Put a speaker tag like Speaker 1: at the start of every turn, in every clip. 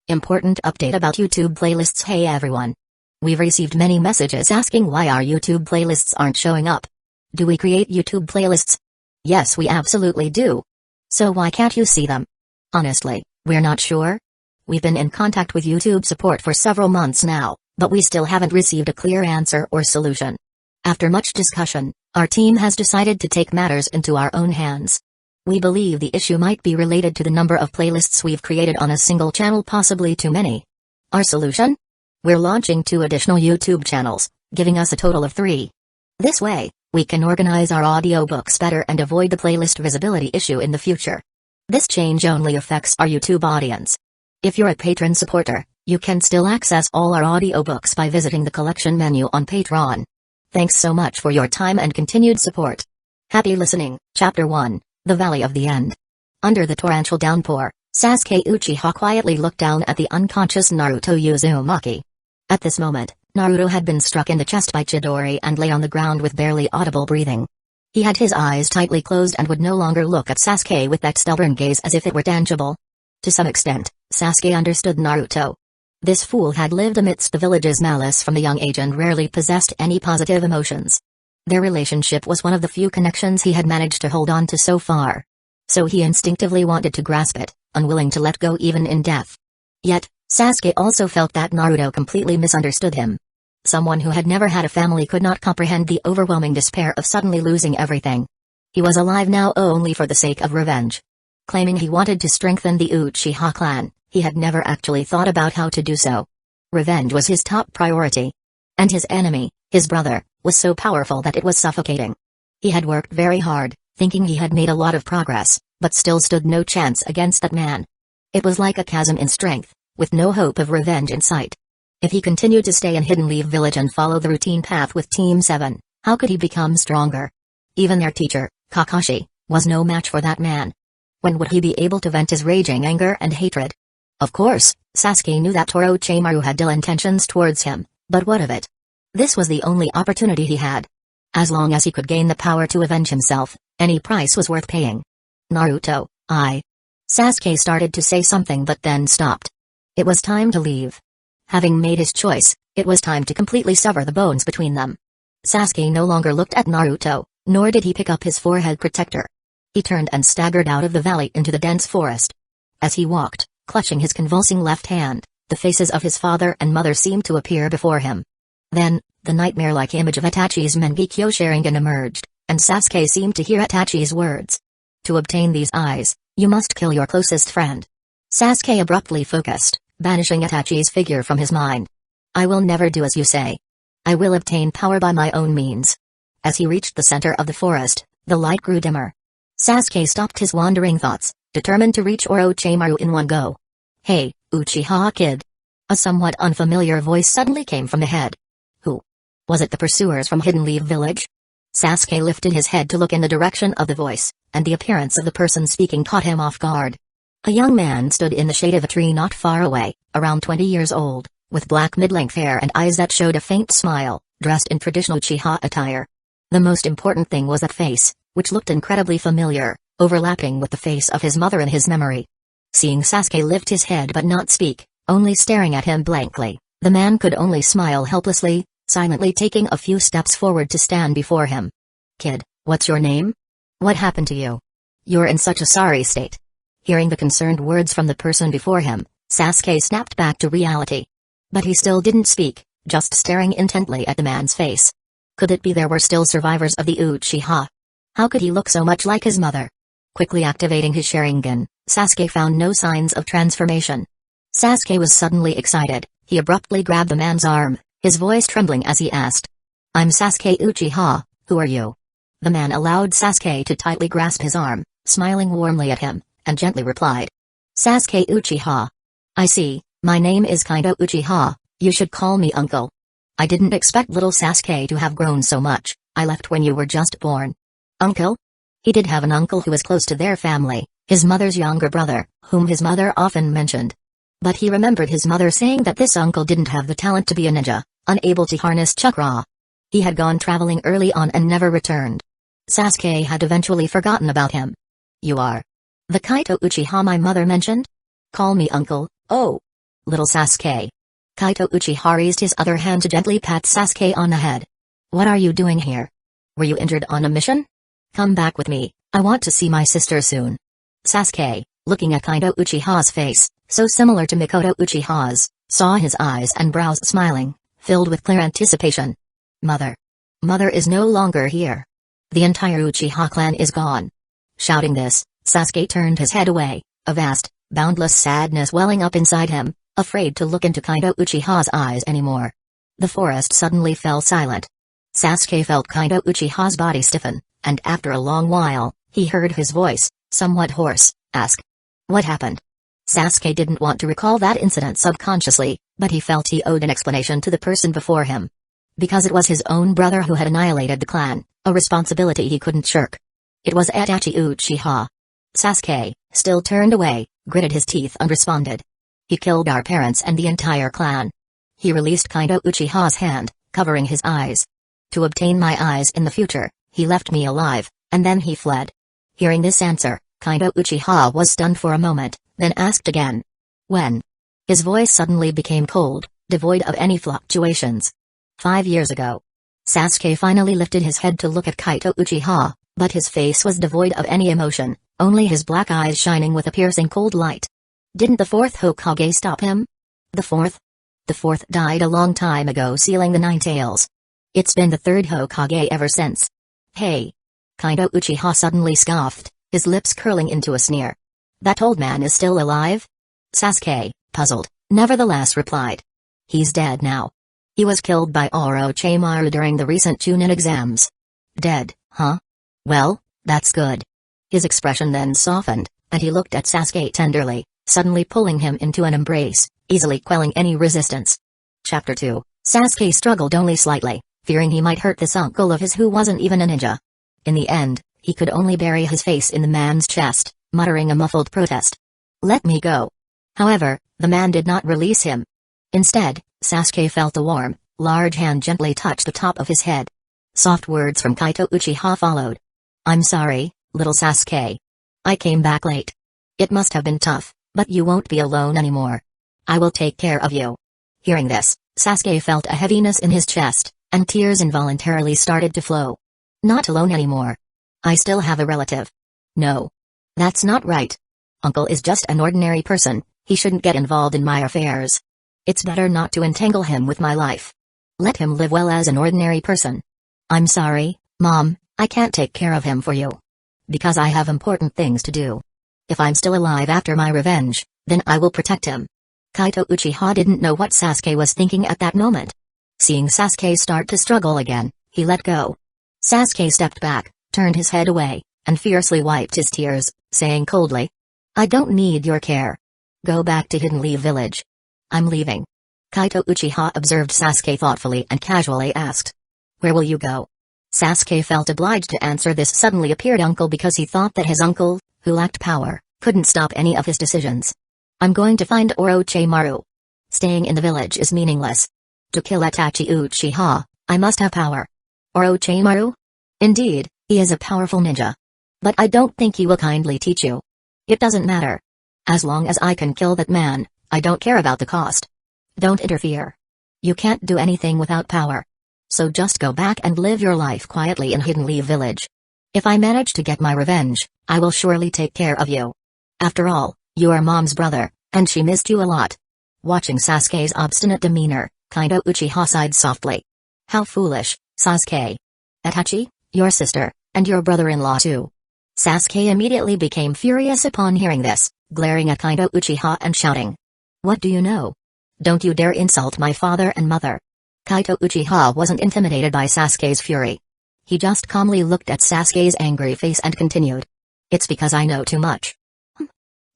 Speaker 1: Important update about YouTube playlists. Hey everyone. We've received many messages asking why our YouTube playlists aren't showing up. Do we create YouTube playlists? Yes, we absolutely do. So why can't you see them? Honestly, we're not sure. We've been in contact with YouTube support for several months now, but we still haven't received a clear answer or solution. After much discussion, our team has decided to take matters into our own hands. We believe the issue might be related to the number of playlists we've created on a single channel, possibly too many. Our solution? We're launching 2 additional YouTube channels, giving us a total of 3. This way, we can organize our audiobooks better and avoid the playlist visibility issue in the future. This change only affects our YouTube audience. If you're a patron supporter, you can still access all our audiobooks by visiting the collection menu on Patreon. Thanks so much for your time and continued support. Happy listening. Chapter 1. The Valley of the End. Under the torrential downpour, Sasuke Uchiha quietly looked down at the unconscious Naruto Uzumaki. At this moment, Naruto had been struck in the chest by Chidori and lay on the ground with barely audible breathing. He had his eyes tightly closed and would no longer look at Sasuke with that stubborn gaze as if it were tangible. To some extent, Sasuke understood Naruto. This fool had lived amidst the village's malice from a young age and rarely possessed any positive emotions. Their relationship was one of the few connections he had managed to hold on to so far. So he instinctively wanted to grasp it, unwilling to let go even in death. Yet, Sasuke also felt that Naruto completely misunderstood him. Someone who had never had a family could not comprehend the overwhelming despair of suddenly losing everything. He was alive now only for the sake of revenge. Claiming he wanted to strengthen the Uchiha clan, he had never actually thought about how to do so. Revenge was his top priority. And his enemy, his brother, was so powerful that it was suffocating. He had worked very hard, thinking he had made a lot of progress, but still stood no chance against that man. It was like a chasm in strength, with no hope of revenge in sight. If he continued to stay in Hidden Leaf Village and follow the routine path with Team 7, how could he become stronger? Even their teacher, Kakashi, was no match for that man. When would he be able to vent his raging anger and hatred? Of course, Sasuke knew that Orochimaru had ill intentions towards him, but what of it? This was the only opportunity he had. As long as he could gain the power to avenge himself, any price was worth paying. Naruto, Sasuke started to say something but then stopped. It was time to leave. Having made his choice, it was time to completely sever the bones between them. Sasuke no longer looked at Naruto, nor did he pick up his forehead protector. He turned and staggered out of the valley into the dense forest. As he walked, clutching his convulsing left hand, the faces of his father and mother seemed to appear before him. Then, the nightmare-like image of Itachi's Mangekyo Sharingan emerged, and Sasuke seemed to hear Itachi's words. To obtain these eyes, you must kill your closest friend. Sasuke abruptly focused, banishing Itachi's figure from his mind. I will never do as you say. I will obtain power by my own means. As he reached the center of the forest, the light grew dimmer. Sasuke stopped his wandering thoughts, determined to reach Orochimaru in one go. Hey, Uchiha kid. A somewhat unfamiliar voice suddenly came from ahead. Who? Was it the pursuers from Hidden Leaf Village? Sasuke lifted his head to look in the direction of the voice, and the appearance of the person speaking caught him off guard. A young man stood in the shade of a tree not far away, around 20 years old, with black mid-length hair and eyes that showed a faint smile, dressed in traditional Uchiha attire. The most important thing was that face, which looked incredibly familiar, overlapping with the face of his mother in his memory. Seeing Sasuke lift his head but not speak, only staring at him blankly, the man could only smile helplessly, silently taking a few steps forward to stand before him. Kid, what's your name? What happened to you? You're in such a sorry state. Hearing the concerned words from the person before him, Sasuke snapped back to reality. But he still didn't speak, just staring intently at the man's face. Could it be there were still survivors of the Uchiha? How could he look so much like his mother? Quickly activating his Sharingan, Sasuke found no signs of transformation. Sasuke was suddenly excited. He abruptly grabbed the man's arm, his voice trembling as he asked. I'm Sasuke Uchiha, who are you? The man allowed Sasuke to tightly grasp his arm, smiling warmly at him, and gently replied. Sasuke Uchiha. I see, my name is Kaido Uchiha, you should call me uncle. I didn't expect little Sasuke to have grown so much, I left when you were just born. Uncle? He did have an uncle who was close to their family, his mother's younger brother, whom his mother often mentioned. But he remembered his mother saying that this uncle didn't have the talent to be a ninja, unable to harness chakra. He had gone traveling early on and never returned. Sasuke had eventually forgotten about him. You are the Kaito Uchiha my mother mentioned? Call me uncle. Oh. little Sasuke. Kaito Uchiha raised his other hand to gently pat Sasuke on the head. What are you doing here? Were you injured on a mission? Come back with me, I want to see my sister soon. Sasuke, looking at Kaito Uchiha's face, so similar to Mikoto Uchiha's, saw his eyes and brows smiling, filled with clear anticipation. Mother. Mother is no longer here. The entire Uchiha clan is gone. Shouting this, Sasuke turned his head away, a vast, boundless sadness welling up inside him, afraid to look into Kaito Uchiha's eyes anymore. The forest suddenly fell silent. Sasuke felt Kaito Uchiha's body stiffen, and after a long while, he heard his voice, somewhat hoarse, ask. What happened? Sasuke didn't want to recall that incident subconsciously, but he felt he owed an explanation to the person before him. Because it was his own brother who had annihilated the clan, a responsibility he couldn't shirk. It was Itachi Uchiha. Sasuke, still turned away, gritted his teeth and responded. He killed our parents and the entire clan. He released Kaito Uchiha's hand, covering his eyes. To obtain my eyes in the future, he left me alive, and then he fled. Hearing this answer, Kaito Uchiha was stunned for a moment, then asked again. When? His voice suddenly became cold, devoid of any fluctuations. 5 years ago. Sasuke finally lifted his head to look at Kaito Uchiha, but his face was devoid of any emotion, only his black eyes shining with a piercing cold light. Didn't the fourth Hokage stop him? The fourth? The fourth died a long time ago sealing the Nine Tails. It's been the third Hokage ever since. Hey! Kaito Uchiha suddenly scoffed, his lips curling into a sneer. That old man is still alive? Sasuke, puzzled, nevertheless replied. He's dead now. He was killed by Orochimaru during the recent Chunin exams. Dead, huh? Well, that's good. His expression then softened, and he looked at Sasuke tenderly, suddenly pulling him into an embrace, easily quelling any resistance. Chapter 2. Sasuke struggled only slightly, fearing he might hurt this uncle of his who wasn't even a ninja. In the end, he could only bury his face in the man's chest, muttering a muffled protest. Let me go. However, the man did not release him. Instead, Sasuke felt a warm, large hand gently touch the top of his head. Soft words from Kaito Uchiha followed. I'm sorry, little Sasuke. I came back late. It must have been tough, but you won't be alone anymore. I will take care of you. Hearing this, Sasuke felt a heaviness in his chest, and tears involuntarily started to flow. Not alone anymore. I still have a relative. No. That's not right. Uncle is just an ordinary person, he shouldn't get involved in my affairs. It's better not to entangle him with my life. Let him live well as an ordinary person. I'm sorry, Mom, I can't take care of him for you. Because I have important things to do. If I'm still alive after my revenge, then I will protect him. Kaito Uchiha didn't know what Sasuke was thinking at that moment. Seeing Sasuke start to struggle again, he let go. Sasuke stepped back, turned his head away, and fiercely wiped his tears, saying coldly, I don't need your care. Go back to Hidden Leaf Village. I'm leaving. Kaito Uchiha observed Sasuke thoughtfully and casually asked. Where will you go? Sasuke felt obliged to answer this suddenly appeared uncle because he thought that his uncle, who lacked power, couldn't stop any of his decisions. I'm going to find Orochimaru. Staying in the village is meaningless. To kill Itachi Uchiha, I must have power. Orochimaru? Indeed, he is a powerful ninja. But I don't think he will kindly teach you. It doesn't matter. As long as I can kill that man, I don't care about the cost. Don't interfere. You can't do anything without power. So just go back and live your life quietly in Hidden Leaf Village. If I manage to get my revenge, I will surely take care of you. After all, you are Mom's brother, and she missed you a lot. Watching Sasuke's obstinate demeanor, Kaito Uchiha sighed softly. How foolish, Sasuke. Itachi, your sister, and your brother-in-law too. Sasuke immediately became furious upon hearing this, glaring at Kaito Uchiha and shouting. What do you know? Don't you dare insult my father and mother. Kaito Uchiha wasn't intimidated by Sasuke's fury. He just calmly looked at Sasuke's angry face and continued. It's because I know too much.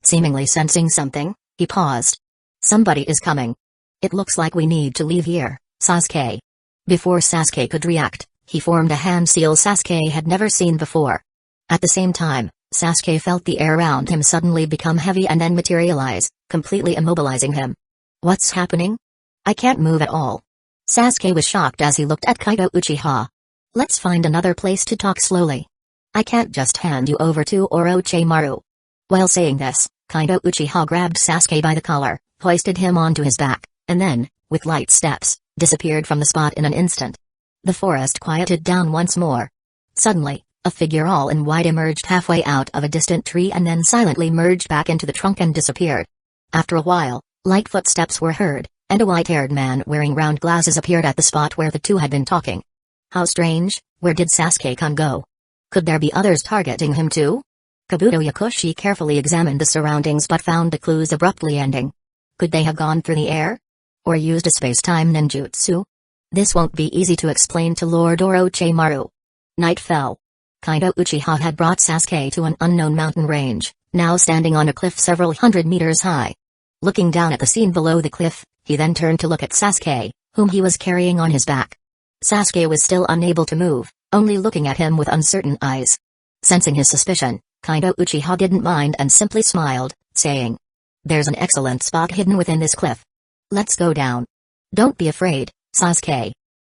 Speaker 1: Seemingly sensing something, he paused. Somebody is coming. It looks like we need to leave here, Sasuke. Before Sasuke could react, he formed a hand seal Sasuke had never seen before. At the same time, Sasuke felt the air around him suddenly become heavy and then materialize, completely immobilizing him. What's happening? I can't move at all. Sasuke was shocked as he looked at Kaito Uchiha. Let's find another place to talk slowly. I can't just hand you over to Orochimaru. While saying this, Kaido Uchiha grabbed Sasuke by the collar, hoisted him onto his back, and then, with light steps, disappeared from the spot in an instant. The forest quieted down once more. Suddenly, a figure all in white emerged halfway out of a distant tree and then silently merged back into the trunk and disappeared. After a while, light footsteps were heard, and a white-haired man wearing round glasses appeared at the spot where the two had been talking. How strange, where did Sasuke-kun go? Could there be others targeting him too? Kabuto Yakushi carefully examined the surroundings but found the clues abruptly ending. Could they have gone through the air? Or used a space-time ninjutsu? This won't be easy to explain to Lord Orochimaru. Night fell. Kaido Uchiha had brought Sasuke to an unknown mountain range, now standing on a cliff several hundred meters high. Looking down at the scene below the cliff, he then turned to look at Sasuke, whom he was carrying on his back. Sasuke was still unable to move, only looking at him with uncertain eyes. Sensing his suspicion, Kaido Uchiha didn't mind and simply smiled, saying, "There's an excellent spot hidden within this cliff. Let's go down. Don't be afraid, Sasuke."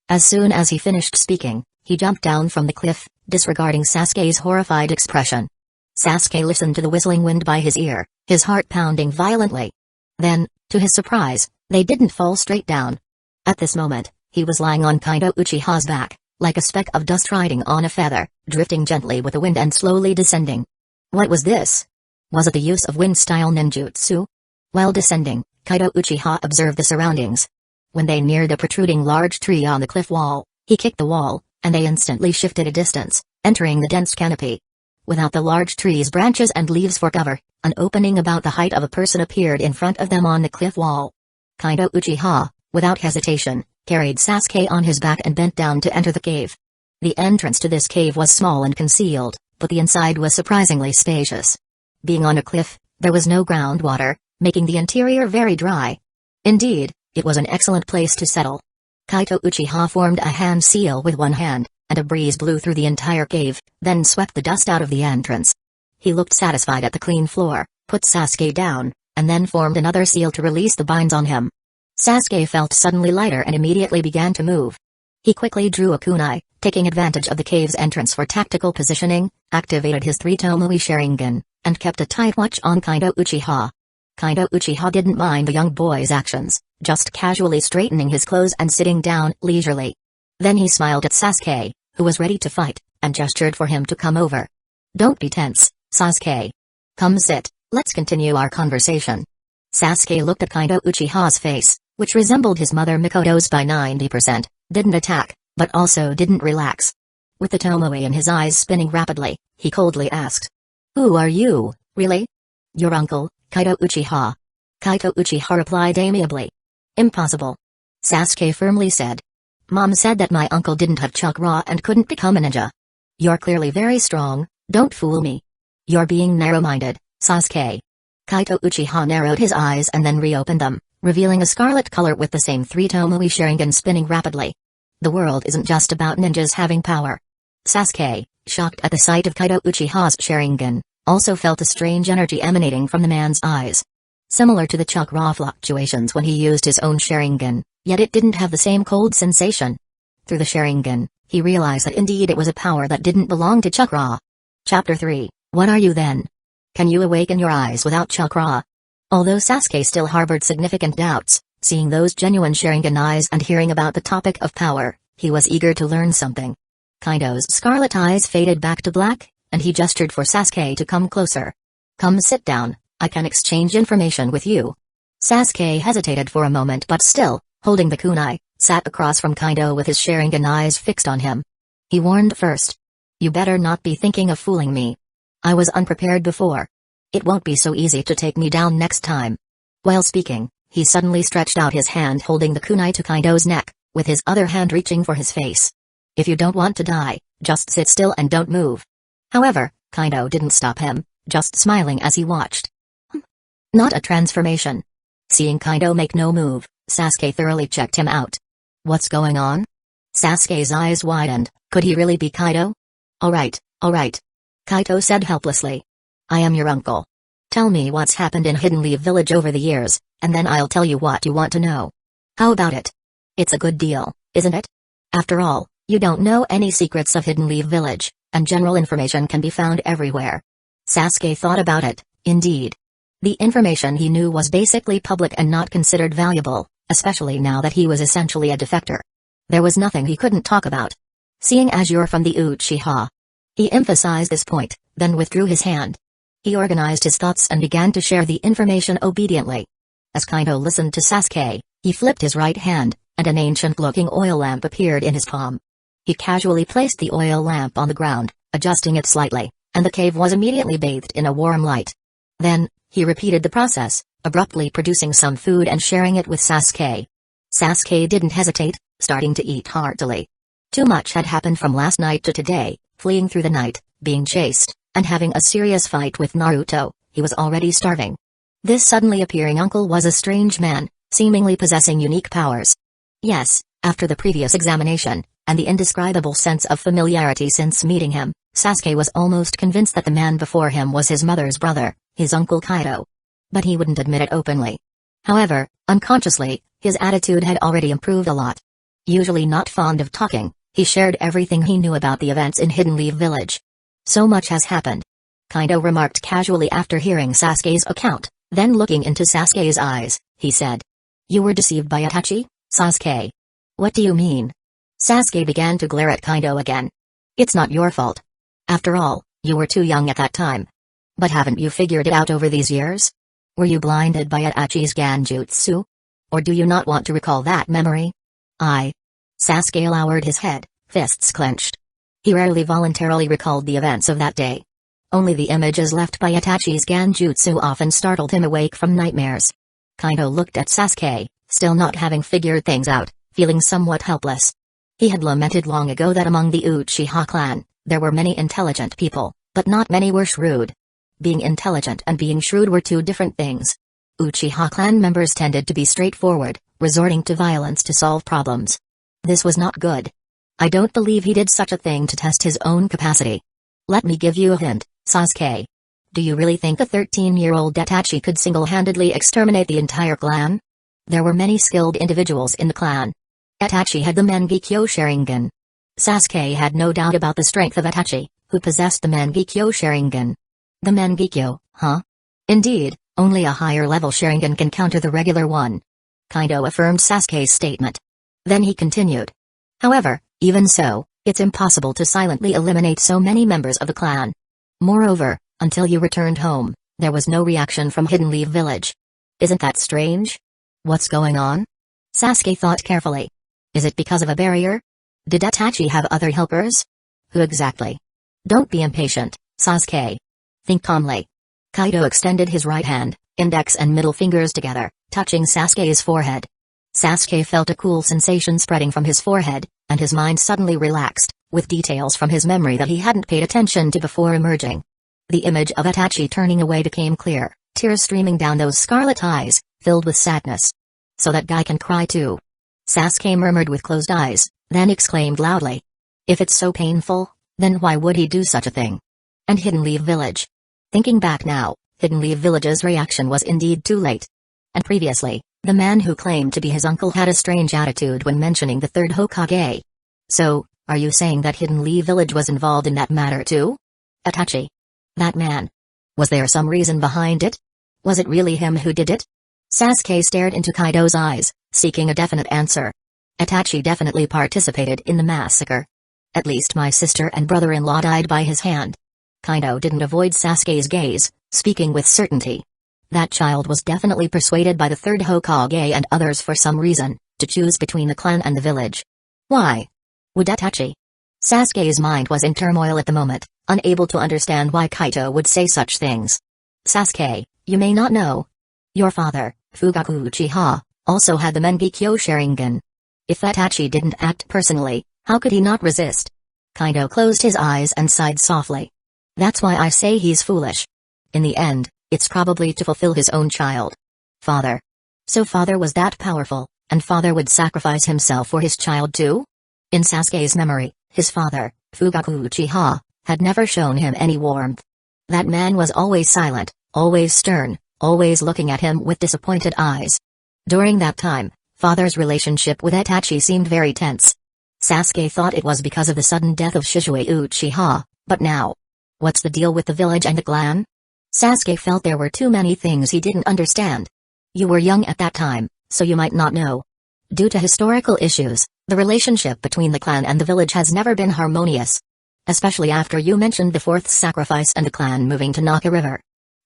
Speaker 1: As soon as he finished speaking, he jumped down from the cliff, disregarding Sasuke's horrified expression. Sasuke listened to the whistling wind by his ear, his heart pounding violently. Then, to his surprise, they didn't fall straight down. At this moment, he was lying on Kaido Uchiha's back, like a speck of dust riding on a feather, drifting gently with the wind and slowly descending. What was this? Was it the use of wind-style ninjutsu? While descending, Kaido Uchiha observed the surroundings. When they neared a protruding large tree on the cliff wall, he kicked the wall, and they instantly shifted a distance, entering the dense canopy. Without the large tree's branches and leaves for cover, an opening about the height of a person appeared in front of them on the cliff wall. Kaido Uchiha, without hesitation, carried Sasuke on his back and bent down to enter the cave. The entrance to this cave was small and concealed, but the inside was surprisingly spacious. Being on a cliff, there was no groundwater, making the interior very dry. Indeed, it was an excellent place to settle. Kaido Uchiha formed a hand seal with one hand, and a breeze blew through the entire cave, then swept the dust out of the entrance. He looked satisfied at the clean floor, put Sasuke down, and then formed another seal to release the binds on him. Sasuke felt suddenly lighter and immediately began to move. He quickly drew a kunai, taking advantage of the cave's entrance for tactical positioning, activated his 3 Tomoe Sharingan, and kept a tight watch on Kaido Uchiha. Kaido Uchiha didn't mind the young boy's actions, just casually straightening his clothes and sitting down leisurely. Then he smiled at Sasuke, who was ready to fight, and gestured for him to come over. "Don't be tense, Sasuke. Come sit, let's continue our conversation." Sasuke looked at Kaido Uchiha's face, which resembled his mother Mikoto's by 90%, didn't attack, but also didn't relax. With the tomoe in his eyes spinning rapidly, he coldly asked, "Who are you, really?" "Your uncle, Kaido Uchiha." Kaido Uchiha replied amiably. "Impossible." Sasuke firmly said. "Mom said that my uncle didn't have chakra and couldn't become a ninja. You're clearly very strong, don't fool me. You're being narrow-minded, Sasuke." Kaido Uchiha narrowed his eyes and then reopened them, revealing a scarlet color with the same 3 Tomoe Sharingan spinning rapidly. The world isn't just about ninjas having power. Sasuke, shocked at the sight of Kaido Uchiha's Sharingan, also felt a strange energy emanating from the man's eyes. Similar to the chakra fluctuations when he used his own Sharingan, yet it didn't have the same cold sensation. Through the Sharingan, he realized that indeed it was a power that didn't belong to chakra. Chapter 3, What are you then? Can you awaken your eyes without chakra? Although Sasuke still harbored significant doubts, seeing those genuine Sharingan eyes and hearing about the topic of power, he was eager to learn something. Kaido's scarlet eyes faded back to black, and he gestured for Sasuke to come closer. "Come sit down, I can exchange information with you." Sasuke hesitated for a moment but still, holding the kunai, sat across from Kaido with his Sharingan eyes fixed on him. He warned first. "You better not be thinking of fooling me. I was unprepared before. It won't be so easy to take me down next time." While speaking, he suddenly stretched out his hand holding the kunai to Kaido's neck, with his other hand reaching for his face. "If you don't want to die, just sit still and don't move." However, Kaido didn't stop him, just smiling as he watched. Not a transformation. Seeing Kaido make no move, Sasuke thoroughly checked him out. What's going on? Sasuke's eyes widened. Could he really be Kaido? All right, Kaido said helplessly. "I am your uncle. Tell me what's happened in Hidden Leaf Village over the years, and then I'll tell you what you want to know. How about it? It's a good deal, isn't it? After all, you don't know any secrets of Hidden Leaf Village, and general information can be found everywhere." Sasuke thought about it. Indeed. The information he knew was basically public and not considered valuable, especially now that he was essentially a defector. There was nothing he couldn't talk about. Seeing as you're from the Uchiha. He emphasized this point, then withdrew his hand. He organized his thoughts and began to share the information obediently. As Kaido listened to Sasuke, he flipped his right hand, and an ancient-looking oil lamp appeared in his palm. He casually placed the oil lamp on the ground, adjusting it slightly, and the cave was immediately bathed in a warm light. Then, he repeated the process, abruptly producing some food and sharing it with Sasuke. Sasuke didn't hesitate, starting to eat heartily. Too much had happened from last night to today, fleeing through the night, being chased, and having a serious fight with Naruto. He was already starving. This suddenly appearing uncle was a strange man, seemingly possessing unique powers. Yes, after the previous examination, and the indescribable sense of familiarity since meeting him, Sasuke was almost convinced that the man before him was his mother's brother, his uncle Kaido. But he wouldn't admit it openly. However, unconsciously, his attitude had already improved a lot. Usually not fond of talking, he shared everything he knew about the events in Hidden Leaf Village. So much has happened. Kaido remarked casually after hearing Sasuke's account, then looking into Sasuke's eyes, he said. You were deceived by Itachi, Sasuke. What do you mean? Sasuke began to glare at Kaido again. It's not your fault. After all, you were too young at that time. But haven't you figured it out over these years? Were you blinded by Itachi's Genjutsu? Or do you not want to recall that memory? Sasuke lowered his head, fists clenched. He rarely voluntarily recalled the events of that day. Only the images left by Itachi's Genjutsu often startled him awake from nightmares. Kaido looked at Sasuke, still not having figured things out, feeling somewhat helpless. He had lamented long ago that among the Uchiha clan, there were many intelligent people, but not many were shrewd. Being intelligent and being shrewd were two different things. Uchiha clan members tended to be straightforward, resorting to violence to solve problems. This was not good. I don't believe he did such a thing to test his own capacity. Let me give you a hint, Sasuke. Do you really think a 13-year-old Itachi could single-handedly exterminate the entire clan? There were many skilled individuals in the clan. Itachi had the Mangekyo Sharingan. Sasuke had no doubt about the strength of Itachi, who possessed the Mangekyo Sharingan. The Mangekyo, huh? Indeed, only a higher-level Sharingan can counter the regular one. Kaido affirmed Sasuke's statement. Then he continued. However, even so, it's impossible to silently eliminate so many members of the clan. Moreover, until you returned home, there was no reaction from Hidden Leaf Village. Isn't that strange? What's going on? Sasuke thought carefully. Is it because of a barrier? Did Itachi have other helpers? Who exactly? Don't be impatient, Sasuke. Think calmly. Kaido extended his right hand, index and middle fingers together, touching Sasuke's forehead. Sasuke felt a cool sensation spreading from his forehead, and his mind suddenly relaxed, with details from his memory that he hadn't paid attention to before emerging. The image of Itachi turning away became clear, tears streaming down those scarlet eyes, filled with sadness. So that guy can cry too. Sasuke murmured with closed eyes, then exclaimed loudly. If it's so painful, then why would he do such a thing? And Hidden Leaf Village. Thinking back now, Hidden Leaf Village's reaction was indeed too late. And previously, the man who claimed to be his uncle had a strange attitude when mentioning the third Hokage. So, are you saying that Hidden Leaf Village was involved in that matter too? Itachi. That man. Was there some reason behind it? Was it really him who did it? Sasuke stared into Kaido's eyes, seeking a definite answer. Itachi definitely participated in the massacre. At least my sister and brother-in-law died by his hand. Kaido didn't avoid Sasuke's gaze, speaking with certainty. That child was definitely persuaded by the third Hokage and others for some reason, to choose between the clan and the village. Why? Would Itachi? Sasuke's mind was in turmoil at the moment, unable to understand why Kaido would say such things. Sasuke, you may not know. Your father, Fugaku Uchiha, also had the Mangekyo Sharingan. If Itachi didn't act personally, how could he not resist? Kaido closed his eyes and sighed softly. That's why I say he's foolish. In the end, it's probably to fulfill his own child. Father. So father was that powerful, and father would sacrifice himself for his child too? In Sasuke's memory, his father, Fugaku Uchiha, had never shown him any warmth. That man was always silent, always stern, always looking at him with disappointed eyes. During that time, father's relationship with Itachi seemed very tense. Sasuke thought it was because of the sudden death of Shizue Uchiha, but now. What's the deal with the village and the clan? Sasuke felt there were too many things he didn't understand. You were young at that time, so you might not know. Due to historical issues, the relationship between the clan and the village has never been harmonious. Especially after you mentioned the fourth sacrifice and the clan moving to Naka River.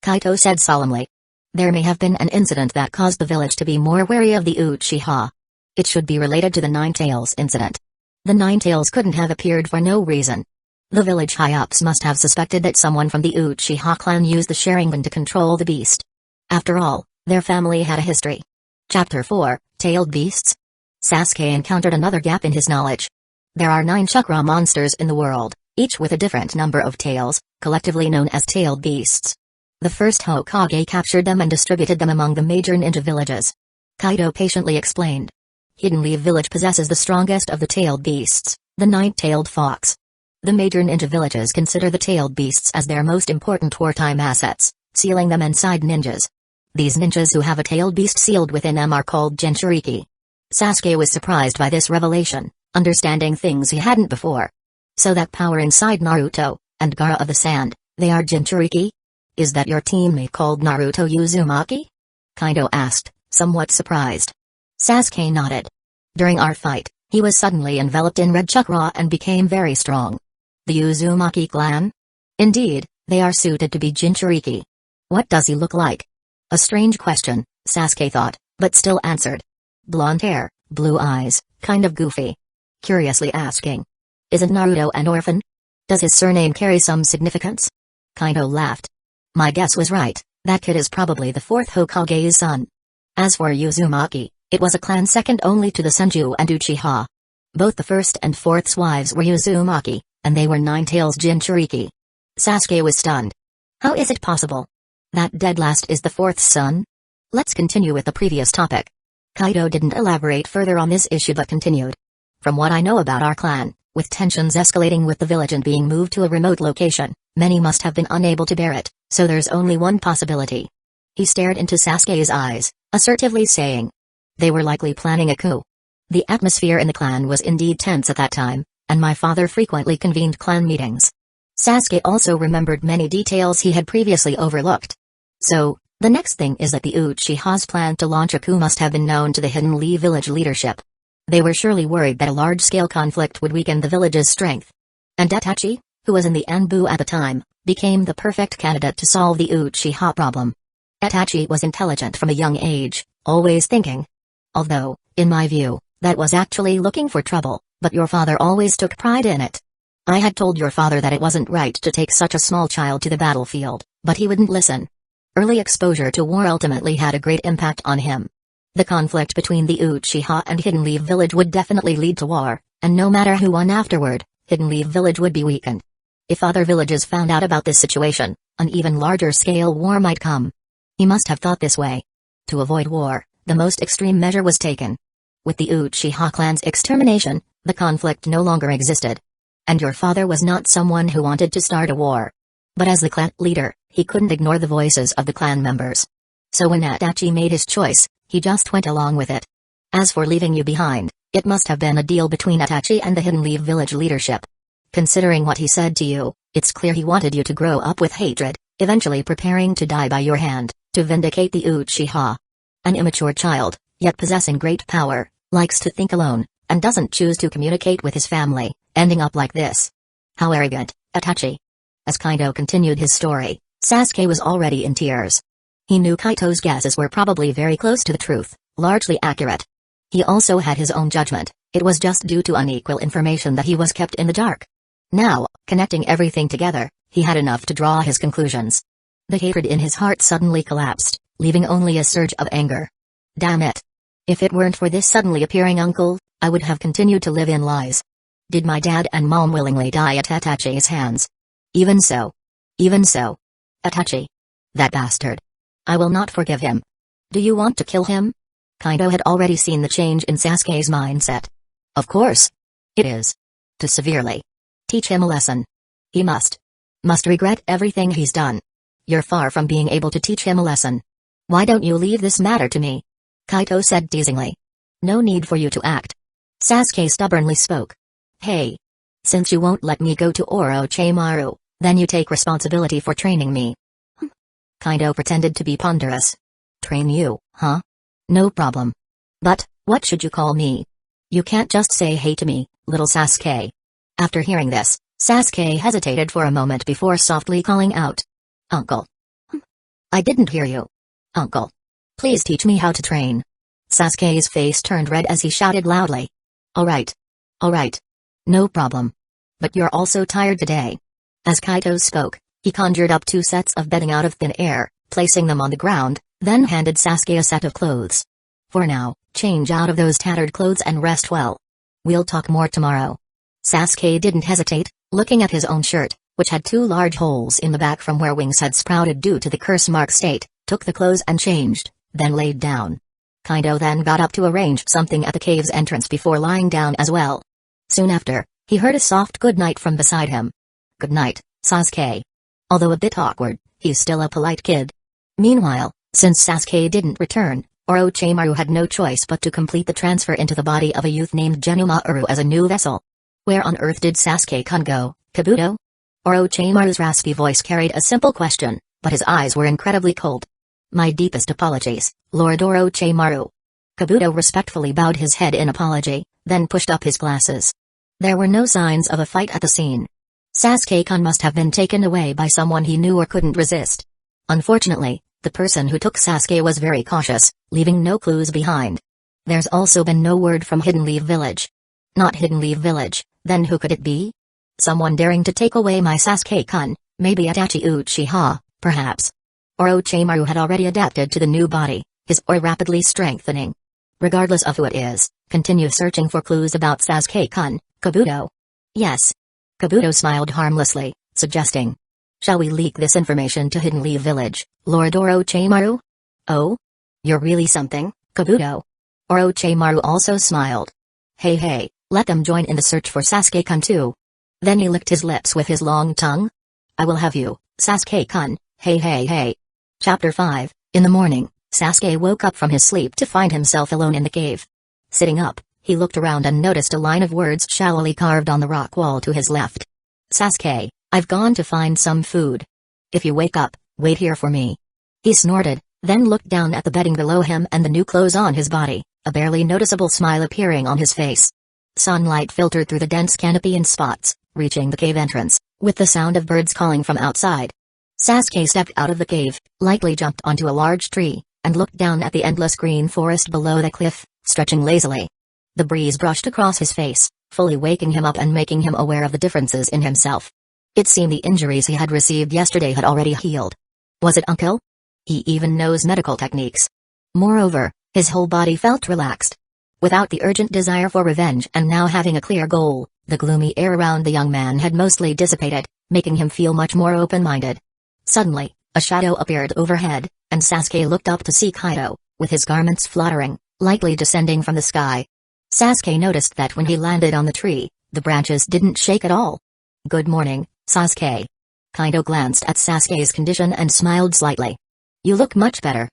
Speaker 1: Kaito said solemnly. There may have been an incident that caused the village to be more wary of the Uchiha. It should be related to the Nine Tails incident. The Nine Tails couldn't have appeared for no reason. The village high-ups must have suspected that someone from the Uchiha clan used the Sharingan to control the beast. After all, their family had a history. Chapter 4, Tailed Beasts. Sasuke encountered another gap in his knowledge. There are 9 chakra monsters in the world, each with a different number of tails, collectively known as tailed beasts. The first Hokage captured them and distributed them among the major ninja villages. Kaito patiently explained. Hidden Leaf Village possesses the strongest of the tailed beasts, the 9-tailed fox. The major ninja villages consider the tailed beasts as their most important wartime assets, sealing them inside ninjas. These ninjas who have a tailed beast sealed within them are called Jinchuriki. Sasuke was surprised by this revelation, understanding things he hadn't before. So that power inside Naruto, and Gaara of the Sand, they are Jinchuriki? Is that your teammate called Naruto Uzumaki? Kaido asked, somewhat surprised. Sasuke nodded. During our fight, he was suddenly enveloped in red chakra and became very strong. The Uzumaki clan? Indeed, they are suited to be Jinchuriki. What does he look like? A strange question, Sasuke thought, but still answered. Blonde hair, blue eyes, kind of goofy. Curiously asking. Isn't Naruto an orphan? Does his surname carry some significance? Kaido laughed. My guess was right, that kid is probably the 4th Hokage's son. As for Uzumaki, it was a clan second only to the Senju and Uchiha. Both the 1st and 4th's wives were Uzumaki, and they were 9 Tails Jinchuriki. Sasuke was stunned. How is it possible? That dead last is the 4th's son? Let's continue with the previous topic. Kaido didn't elaborate further on this issue but continued. From what I know about our clan, with tensions escalating with the village and being moved to a remote location, many must have been unable to bear it, so there's only one possibility. He stared into Sasuke's eyes, assertively saying. They were likely planning a coup. The atmosphere in the clan was indeed tense at that time, and my father frequently convened clan meetings. Sasuke also remembered many details he had previously overlooked. So, the next thing is that the Uchiha's plan to launch a coup must have been known to the Hidden Leaf village leadership. They were surely worried that a large-scale conflict would weaken the village's strength. And Itachi, who was in the Anbu at the time, became the perfect candidate to solve the Uchiha problem. Itachi was intelligent from a young age, always thinking. Although, in my view, that was actually looking for trouble, but your father always took pride in it. I had told your father that it wasn't right to take such a small child to the battlefield, but he wouldn't listen. Early exposure to war ultimately had a great impact on him. The conflict between the Uchiha and Hidden Leaf Village would definitely lead to war, and no matter who won afterward, Hidden Leaf Village would be weakened. If other villages found out about this situation, an even larger scale war might come. He must have thought this way. To avoid war, the most extreme measure was taken. With the Uchiha clan's extermination, the conflict no longer existed. And your father was not someone who wanted to start a war. But as the clan leader, he couldn't ignore the voices of the clan members. So when Itachi made his choice, he just went along with it. As for leaving you behind, it must have been a deal between Itachi and the Hidden Leaf village leadership. Considering what he said to you, it's clear he wanted you to grow up with hatred, eventually preparing to die by your hand, to vindicate the Uchiha. An immature child, yet possessing great power, likes to think alone, and doesn't choose to communicate with his family, ending up like this. How arrogant, Itachi. As Kaido continued his story, Sasuke was already in tears. He knew Kaito's guesses were probably very close to the truth, largely accurate. He also had his own judgment, it was just due to unequal information that he was kept in the dark. Now, connecting everything together, he had enough to draw his conclusions. The hatred in his heart suddenly collapsed, leaving only a surge of anger. Damn it. If it weren't for this suddenly appearing uncle, I would have continued to live in lies. Did my dad and mom willingly die at Itachi's hands? Even so. Itachi. That bastard. I will not forgive him. Do you want to kill him? Kaido had already seen the change in Sasuke's mindset. Of course. It is. To severely teach him a lesson. He must regret everything he's done. You're far from being able to teach him a lesson. Why don't you leave this matter to me? Kaito said teasingly. No need for you to act. Sasuke stubbornly spoke. Hey. Since you won't let me go to Orochimaru, then you take responsibility for training me. Kaido pretended to be ponderous. Train you, huh? No problem. But, what should you call me? You can't just say hey to me, little Sasuke. After hearing this, Sasuke hesitated for a moment before softly calling out. Uncle. I didn't hear you. Uncle. Please teach me how to train. Sasuke's face turned red as he shouted loudly. Alright. Alright. No problem. But you're also tired today. As Kaido spoke, he conjured up 2 sets of bedding out of thin air, placing them on the ground, then handed Sasuke a set of clothes. For now, change out of those tattered clothes and rest well. We'll talk more tomorrow. Sasuke didn't hesitate, looking at his own shirt, which had 2 large holes in the back from where wings had sprouted due to the curse mark state, took the clothes and changed, then laid down. Kaido then got up to arrange something at the cave's entrance before lying down as well. Soon after, he heard a soft good night from beside him. Good night, Sasuke. Although a bit awkward, he's still a polite kid. Meanwhile, since Sasuke didn't return, Orochimaru had no choice but to complete the transfer into the body of a youth named Genumaru as a new vessel. Where on earth did Sasuke-kun go, Kabuto? Orochimaru's raspy voice carried a simple question, but his eyes were incredibly cold. My deepest apologies, Lord Orochimaru. Kabuto respectfully bowed his head in apology, then pushed up his glasses. There were no signs of a fight at the scene. Sasuke-kun must have been taken away by someone he knew or couldn't resist. Unfortunately, the person who took Sasuke was very cautious, leaving no clues behind. There's also been no word from Hidden Leaf Village. Not Hidden Leaf Village, then who could it be? Someone daring to take away my Sasuke-kun, maybe Itachi Uchiha, perhaps. Orochimaru had already adapted to the new body, his aura rapidly strengthening. Regardless of who it is, continue searching for clues about Sasuke-kun, Kabuto. Yes. Kabuto smiled harmlessly, suggesting. Shall we leak this information to Hidden Leaf Village, Lord Orochimaru? Oh? You're really something, Kabuto. Orochimaru also smiled. Hey, let them join in the search for Sasuke-kun too. Then he licked his lips with his long tongue. I will have you, Sasuke-kun, hey. Chapter 5, In the morning, Sasuke woke up from his sleep to find himself alone in the cave. Sitting up, he looked around and noticed a line of words shallowly carved on the rock wall to his left. Sasuke, I've gone to find some food. If you wake up, wait here for me. He snorted, then looked down at the bedding below him and the new clothes on his body, a barely noticeable smile appearing on his face. Sunlight filtered through the dense canopy in spots, reaching the cave entrance, with the sound of birds calling from outside. Sasuke stepped out of the cave, lightly jumped onto a large tree, and looked down at the endless green forest below the cliff, stretching lazily. The breeze brushed across his face, fully waking him up and making him aware of the differences in himself. It seemed the injuries he had received yesterday had already healed. Was it uncle? He even knows medical techniques. Moreover, his whole body felt relaxed. Without the urgent desire for revenge and now having a clear goal, the gloomy air around the young man had mostly dissipated, making him feel much more open-minded. Suddenly, a shadow appeared overhead, and Sasuke looked up to see Kaido, with his garments fluttering, lightly descending from the sky. Sasuke noticed that when he landed on the tree, the branches didn't shake at all. Good morning, Sasuke. Kaido glanced at Sasuke's condition and smiled slightly. You look much better.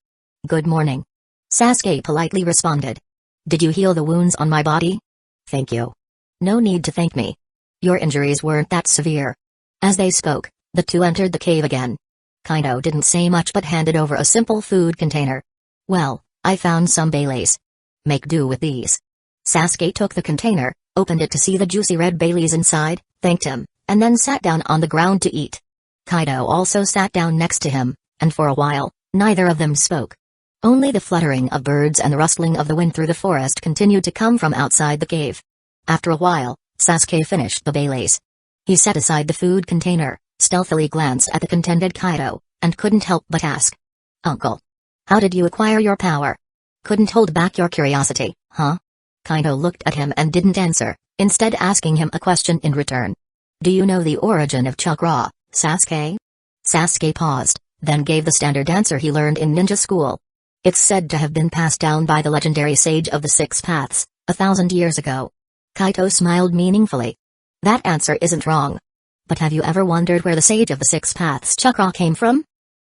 Speaker 1: Good morning. Sasuke politely responded. Did you heal the wounds on my body? Thank you. No need to thank me. Your injuries weren't that severe. As they spoke, the two entered the cave again. Kaido didn't say much but handed over a simple food container. Well, I found some bay leaves. Make do with these. Sasuke took the container, opened it to see the juicy red bay leaves inside, thanked him, and then sat down on the ground to eat. Kaido also sat down next to him, and for a while, neither of them spoke. Only the fluttering of birds and the rustling of the wind through the forest continued to come from outside the cave. After a while, Sasuke finished the bay leaves. He set aside the food container, stealthily glanced at the contented Kaido, and couldn't help but ask. Uncle. How did you acquire your power? Couldn't hold back your curiosity, huh? Kaido looked at him and didn't answer, instead asking him a question in return. Do you know the origin of chakra, Sasuke? Sasuke paused, then gave the standard answer he learned in ninja school. It's said to have been passed down by the legendary sage of the Six Paths, 1,000 years ago. Kaido smiled meaningfully. That answer isn't wrong. But have you ever wondered where the sage of the Six Paths chakra came from?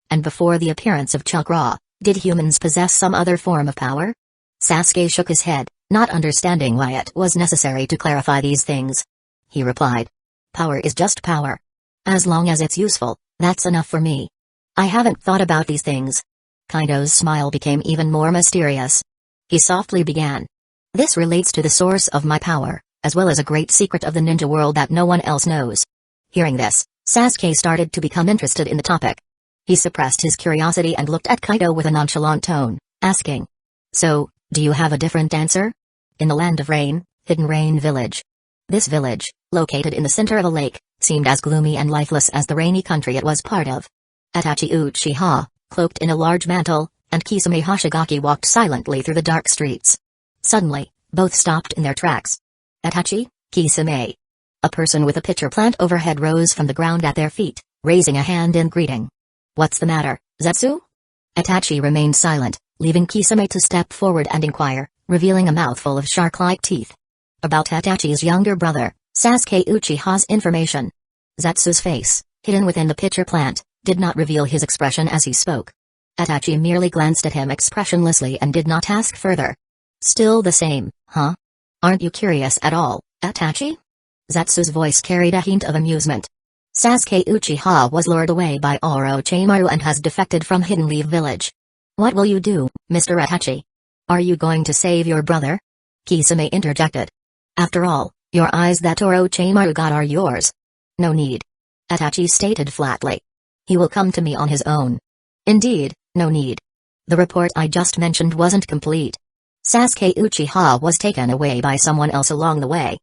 Speaker 1: And before the appearance of chakra, did humans possess some other form of power? Sasuke shook his head, not understanding why it was necessary to clarify these things. He replied. Power is just power. As long as it's useful, that's enough for me. I haven't thought about these things. Kaido's smile became even more mysterious. He softly began. This relates to the source of my power, as well as a great secret of the ninja world that no one else knows. Hearing this, Sasuke started to become interested in the topic. He suppressed his curiosity and looked at Kaido with a nonchalant tone, asking, "So, do you have a different answer?" In the land of rain, Hidden Rain Village. This village, located in the center of a lake, seemed as gloomy and lifeless as the rainy country it was part of. Itachi Uchiha, cloaked in a large mantle, and Kisame Hoshigaki walked silently through the dark streets. Suddenly, both stopped in their tracks. "Itachi, Kisame." A person with a pitcher plant overhead rose from the ground at their feet, raising a hand in greeting. "What's the matter, Zetsu?" Itachi remained silent, leaving Kisame to step forward and inquire, revealing a mouthful of shark-like teeth. About Itachi's younger brother, Sasuke Uchiha's information. Zetsu's face, hidden within the pitcher plant, did not reveal his expression as he spoke. Itachi merely glanced at him expressionlessly and did not ask further. "Still the same, huh? Aren't you curious at all, Itachi?" Zetsu's voice carried a hint of amusement. "Sasuke Uchiha was lured away by Orochimaru and has defected from Hidden Leaf Village. What will you do, Mr. Itachi? Are you going to save your brother?" Kisame interjected. "After all, your eyes that Orochimaru got are yours." "No need," Itachi stated flatly. "He will come to me on his own." "Indeed, no need. The report I just mentioned wasn't complete. Sasuke Uchiha was taken away by someone else along the way."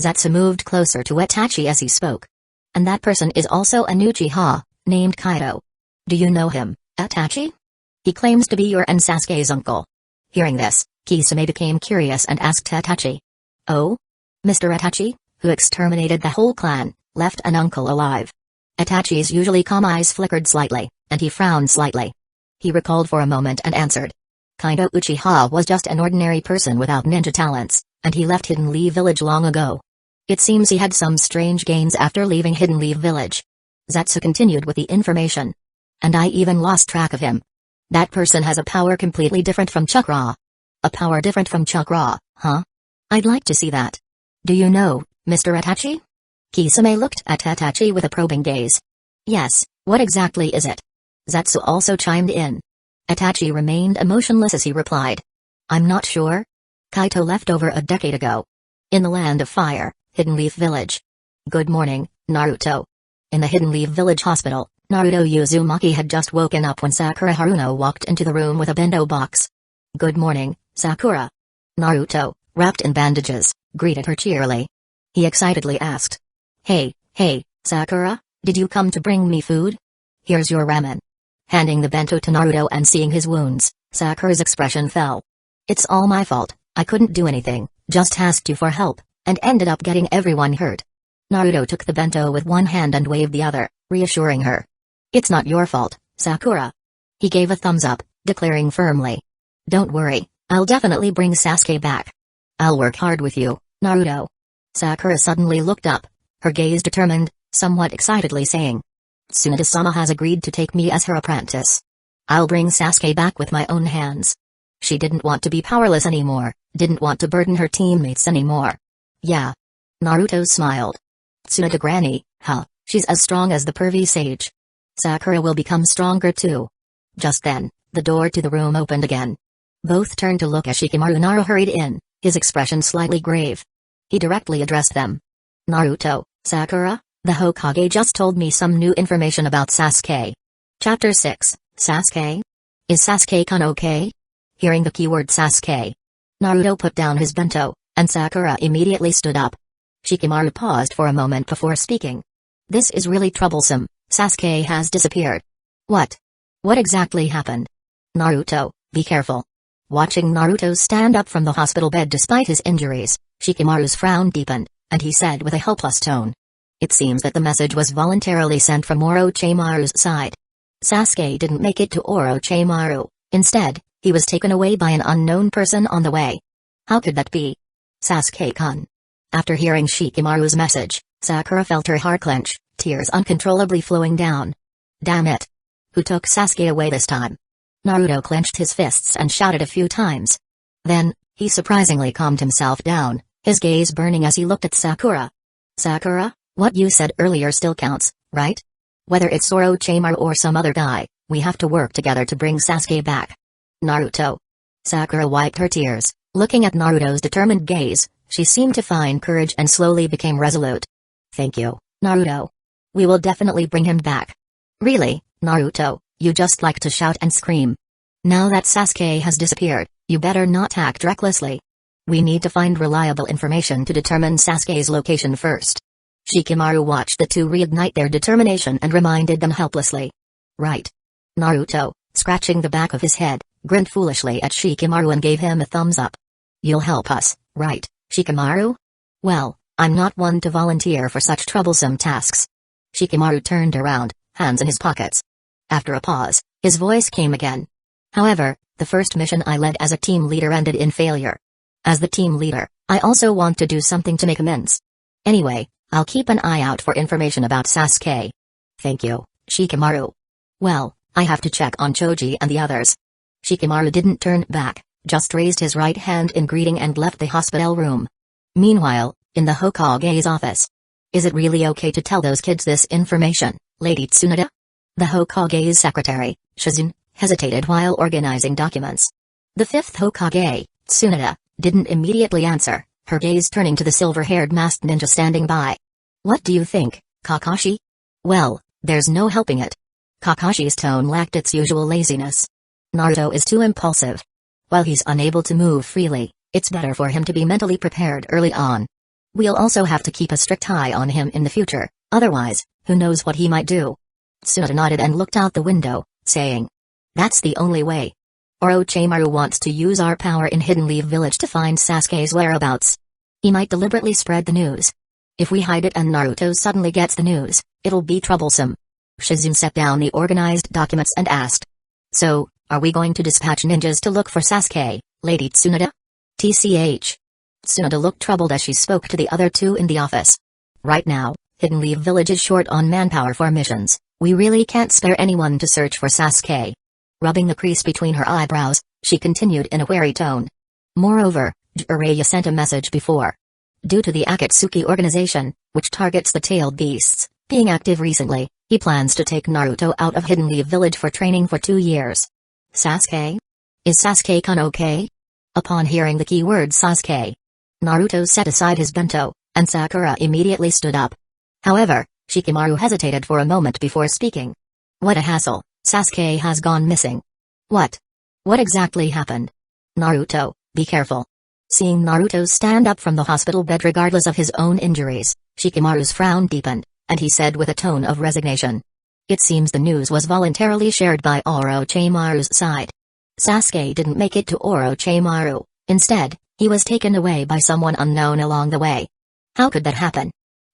Speaker 1: Zetsu moved closer to Itachi as he spoke. "And that person is also an Uchiha, named Kaido. Do you know him, Itachi? He claims to be your and Sasuke's uncle." Hearing this, Kisame became curious and asked Itachi. "Oh? Mr. Itachi, who exterminated the whole clan, left an uncle alive?" Itachi's usually calm eyes flickered slightly, and he frowned slightly. He recalled for a moment and answered. "Kaido Uchiha was just an ordinary person without ninja talents, and he left Hidden Leaf Village long ago. It seems he had some strange gains after leaving Hidden Leaf Village." Zetsu continued with the information. "And I even lost track of him. That person has a power completely different from chakra." "A power different from chakra, huh? I'd like to see that. Do you know, Mr. Itachi?" Kisame looked at Itachi with a probing gaze. "Yes, what exactly is it?" Zetsu also chimed in. Itachi remained emotionless as he replied. "I'm not sure. Kaito left over a decade ago. In the Land of Fire, Hidden Leaf Village. Good morning, Naruto." In the Hidden Leaf Village hospital, Naruto Uzumaki had just woken up when Sakura Haruno walked into the room with a bento box. "Good morning, Sakura." Naruto, wrapped in bandages, greeted her cheerily. He excitedly asked. Hey, Sakura, did you come to bring me food? Here's your ramen." Handing the bento to Naruto and seeing his wounds, Sakura's expression fell. "It's all my fault, I couldn't do anything, just asked you for help, and ended up getting everyone hurt." Naruto took the bento with one hand and waved the other, reassuring her. "It's not your fault, Sakura." He gave a thumbs up, declaring firmly. "Don't worry, I'll definitely bring Sasuke back. I'll work hard with you, Naruto." Sakura suddenly looked up, her gaze determined, somewhat excitedly saying. "Tsunade-sama has agreed to take me as her apprentice. I'll bring Sasuke back with my own hands." She didn't want to be powerless anymore, didn't want to burden her teammates anymore. "Yeah." Naruto smiled. "Tsunade Granny, huh, she's as strong as the pervy sage. Sakura will become stronger too." Just then, the door to the room opened again. Both turned to look as Shikamaru Naru hurried in, his expression slightly grave. He directly addressed them. "Naruto, Sakura, the Hokage just told me some new information about Sasuke." Chapter 6, Sasuke? Is Sasuke-kun okay? Hearing the keyword Sasuke, Naruto put down his bento, and Sakura immediately stood up. Shikamaru paused for a moment before speaking. "This is really troublesome, Sasuke has disappeared." What exactly happened?" "Naruto, be careful." Watching Naruto stand up from the hospital bed despite his injuries, Shikamaru's frown deepened, and he said with a helpless tone. "It seems that the message was voluntarily sent from Orochimaru's side. Sasuke didn't make it to Orochimaru, instead, he was taken away by an unknown person on the way. How could that be? Sasuke-kun." After hearing Shikamaru's message, Sakura felt her heart clench, tears uncontrollably flowing down. Damn it! Who took Sasuke away this time? Naruto clenched his fists and shouted a few times. Then, he surprisingly calmed himself down, his gaze burning as he looked at Sakura. "Sakura, what you said earlier still counts, right? Whether it's Orochimaru or some other guy, We have to work together to bring Sasuke back. Naruto. Sakura wiped her tears, looking at Naruto's determined gaze. She seemed to find courage and slowly became resolute. Thank you, Naruto. We will definitely bring him back. Really, Naruto, you just like to shout and scream. Now that Sasuke has disappeared, you better not act recklessly. We need to find reliable information to determine Sasuke's location first. Shikamaru watched the two reignite their determination and reminded them helplessly. Right. Naruto, scratching the back of his head, grinned foolishly at Shikamaru and gave him a thumbs up. You'll help us, right, Shikamaru? Well, I'm not one to volunteer for such troublesome tasks. Shikamaru turned around, hands in his pockets. After a pause, his voice came again. However, the first mission I led as a team leader ended in failure. As the team leader, I also want to do something to make amends. Anyway, I'll keep an eye out for information about Sasuke. Thank you, Shikamaru. Well, I have to check on Choji and the others. Shikamaru didn't turn back, just raised his right hand in greeting and left the hospital room. Meanwhile, in the Hokage's office. Is it really okay to tell those kids this information, Lady Tsunade? The Hokage's secretary, Shizune, hesitated while organizing documents. The fifth Hokage, Tsunade, didn't immediately answer, her gaze turning to the silver-haired masked ninja standing by. What do you think, Kakashi? Well, there's no helping it. Kakashi's tone lacked its usual laziness. Naruto is too impulsive. While he's unable to move freely, it's better for him to be mentally prepared early on. We'll also have to keep a strict eye on him in the future, otherwise, who knows what he might do. Tsunade nodded and looked out the window, saying, that's the only way. Orochimaru wants to use our power in Hidden Leaf Village to find Sasuke's whereabouts. He might deliberately spread the news. If we hide it and Naruto suddenly gets the news, it'll be troublesome. Shizune set down the organized documents and asked. So, are we going to dispatch ninjas to look for Sasuke, Lady Tsunade? TCH. Tsunade looked troubled as she spoke to the other two in the office. Right now, Hidden Leaf Village is short on manpower for missions. We really can't spare anyone to search for Sasuke. Rubbing the crease between her eyebrows, she continued in a wary tone. Moreover, Jiraiya sent a message before. Due to the Akatsuki organization, which targets the tailed beasts, being active recently, he plans to take Naruto out of Hidden Leaf Village for training for 2 years. Sasuke? Is Sasuke-kun okay? Upon hearing the keyword Sasuke, Naruto set aside his bento, and Sakura immediately stood up. However, Shikamaru hesitated for a moment before speaking. What a hassle, Sasuke has gone missing. What? What exactly happened? Naruto, be careful. Seeing Naruto stand up from the hospital bed regardless of his own injuries, Shikamaru's frown deepened, and he said with a tone of resignation. It seems the news was voluntarily shared by Orochimaru's side. Sasuke didn't make it to Orochimaru, instead, he was taken away by someone unknown along the way. How could that happen?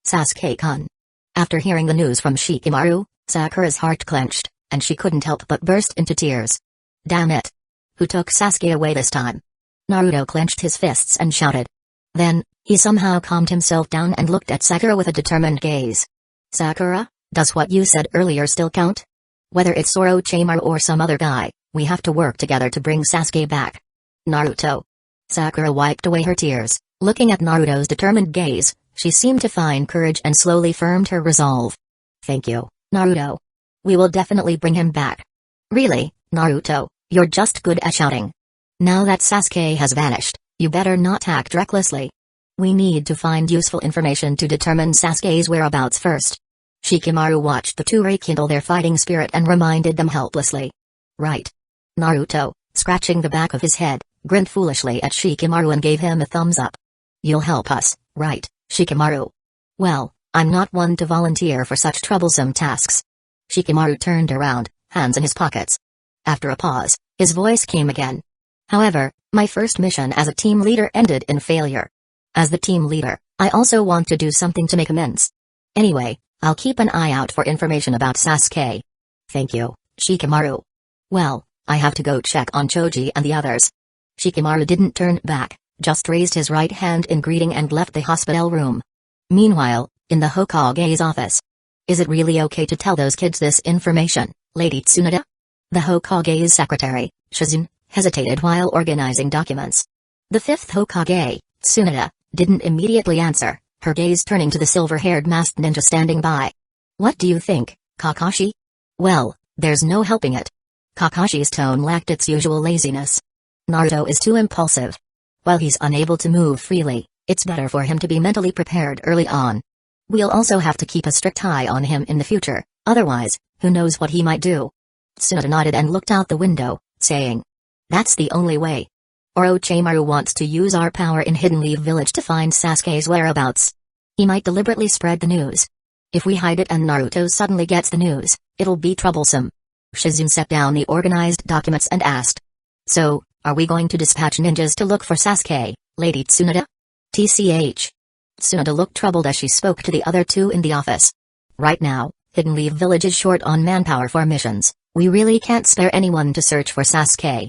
Speaker 1: Sasuke-kun. After hearing the news from Shikamaru, Sakura's heart clenched, and she couldn't help but burst into tears. Damn it! Who took Sasuke away this time? Naruto clenched his fists and shouted. Then, he somehow calmed himself down and looked at Sakura with a determined gaze. Sakura, does what you said earlier still count? Whether it's Orochimaru or some other guy, we have to work together to bring Sasuke back. Naruto. Sakura wiped away her tears, looking at Naruto's determined gaze. She seemed to find courage and slowly firmed her resolve. Thank you, Naruto. We will definitely bring him back. Really, Naruto, you're just good at shouting. Now that Sasuke has vanished, you better not act recklessly. We need to find useful information to determine Sasuke's whereabouts first. Shikamaru watched the two rekindle their fighting spirit and reminded them helplessly. Right. Naruto, scratching the back of his head, grinned foolishly at Shikamaru and gave him a thumbs up. You'll help us, right, Shikamaru? Well, I'm not one to volunteer for such troublesome tasks. Shikamaru turned around, hands in his pockets. After a pause, his voice came again. However, my first mission as a team leader ended in failure. As the team leader, I also want to do something to make amends. Anyway, I'll keep an eye out for information about Sasuke. Thank you, Shikamaru. Well, I have to go check on Choji and the others. Shikamaru didn't turn back, just raised his right hand in greeting and left the hospital room. Meanwhile, in the Hokage's office. Is it really okay to tell those kids this information, Lady Tsunade? The Hokage's secretary, Shizune, hesitated while organizing documents. The fifth Hokage, Tsunade, didn't immediately answer, her gaze turning to the silver-haired masked ninja standing by. What do you think, Kakashi? Well, There's no helping it. Kakashi's tone lacked its usual laziness. Naruto is too impulsive. While he's unable to move freely, it's better for him to be mentally prepared early on. We'll also have to keep a strict eye on him in the future, otherwise, who knows what he might do. Tsunade nodded and looked out the window, saying, "That's the only way. Orochimaru wants to use our power in Hidden Leaf Village to find Sasuke's whereabouts. He might deliberately spread the news. If we hide it and Naruto suddenly gets the news, it'll be troublesome." Shizune set down the organized documents and asked, "So, are we going to dispatch ninjas to look for Sasuke, Lady Tsunade?" "TCH." Tsunade looked troubled as she spoke to the other two in the office. "Right now, Hidden Leaf Village is short on manpower for missions. We really can't spare anyone to search for Sasuke."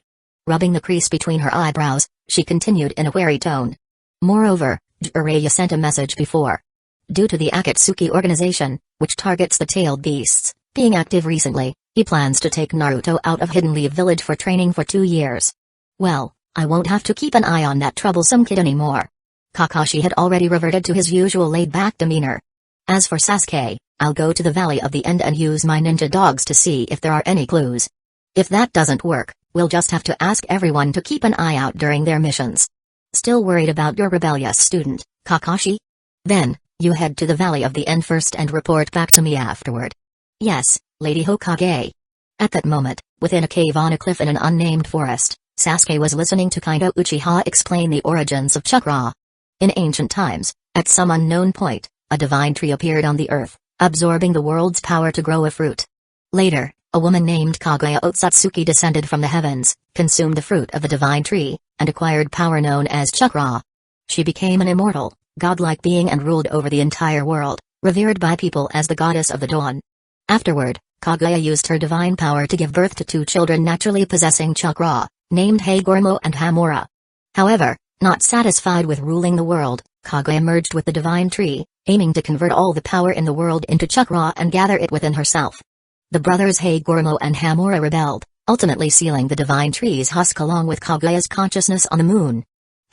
Speaker 1: Rubbing the crease between her eyebrows, she continued in a wary tone. "Moreover, Jiraiya sent a message before. Due to the Akatsuki organization, which targets the tailed beasts, being active recently, he plans to take Naruto out of Hidden Leaf Village for training for 2 years. Well, I won't have to keep an eye on that troublesome kid anymore." Kakashi had already reverted to his usual laid-back demeanor. "As for Sasuke, I'll go to the Valley of the End and use my ninja dogs to see if there are any clues. If that doesn't work, we'll just have to ask everyone to keep an eye out during their missions. Still worried about your rebellious student, Kakashi? Then, you head to the Valley of the End first and report back to me afterward." "Yes, Lady Hokage." At that moment, within a cave on a cliff in an unnamed forest, Sasuke was listening to Kaido Uchiha explain the origins of chakra. In ancient times, at some unknown point, a divine tree appeared on the earth, absorbing the world's power to grow a fruit. Later, a woman named Kaguya Otsutsuki descended from the heavens, consumed the fruit of the divine tree, and acquired power known as chakra. She became an immortal, godlike being and ruled over the entire world, revered by people as the goddess of the dawn. Afterward, Kaguya used her divine power to give birth to 2 children naturally possessing chakra, named Hagoromo and Hamura. However, not satisfied with ruling the world, Kaguya merged with the divine tree, aiming to convert all the power in the world into chakra and gather it within herself. The brothers Hagoromo and Hamura rebelled, ultimately sealing the divine tree's husk along with Kaguya's consciousness on the moon.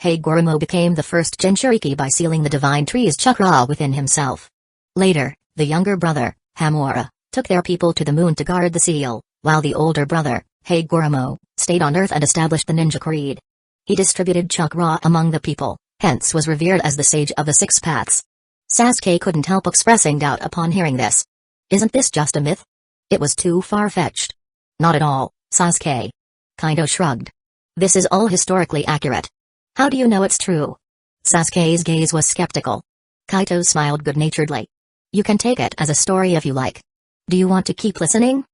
Speaker 1: Hagoromo became the first Jinchuriki by sealing the divine tree's chakra within himself. Later, the younger brother, Hamura, took their people to the moon to guard the seal, while the older brother, Hagoromo, stayed on Earth and established the ninja creed. He distributed chakra among the people, hence was revered as the Sage of the Six Paths. Sasuke couldn't help expressing doubt upon hearing this. "Isn't this just a myth? It was too far-fetched." "Not at all, Sasuke." Kaido shrugged. "This is all historically accurate." "How do you know it's true?" Sasuke's gaze was skeptical. Kaito smiled good-naturedly. "You can take it as a story if you like. Do you want to keep listening?"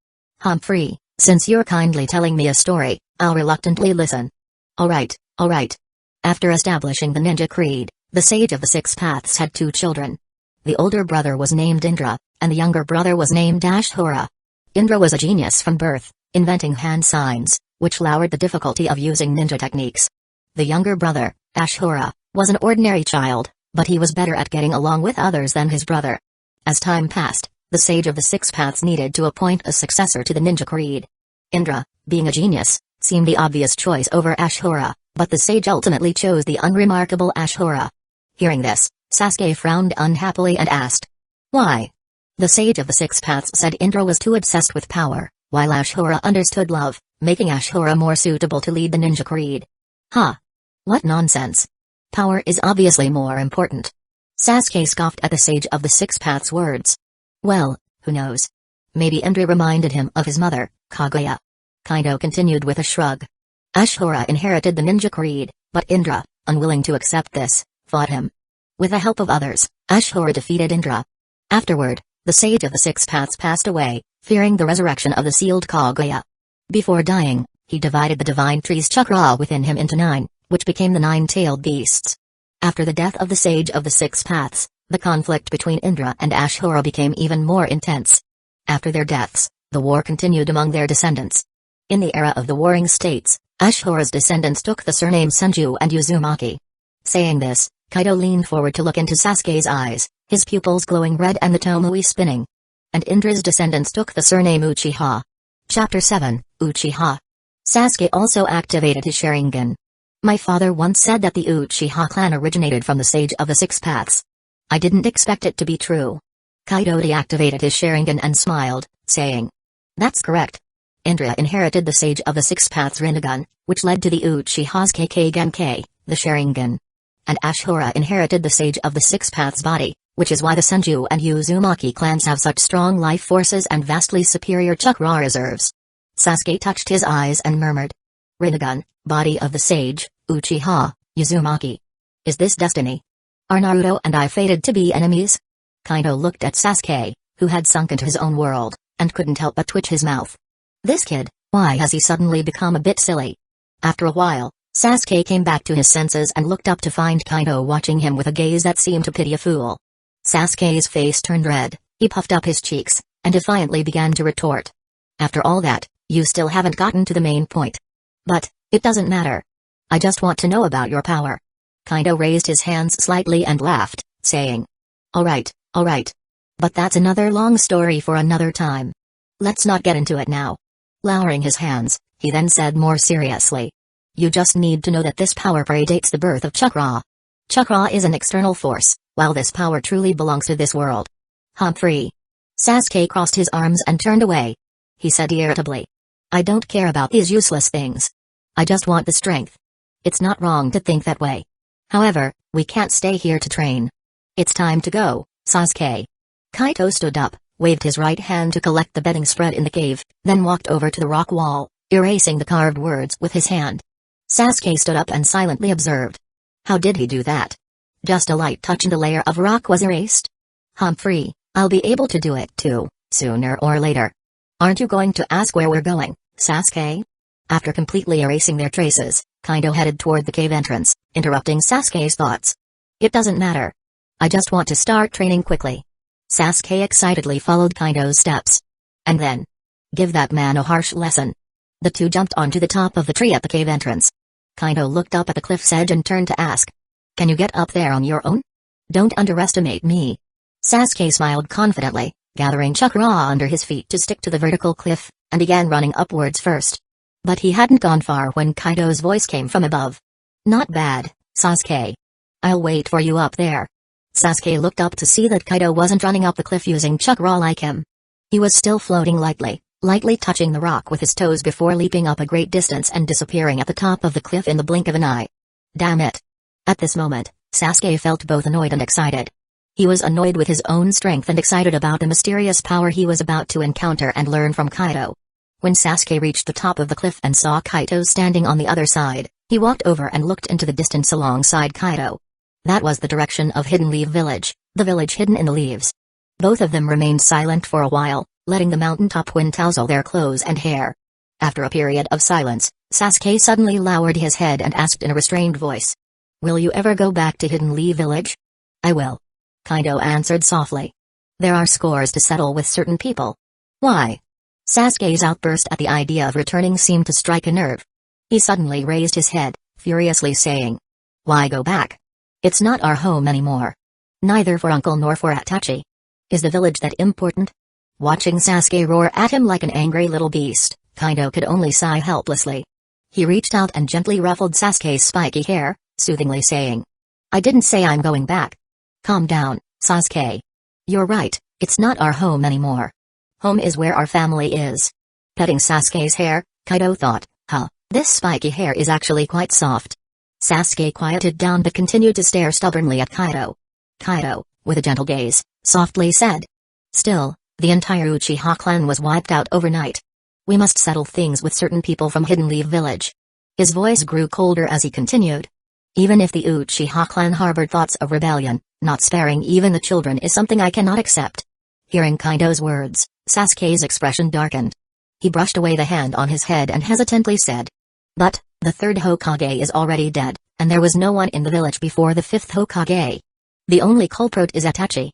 Speaker 1: "Humphrey, since you're kindly telling me a story, I'll reluctantly listen." All right. After establishing the ninja creed, the Sage of the Six Paths had 2 children. The older brother was named Indra, and the younger brother was named Ashura. Indra was a genius from birth, inventing hand signs, which lowered the difficulty of using ninja techniques. The younger brother, Ashura, was an ordinary child, but he was better at getting along with others than his brother. As time passed, the Sage of the Six Paths needed to appoint a successor to the ninja creed. Indra, being a genius, seemed the obvious choice over Ashura, but the sage ultimately chose the unremarkable Ashura. Hearing this, Sasuke frowned unhappily and asked, "Why?" The Sage of the Six Paths said Indra was too obsessed with power, while Ashura understood love, making Ashura more suitable to lead the ninja creed. "Huh? What nonsense. Power is obviously more important." Sasuke scoffed at the Sage of the Six Paths' words. "Well, who knows? Maybe Indra reminded him of his mother, Kaguya." Kaido continued with a shrug. Ashura inherited the ninja creed, but Indra, unwilling to accept this, fought him. With the help of others, Ashura defeated Indra. Afterward, the Sage of the Six Paths passed away, fearing the resurrection of the sealed Kaguya. Before dying, he divided the divine tree's chakra within him into 9, which became the 9-tailed beasts. After the death of the Sage of the Six Paths, the conflict between Indra and Ashura became even more intense. After their deaths, the war continued among their descendants. In the era of the warring states, Ashura's descendants took the surname Senju and Uzumaki. Saying this, Kaido leaned forward to look into Sasuke's eyes, his pupils glowing red and the tomoe spinning. And Indra's descendants took the surname Uchiha. Chapter 7, Uchiha. Sasuke also activated his Sharingan. "My father once said that the Uchiha clan originated from the Sage of the Six Paths. I didn't expect it to be true." Kaido deactivated his Sharingan and smiled, saying, That's correct. Indra inherited the Sage of the Six Paths Rinnegan, which led to the Uchiha's Genkai, the Sharingan. And Ashura inherited the Sage of the Six Paths body, which is why the Senju and Uzumaki clans have such strong life forces and vastly superior chakra reserves. Sasuke touched his eyes and murmured. Rinnegan, body of the Sage, Uchiha, Uzumaki. Is this destiny? Are Naruto and I fated to be enemies? Kaido looked at Sasuke, who had sunk into his own world, and couldn't help but twitch his mouth. This kid, why has he suddenly become a bit silly? After a while, Sasuke came back to his senses and looked up to find Kaido watching him with a gaze that seemed to pity a fool. Sasuke's face turned red, he puffed up his cheeks, and defiantly began to retort. After all that, you still haven't gotten to the main point. But, it doesn't matter. I just want to know about your power. Kaido raised his hands slightly and laughed, saying. Alright. But that's another long story for another time. Let's not get into it now. Lowering his hands, he then said more seriously. You just need to know that this power predates the birth of chakra. Chakra is an external force, while this power truly belongs to this world. Humphrey. Sasuke crossed his arms and turned away. He said irritably. I don't care about these useless things. I just want the strength. It's not wrong to think that way. However, we can't stay here to train. It's time to go, Sasuke. Kaido stood up, waved his right hand to collect the bedding spread in the cave, then walked over to the rock wall, erasing the carved words with his hand. Sasuke stood up and silently observed. How did he do that? Just a light touch and the layer of rock was erased? Humphrey, I'll be able to do it too, sooner or later. Aren't you going to ask where we're going, Sasuke? After completely erasing their traces, Kaido headed toward the cave entrance, interrupting Sasuke's thoughts. It doesn't matter. I just want to start training quickly. Sasuke excitedly followed Kaido's steps. And then, give that man a harsh lesson. The two jumped onto the top of the tree at the cave entrance. Kaido looked up at the cliff's edge and turned to ask. Can you get up there on your own? Don't underestimate me. Sasuke smiled confidently, gathering chakra under his feet to stick to the vertical cliff, and began running upwards first. But he hadn't gone far when Kaido's voice came from above. Not bad, Sasuke. I'll wait for you up there. Sasuke looked up to see that Kaido wasn't running up the cliff using chakra like him. He was still floating lightly touching the rock with his toes before leaping up a great distance and disappearing at the top of the cliff in the blink of an eye. Damn it. At this moment, Sasuke felt both annoyed and excited. He was annoyed with his own strength and excited about the mysterious power he was about to encounter and learn from Kaido. When Sasuke reached the top of the cliff and saw Kaido standing on the other side, he walked over and looked into the distance alongside Kaido. That was the direction of Hidden Leaf Village, the village hidden in the leaves. Both of them remained silent for a while, letting the mountaintop wind tousle their clothes and hair. After a period of silence, Sasuke suddenly lowered his head and asked in a restrained voice. Will you ever go back to Hidden Leaf Village? I will. Kaido answered softly. There are scores to settle with certain people. Why? Sasuke's outburst at the idea of returning seemed to strike a nerve. He suddenly raised his head, furiously saying. Why go back? It's not our home anymore. Neither for Uncle nor for Itachi. Is the village that important? Watching Sasuke roar at him like an angry little beast, Kaido could only sigh helplessly. He reached out and gently ruffled Sasuke's spiky hair, soothingly saying. I didn't say I'm going back. Calm down, Sasuke. You're right, it's not our home anymore. Home is where our family is. Petting Sasuke's hair, Kaido thought, this spiky hair is actually quite soft. Sasuke quieted down but continued to stare stubbornly at Kaido. Kaido, with a gentle gaze, softly said. Still, the entire Uchiha clan was wiped out overnight. We must settle things with certain people from Hidden Leaf Village. His voice grew colder as he continued. Even if the Uchiha clan harbored thoughts of rebellion, not sparing even the children is something I cannot accept. Hearing Kaido's words, Sasuke's expression darkened. He brushed away the hand on his head and hesitantly said. But, the third Hokage is already dead, and there was no one in the village before the fifth Hokage. The only culprit is Itachi.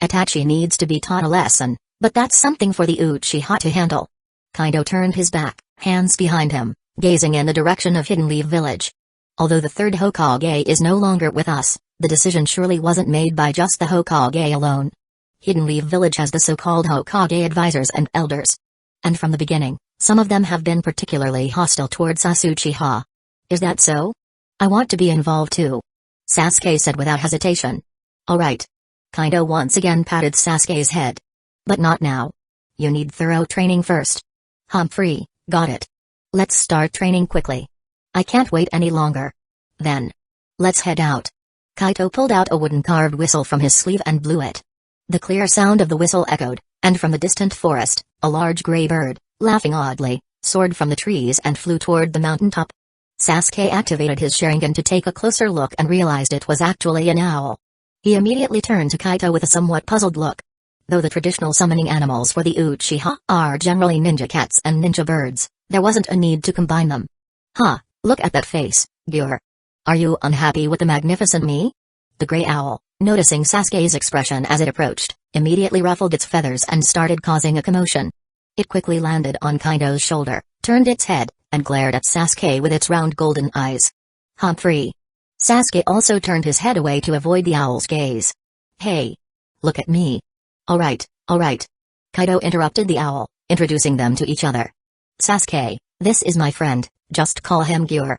Speaker 1: Itachi needs to be taught a lesson, but that's something for the Uchiha to handle. Kaido turned his back, hands behind him, gazing in the direction of Hidden Leaf Village. Although the third Hokage is no longer with us, the decision surely wasn't made by just the Hokage alone. Hidden Leaf Village has the so-called Hokage advisors and elders. And from the beginning, some of them have been particularly hostile towards us Uchiha. Is that so? I want to be involved too. Sasuke said without hesitation. Alright. Kaido once again patted Sasuke's head. But not now. You need thorough training first. Humphrey, got it. Let's start training quickly. I can't wait any longer. Then. Let's head out. Kaito pulled out a wooden carved whistle from his sleeve and blew it. The clear sound of the whistle echoed, and from the distant forest, a large gray bird, laughing oddly, soared from the trees and flew toward the mountaintop. Sasuke activated his Sharingan to take a closer look and realized it was actually an owl. He immediately turned to Kaito with a somewhat puzzled look. Though the traditional summoning animals for the Uchiha are generally ninja cats and ninja birds, there wasn't a need to combine them. Look at that face, Gyur. Are you unhappy with the magnificent me? The gray owl, noticing Sasuke's expression as it approached, immediately ruffled its feathers and started causing a commotion. It quickly landed on Kaito's shoulder, turned its head, and glared at Sasuke with its round golden eyes. Humphrey. Sasuke also turned his head away to avoid the owl's gaze. Hey. Look at me. Alright. Kaito interrupted the owl, introducing them to each other. Sasuke, this is my friend, just call him Gyur.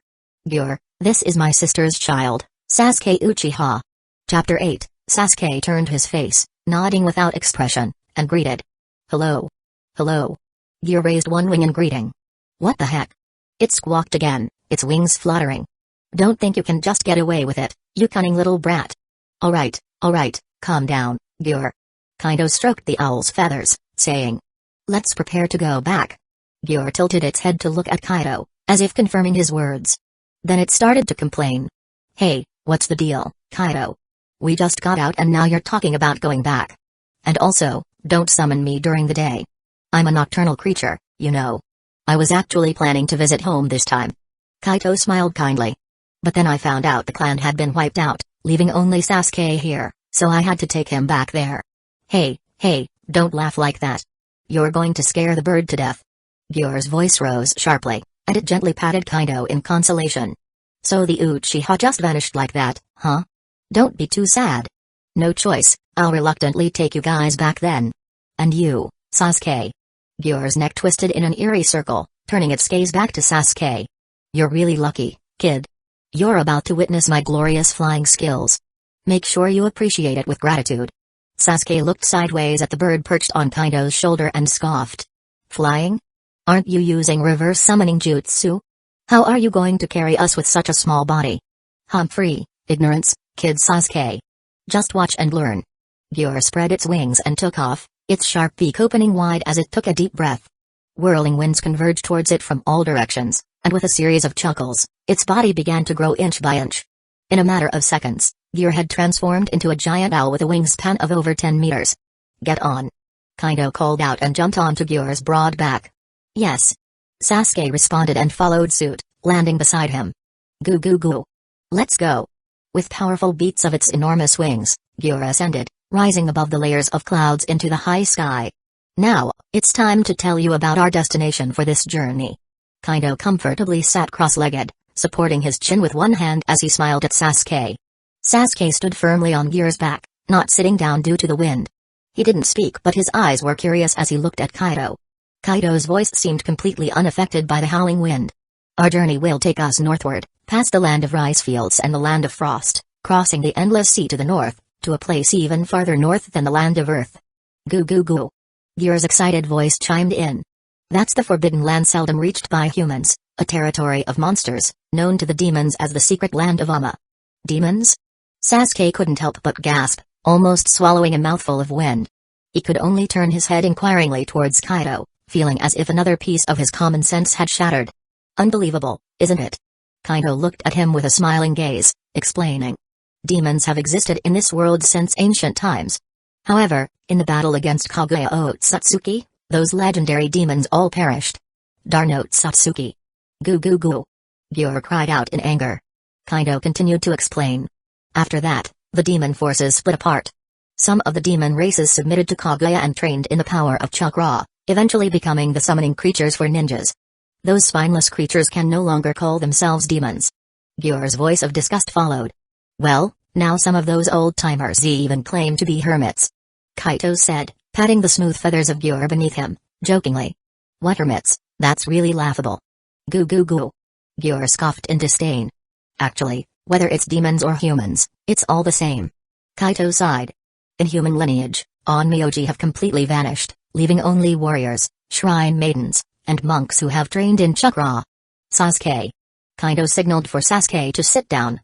Speaker 1: Gyur, this is my sister's child, Sasuke Uchiha. Chapter 8, Sasuke turned his face, nodding without expression, and greeted. Hello. Gyur raised one wing in greeting. What the heck? It squawked again, its wings fluttering. Don't think you can just get away with it, you cunning little brat. Alright, calm down, Gyur. Kaito stroked the owl's feathers, saying. Let's prepare to go back. Gyur tilted its head to look at Kaito, as if confirming his words. Then it started to complain. Hey, what's the deal, Kaito? We just got out and now you're talking about going back. And also, don't summon me during the day. I'm a nocturnal creature, you know. I was actually planning to visit home this time. Kaito smiled kindly. But then I found out the clan had been wiped out, leaving only Sasuke here, so I had to take him back there. Hey, don't laugh like that. You're going to scare the bird to death. Gyur's voice rose sharply, and it gently patted Kaito in consolation. So the Uchiha just vanished like that, huh? Don't be too sad. No choice, I'll reluctantly take you guys back then. And you, Sasuke. Gyur's neck twisted in an eerie circle, turning its gaze back to Sasuke. You're really lucky, kid. You're about to witness my glorious flying skills. Make sure you appreciate it with gratitude. Sasuke looked sideways at the bird perched on Kaito's shoulder and scoffed. Flying? Aren't you using reverse summoning jutsu? How are you going to carry us with such a small body? Humphrey, ignorance, kid Sasuke. Just watch and learn. Gyur spread its wings and took off, its sharp beak opening wide as it took a deep breath. Whirling winds converged towards it from all directions, and with a series of chuckles, its body began to grow inch by inch. In a matter of seconds, Gyur had transformed into a giant owl with a wingspan of over 10 meters. Get on. Kaito called out and jumped onto Gyur's broad back. Yes. Sasuke responded and followed suit, landing beside him. Goo. Let's go. With powerful beats of its enormous wings, Gyur ascended, rising above the layers of clouds into the high sky. Now, it's time to tell you about our destination for this journey. Kaito comfortably sat cross-legged, supporting his chin with one hand as he smiled at Sasuke. Sasuke stood firmly on Gyur's back, not sitting down due to the wind. He didn't speak but his eyes were curious as he looked at Kaito. Kaito's voice seemed completely unaffected by the howling wind. Our journey will take us northward, past the land of rice fields and the land of frost, crossing the endless sea to the north, to a place even farther north than the land of earth. Goo. Gyur's excited voice chimed in. That's the forbidden land seldom reached by humans, a territory of monsters, known to the demons as the secret land of Amma. Demons? Sasuke couldn't help but gasp, almost swallowing a mouthful of wind. He could only turn his head inquiringly towards Kaito, feeling as if another piece of his common sense had shattered. Unbelievable, isn't it? Kaito looked at him with a smiling gaze, explaining. Demons have existed in this world since ancient times. However, in the battle against Kaguya Otsutsuki, those legendary demons all perished. Darn Otsutsuki. Goo. Gyur cried out in anger. Kaito continued to explain. After that, the demon forces split apart. Some of the demon races submitted to Kaguya and trained in the power of chakra, eventually becoming the summoning creatures for ninjas. Those spineless creatures can no longer call themselves demons. Gyur's voice of disgust followed. Well, now some of those old-timers even claim to be hermits. Kaito said, patting the smooth feathers of Gyur beneath him, jokingly. What hermits? That's really laughable. Goo. Gyur scoffed in disdain. Actually, whether it's demons or humans, it's all the same. Kaito sighed. In human lineage, Onmyoji have completely vanished, leaving only warriors, shrine maidens, and monks who have trained in chakra. Sasuke. Kaido signaled for Sasuke to sit down.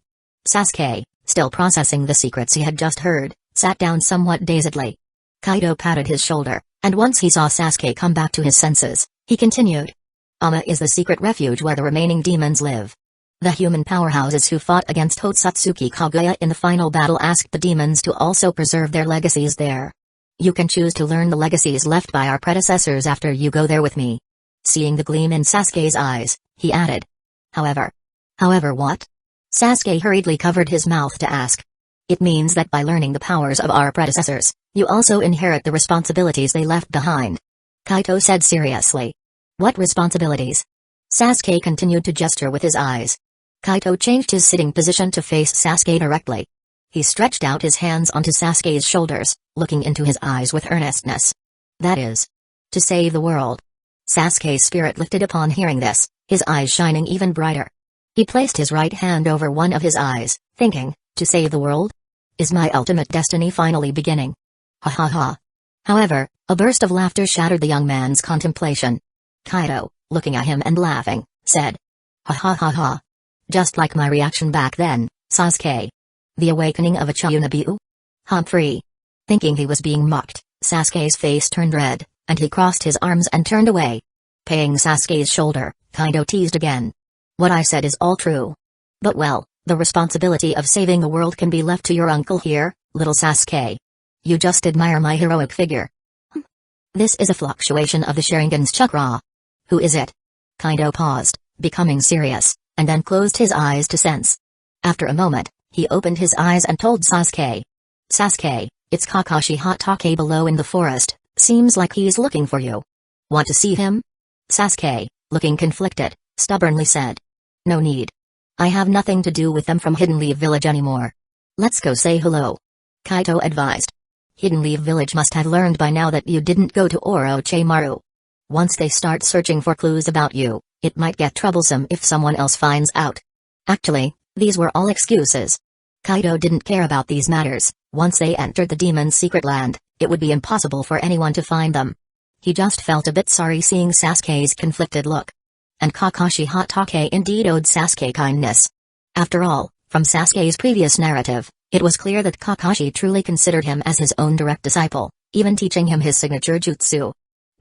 Speaker 1: Sasuke, still processing the secrets he had just heard, sat down somewhat dazedly. Kaido patted his shoulder, and once he saw Sasuke come back to his senses, he continued. Ama is the secret refuge where the remaining demons live. The human powerhouses who fought against Hotsutsuki Kaguya in the final battle asked the demons to also preserve their legacies there. You can choose to learn the legacies left by our predecessors after you go there with me. Seeing the gleam in Sasuke's eyes, he added. However what? Sasuke hurriedly covered his mouth to ask. It means that by learning the powers of our predecessors, you also inherit the responsibilities they left behind. Kaito said seriously. What responsibilities? Sasuke continued to gesture with his eyes. Kaito changed his sitting position to face Sasuke directly. He stretched out his hands onto Sasuke's shoulders, looking into his eyes with earnestness. That is, to save the world. Sasuke's spirit lifted upon hearing this, his eyes shining even brighter. He placed his right hand over one of his eyes, thinking, to save the world? Is my ultimate destiny finally beginning? Ha ha ha. However, a burst of laughter shattered the young man's contemplation. Kaito, looking at him and laughing, said. Ha ha ha ha. Just like my reaction back then, Sasuke. The awakening of a Chiunabiu? Humphrey. Thinking he was being mocked, Sasuke's face turned red, and he crossed his arms and turned away. Paying Sasuke's shoulder, Kaido teased again. What I said is all true. But well, the responsibility of saving the world can be left to your uncle here, little Sasuke. You just admire my heroic figure. This is a fluctuation of the Sharingan's chakra. Who is it? Kaido paused, becoming serious, and then closed his eyes to sense. After a moment, he opened his eyes and told Sasuke. Sasuke, it's Kakashi Hatake below in the forest, seems like he's looking for you. Want to see him? Sasuke, looking conflicted, stubbornly said. No need. I have nothing to do with them from Hidden Leaf Village anymore. Let's go say hello. Kaito advised. Hidden Leaf Village must have learned by now that you didn't go to Orochimaru. Once they start searching for clues about you, it might get troublesome if someone else finds out. Actually, these were all excuses. Kaito didn't care about these matters. Once they entered the demon's secret land, it would be impossible for anyone to find them. He just felt a bit sorry seeing Sasuke's conflicted look. And Kakashi Hatake indeed owed Sasuke kindness. After all, from Sasuke's previous narrative, it was clear that Kakashi truly considered him as his own direct disciple, even teaching him his signature jutsu.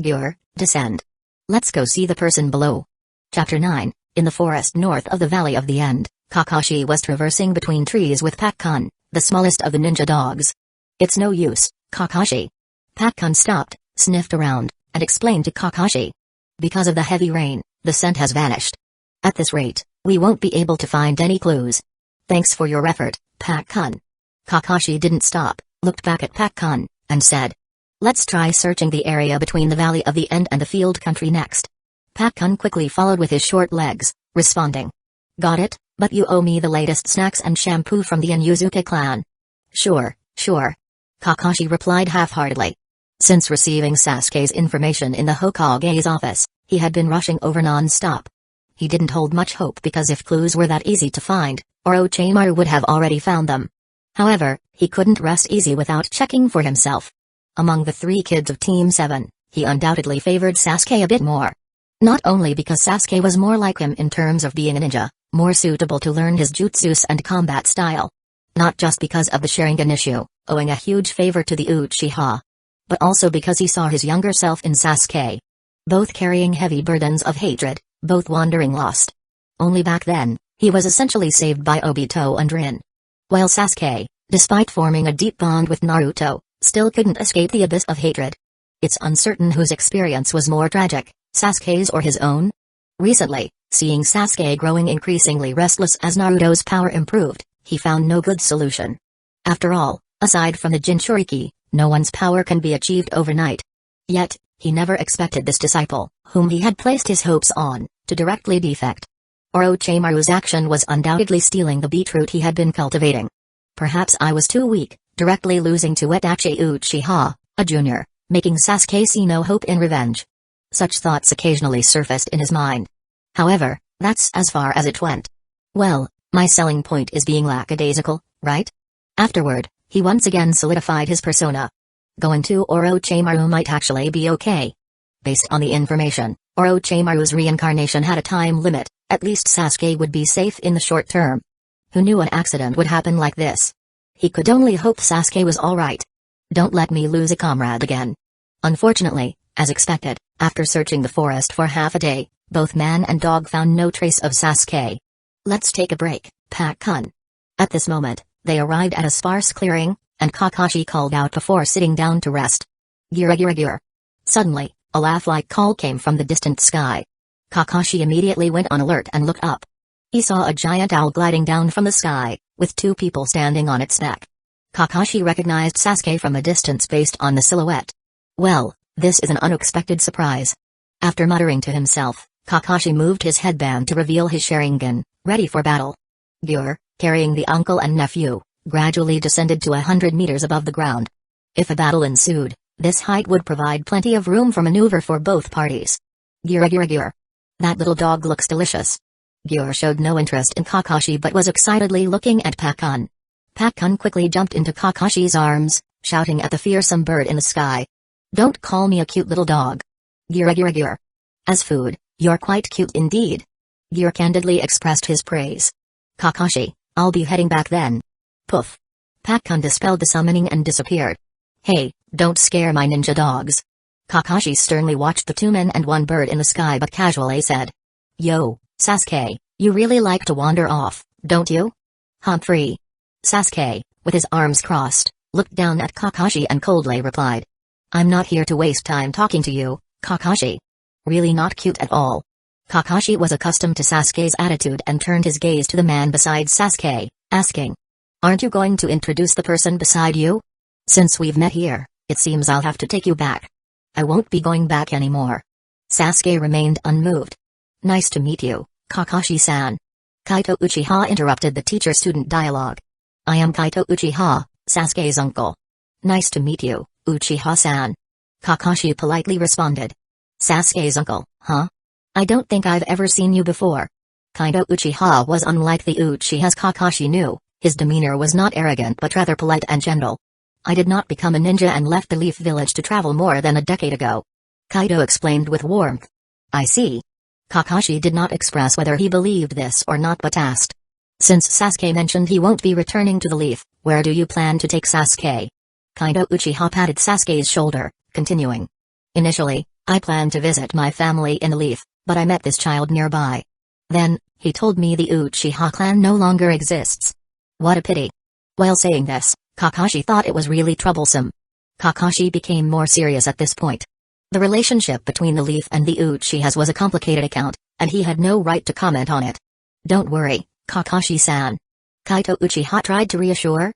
Speaker 1: Gyur, descend. Let's go see the person below. Chapter 9, in the forest north of the Valley of the End, Kakashi was traversing between trees with Pakkun, the smallest of the ninja dogs. It's no use, Kakashi. Pakkun stopped, sniffed around, and explained to Kakashi. Because of the heavy rain, the scent has vanished. At this rate, we won't be able to find any clues. Thanks for your effort, Pakkun. Kakashi didn't stop, looked back at Pakkun, and said. Let's try searching the area between the Valley of the End and the field country next. Pakkun quickly followed with his short legs, responding. Got it, but you owe me the latest snacks and shampoo from the Inuzuka clan. Sure. Kakashi replied half-heartedly. Since receiving Sasuke's information in the Hokage's office, he had been rushing over non-stop. He didn't hold much hope because if clues were that easy to find, Orochimaru would have already found them. However, he couldn't rest easy without checking for himself. Among the 3 kids of Team 7, he undoubtedly favored Sasuke a bit more. Not only because Sasuke was more like him in terms of being a ninja, more suitable to learn his jutsus and combat style. Not just because of the Sharingan issue, owing a huge favor to the Uchiha. But also because he saw his younger self in Sasuke. Both carrying heavy burdens of hatred, both wandering lost. Only back then, he was essentially saved by Obito and Rin. While Sasuke, despite forming a deep bond with Naruto, still couldn't escape the abyss of hatred. It's uncertain whose experience was more tragic, Sasuke's or his own. Recently, seeing Sasuke growing increasingly restless as Naruto's power improved, he found no good solution. After all, aside from the Jinchuriki, no one's power can be achieved overnight. Yet, he never expected this disciple, whom he had placed his hopes on, to directly defect. Orochimaru's action was undoubtedly stealing the beetroot he had been cultivating. Perhaps I was too weak, directly losing to Itachi Uchiha, a junior, making Sasuke see no hope in revenge. Such thoughts occasionally surfaced in his mind. However, that's as far as it went. Well, my selling point is being lackadaisical, right? Afterward, he once again solidified his persona. Going to Orochimaru might actually be okay. Based on the information, Orochimaru's reincarnation had a time limit, at least Sasuke would be safe in the short term. Who knew an accident would happen like this? He could only hope Sasuke was alright. Don't let me lose a comrade again. Unfortunately, as expected, after searching the forest for half a day, both man and dog found no trace of Sasuke. Let's take a break, Pac-kun. At this moment, they arrived at a sparse clearing, and Kakashi called out before sitting down to rest. Gira gira gira. Suddenly, a laugh-like call came from the distant sky. Kakashi immediately went on alert and looked up. He saw a giant owl gliding down from the sky, with two people standing on its neck. Kakashi recognized Sasuke from a distance based on the silhouette. Well, this is an unexpected surprise. After muttering to himself, Kakashi moved his headband to reveal his Sharingan, ready for battle. Gyur, carrying the uncle and nephew, gradually descended to 100 meters above the ground. If a battle ensued, this height would provide plenty of room for maneuver for both parties. Gyur gyur gyur. That little dog looks delicious. Gyur showed no interest in Kakashi but was excitedly looking at Pac-kun. Pac-kun quickly jumped into Kakashi's arms, shouting at the fearsome bird in the sky. Don't call me a cute little dog. Gyur gyur gyur. As food, you're quite cute indeed. Gyur candidly expressed his praise. Kakashi, I'll be heading back then. Poof. Pac-kun dispelled the summoning and disappeared. Hey, don't scare my ninja dogs. Kakashi sternly watched the two men and one bird in the sky but casually said. Yo, Sasuke, you really like to wander off, don't you? Humphrey. Sasuke, with his arms crossed, looked down at Kakashi and coldly replied. I'm not here to waste time talking to you, Kakashi. Really not cute at all. Kakashi was accustomed to Sasuke's attitude and turned his gaze to the man beside Sasuke, asking. Aren't you going to introduce the person beside you? Since we've met here, it seems I'll have to take you back. I won't be going back anymore. Sasuke remained unmoved. Nice to meet you, Kakashi-san. Kaito Uchiha interrupted the teacher-student dialogue. I am Kaito Uchiha, Sasuke's uncle. Nice to meet you, Uchiha-san. Kakashi politely responded. Sasuke's uncle, huh? I don't think I've ever seen you before. Kaito Uchiha was unlike the Uchihas Kakashi knew. His demeanor was not arrogant but rather polite and gentle. I did not become a ninja and left the Leaf Village to travel more than a decade ago. Kaito explained with warmth. I see. Kakashi did not express whether he believed this or not but asked. Since Sasuke mentioned he won't be returning to the Leaf, where do you plan to take Sasuke? Kaito Uchiha patted Sasuke's shoulder, continuing. Initially, I planned to visit my family in the Leaf, but I met this child nearby. Then, he told me the Uchiha clan no longer exists. What a pity. While saying this, Kakashi thought it was really troublesome. Kakashi became more serious at this point. The relationship between the Leaf and the Uchihas was a complicated account, and he had no right to comment on it. Don't worry, Kakashi-san. Kaito Uchiha tried to reassure.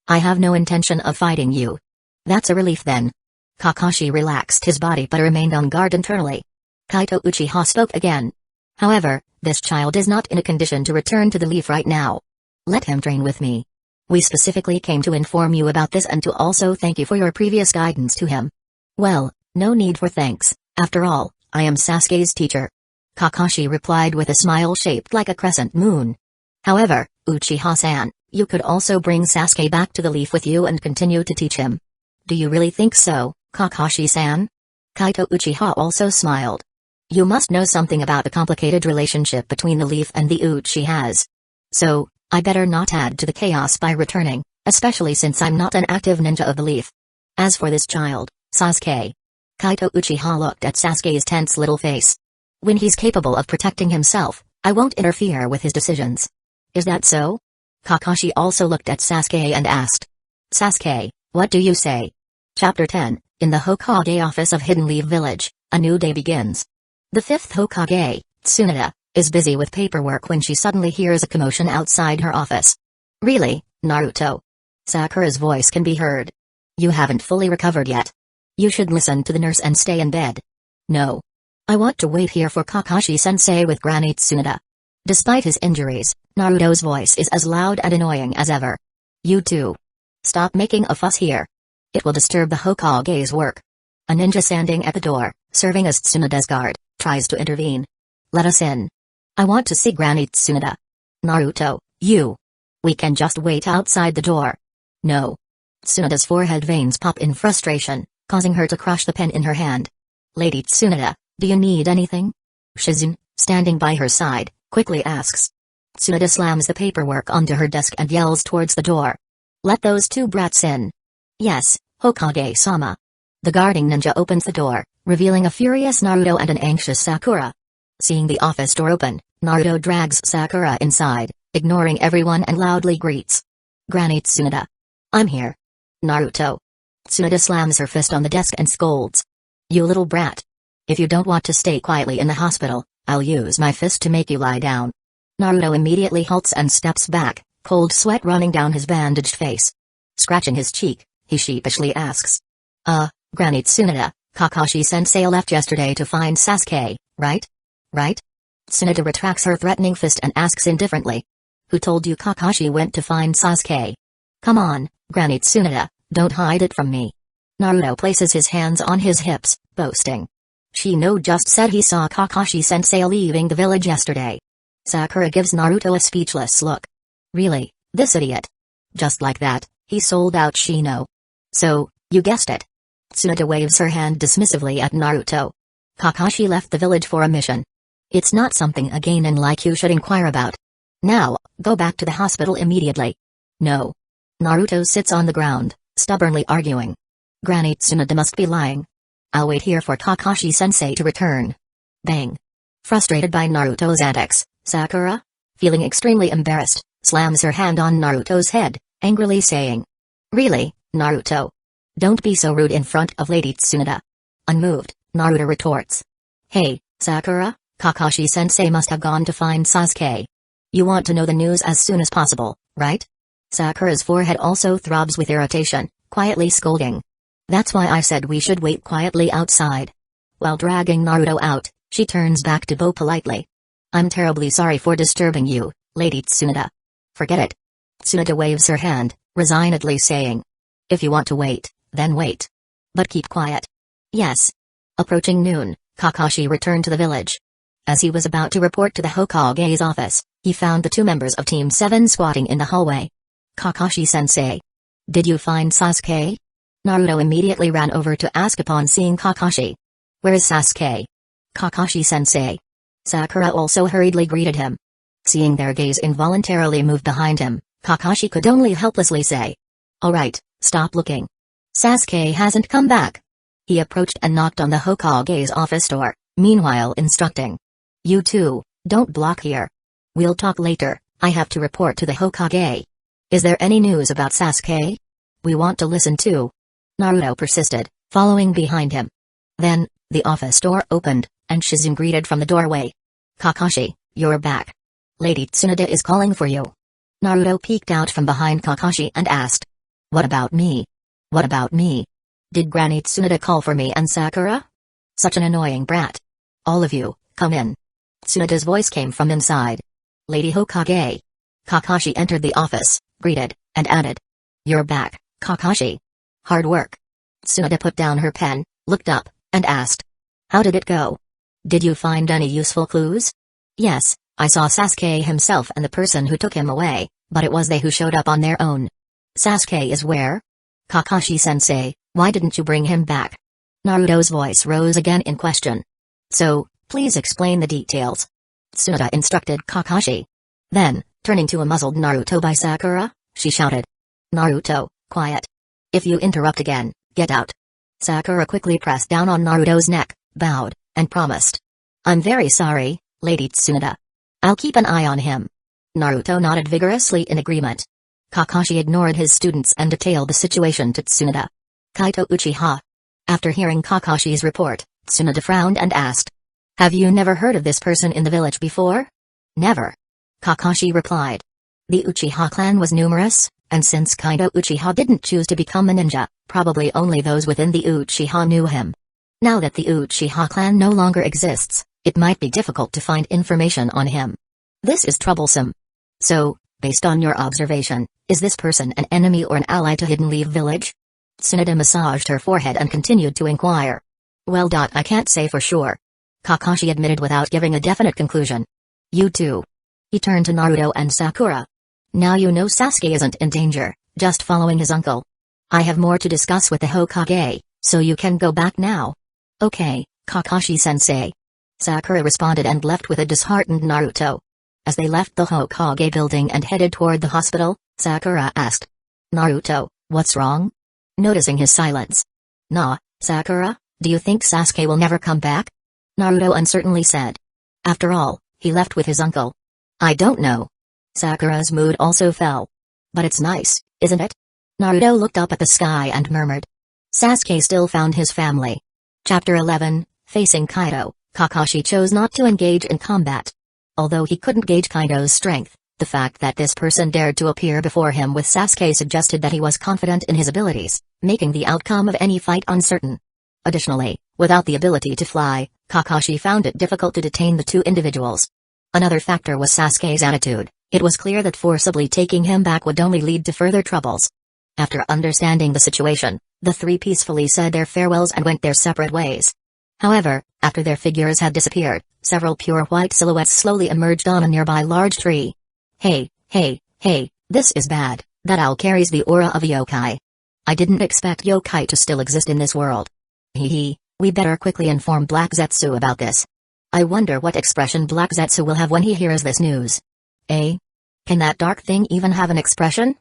Speaker 1: I have no intention of fighting you. That's a relief then. Kakashi relaxed his body but remained on guard internally. Kaito Uchiha spoke again. However, this child is not in a condition to return to the Leaf right now. Let him train with me. We specifically came to inform you about this and to also thank you for your previous guidance to him. Well, no need for thanks, after all, I am Sasuke's teacher. Kakashi replied with a smile shaped like a crescent moon. However, Uchiha-san, you could also bring Sasuke back to the Leaf with you and continue to teach him. Do you really think so, Kakashi-san? Kaito Uchiha also smiled. You must know something about the complicated relationship between the Leaf and the Uchihas. So, I better not add to the chaos by returning, especially since I'm not an active ninja of the Leaf. As for this child, Sasuke. Kaito Uchiha looked at Sasuke's tense little face. When he's capable of protecting himself, I won't interfere with his decisions. Is that so? Kakashi also looked at Sasuke and asked. Sasuke, what do you say? Chapter 10, in the Hokage office of Hidden Leaf Village, a new day begins. The fifth Hokage, Tsunade, is busy with paperwork when she suddenly hears a commotion outside her office. Really, Naruto? Sakura's voice can be heard. You haven't fully recovered yet. You should listen to the nurse and stay in bed. No. I want to wait here for Kakashi-sensei with Granny Tsunade. Despite his injuries, Naruto's voice is as loud and annoying as ever. You too. Stop making a fuss here. It will disturb the Hokage's work. A ninja standing at the door, serving as Tsunade's guard, tries to intervene. Let us in. I want to see Granny Tsunade. Naruto, you. We can just wait outside the door. No. Tsunade's forehead veins pop in frustration, causing her to crush the pen in her hand. Lady Tsunade, Do you need anything? Shizune, standing by her side, quickly asks. Tsunade slams the paperwork onto her desk and yells towards the door. Let those two brats in. Yes, Hokage-sama. The guarding ninja opens the door, revealing a furious Naruto and an anxious Sakura. Seeing the office door open, Naruto drags Sakura inside, ignoring everyone and loudly greets. Granny Tsunade. I'm here. Naruto. Tsunade slams her fist on the desk and scolds. You little brat. If you don't want to stay quietly in the hospital, I'll use my fist to make you lie down. Naruto immediately halts and steps back, cold sweat running down his bandaged face. Scratching his cheek, he sheepishly asks. Granny Tsunade, Kakashi-sensei left yesterday to find Sasuke, right? Right? Tsunade retracts her threatening fist and asks indifferently. Who told you Kakashi went to find Sasuke? Come on, Granny Tsunade, don't hide it from me. Naruto places his hands on his hips, boasting. Shino just said he saw Kakashi-sensei leaving the village yesterday. Sakura gives Naruto a speechless look. Really, this idiot. Just like that, he sold out Shino. So, you guessed it. Tsunade waves her hand dismissively at Naruto. Kakashi left the village for a mission. It's not something a genin like you should inquire about. Now, go back to the hospital immediately. No. Naruto sits on the ground, stubbornly arguing. Granny Tsunade must be lying. I'll wait here for Kakashi-sensei to return. Bang. Frustrated by Naruto's antics, Sakura, feeling extremely embarrassed, slams her hand on Naruto's head, angrily saying. Really, Naruto? Don't be so rude in front of Lady Tsunade. Unmoved, Naruto retorts. Hey, Sakura, Kakashi-sensei must have gone to find Sasuke. You want to know the news as soon as possible, right? Sakura's forehead also throbs with irritation, quietly scolding. That's why I said we should wait quietly outside. While dragging Naruto out, she turns back to bow politely. I'm terribly sorry for disturbing you, Lady Tsunade. Forget it. Tsunade waves her hand, resignedly saying. If you want to wait, then wait. But keep quiet. Yes. Approaching noon, Kakashi returned to the village. As he was about to report to the Hokage's office, he found the two members of Team 7 squatting in the hallway. Kakashi-sensei. Did you find Sasuke? Naruto immediately ran over to ask upon seeing Kakashi. Where is Sasuke? Kakashi-sensei. Sakura also hurriedly greeted him. Seeing their gaze involuntarily move behind him, Kakashi could only helplessly say. Alright, stop looking. Sasuke hasn't come back. He approached and knocked on the Hokage's office door, meanwhile instructing. You two, don't block here. We'll talk later, I have to report to the Hokage. Is there any news about Sasuke? We want to listen too. Naruto persisted, following behind him. Then, the office door opened, and Shizune greeted from the doorway. Kakashi, you're back. Lady Tsunade is calling for you. Naruto peeked out from behind Kakashi and asked. What about me? What about me? Did Granny Tsunade call for me and Sakura? Such an annoying brat. All of you, come in. Tsunade's voice came from inside. Lady Hokage. Kakashi entered the office, greeted, and added. You're back, Kakashi. Hard work. Tsunade put down her pen, looked up, and asked. How did it go? Did you find any useful clues? Yes, I saw Sasuke himself and the person who took him away, but it was they who showed up on their own. Sasuke is where? Kakashi-sensei, why didn't you bring him back? Naruto's voice rose again in question. So, please explain the details. Tsunade instructed Kakashi. Then, turning to a muzzled Naruto by Sakura, she shouted. Naruto, quiet. If you interrupt again, get out. Sakura quickly pressed down on Naruto's neck, bowed, and promised. I'm very sorry, Lady Tsunade. I'll keep an eye on him. Naruto nodded vigorously in agreement. Kakashi ignored his students and detailed the situation to Tsunade. Kaito Uchiha. After hearing Kakashi's report, Tsunade frowned and asked. Have you never heard of this person in the village before? Never. Kakashi replied. The Uchiha clan was numerous, and since Kaito Uchiha didn't choose to become a ninja, probably only those within the Uchiha knew him. Now that the Uchiha clan no longer exists, it might be difficult to find information on him. This is troublesome. So, based on your observation, is this person an enemy or an ally to Hidden Leaf Village? Tsunade massaged her forehead and continued to inquire. Well, I can't say for sure. Kakashi admitted without giving a definite conclusion. You too. He turned to Naruto and Sakura. Now you know Sasuke isn't in danger, just following his uncle. I have more to discuss with the Hokage, so you can go back now. Okay, Kakashi-sensei. Sakura responded and left with a disheartened Naruto. As they left the Hokage building and headed toward the hospital, Sakura asked, "Naruto, what's wrong?" Noticing his silence. "Nah, Sakura, do you think Sasuke will never come back?" Naruto uncertainly said. After all, he left with his uncle. "I don't know." Sakura's mood also fell. "But it's nice, isn't it?" Naruto looked up at the sky and murmured. Sasuke still found his family. Chapter 11, Facing Kaido. Kakashi chose not to engage in combat. Although he couldn't gauge Kaido's strength, the fact that this person dared to appear before him with Sasuke suggested that he was confident in his abilities, making the outcome of any fight uncertain. Additionally, without the ability to fly, Kakashi found it difficult to detain the two individuals. Another factor was Sasuke's attitude. It was clear that forcibly taking him back would only lead to further troubles. After understanding the situation, the three peacefully said their farewells and went their separate ways. However, after their figures had disappeared, several pure white silhouettes slowly emerged on a nearby large tree. Hey, this is bad. That owl carries the aura of a yokai. I didn't expect yokai to still exist in this world. We better quickly inform Black Zetsu about this. I wonder what expression Black Zetsu will have when he hears this news. Can that dark thing even have an expression?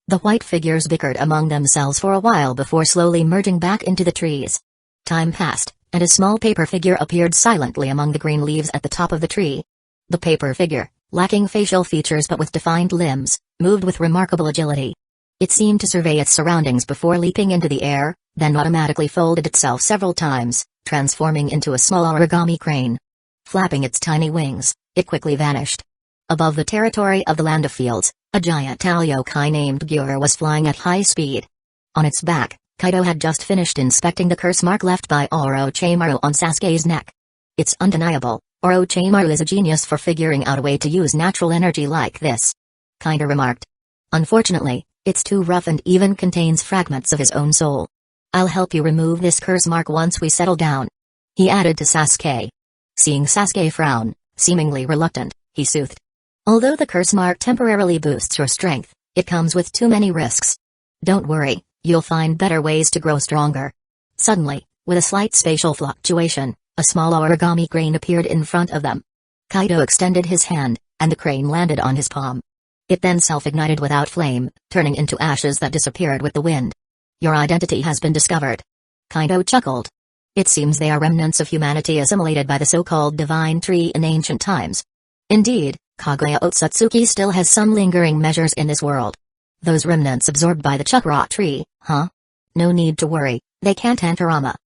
Speaker 1: The white figures bickered among themselves for a while before slowly merging back into the trees. Time passed, and a small paper figure appeared silently among the green leaves at the top of the tree. The paper figure, lacking facial features but with defined limbs, moved with remarkable agility. It seemed to survey its surroundings before leaping into the air, then automatically folded itself several times, transforming into a small origami crane. Flapping its tiny wings, it quickly vanished. Above the territory of the Land of Fields, a giant yokai named Gyur was flying at high speed. On its back, Kaido had just finished inspecting the curse mark left by Orochimaru on Sasuke's neck. It's undeniable, Orochimaru is a genius for figuring out a way to use natural energy like this. Kaido remarked. Unfortunately, it's too rough and even contains fragments of his own soul. I'll help you remove this curse mark once we settle down. He added to Sasuke. Seeing Sasuke frown, seemingly reluctant, he soothed. Although the curse mark temporarily boosts your strength, it comes with too many risks. Don't worry, you'll find better ways to grow stronger. Suddenly, with a slight spatial fluctuation, a small origami crane appeared in front of them. Kaido extended his hand, and the crane landed on his palm. It then self-ignited without flame, turning into ashes that disappeared with the wind. Your identity has been discovered. Kaido chuckled. It seems they are remnants of humanity assimilated by the so-called divine tree in ancient times. Indeed, Kaguya Otsutsuki still has some lingering measures in this world. Those remnants absorbed by the chakra tree, huh? No need to worry, they can't enter Rama.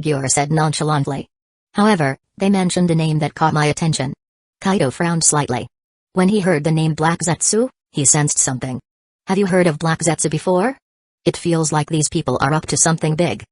Speaker 1: Gyur said nonchalantly. However, they mentioned a name that caught my attention. Kaido frowned slightly. When he heard the name Black Zetsu, he sensed something. Have you heard of Black Zetsu before? It feels like these people are up to something big.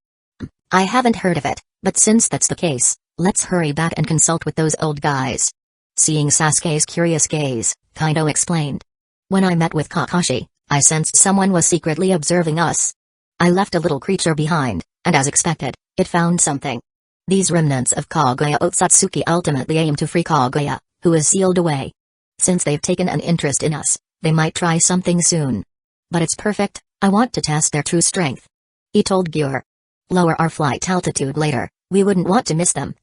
Speaker 1: I haven't heard of it, but since that's the case, let's hurry back and consult with those old guys. Seeing Sasuke's curious gaze, Kaido explained. When I met with Kakashi, I sensed someone was secretly observing us. I left a little creature behind, and as expected, it found something. These remnants of Kaguya Otsutsuki ultimately aim to free Kaguya, who is sealed away. Since they've taken an interest in us, they might try something soon. But it's perfect, I want to test their true strength. He told Gyur. Lower our flight altitude later, we wouldn't want to miss them.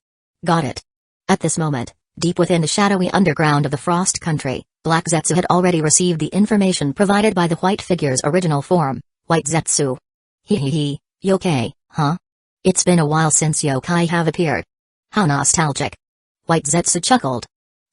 Speaker 1: Got it. At this moment, deep within the shadowy underground of the Frost Country, Black Zetsu had already received the information provided by the white figure's original form, White Zetsu. Yokai, huh? It's been a while since yokai have appeared. How nostalgic. White Zetsu chuckled.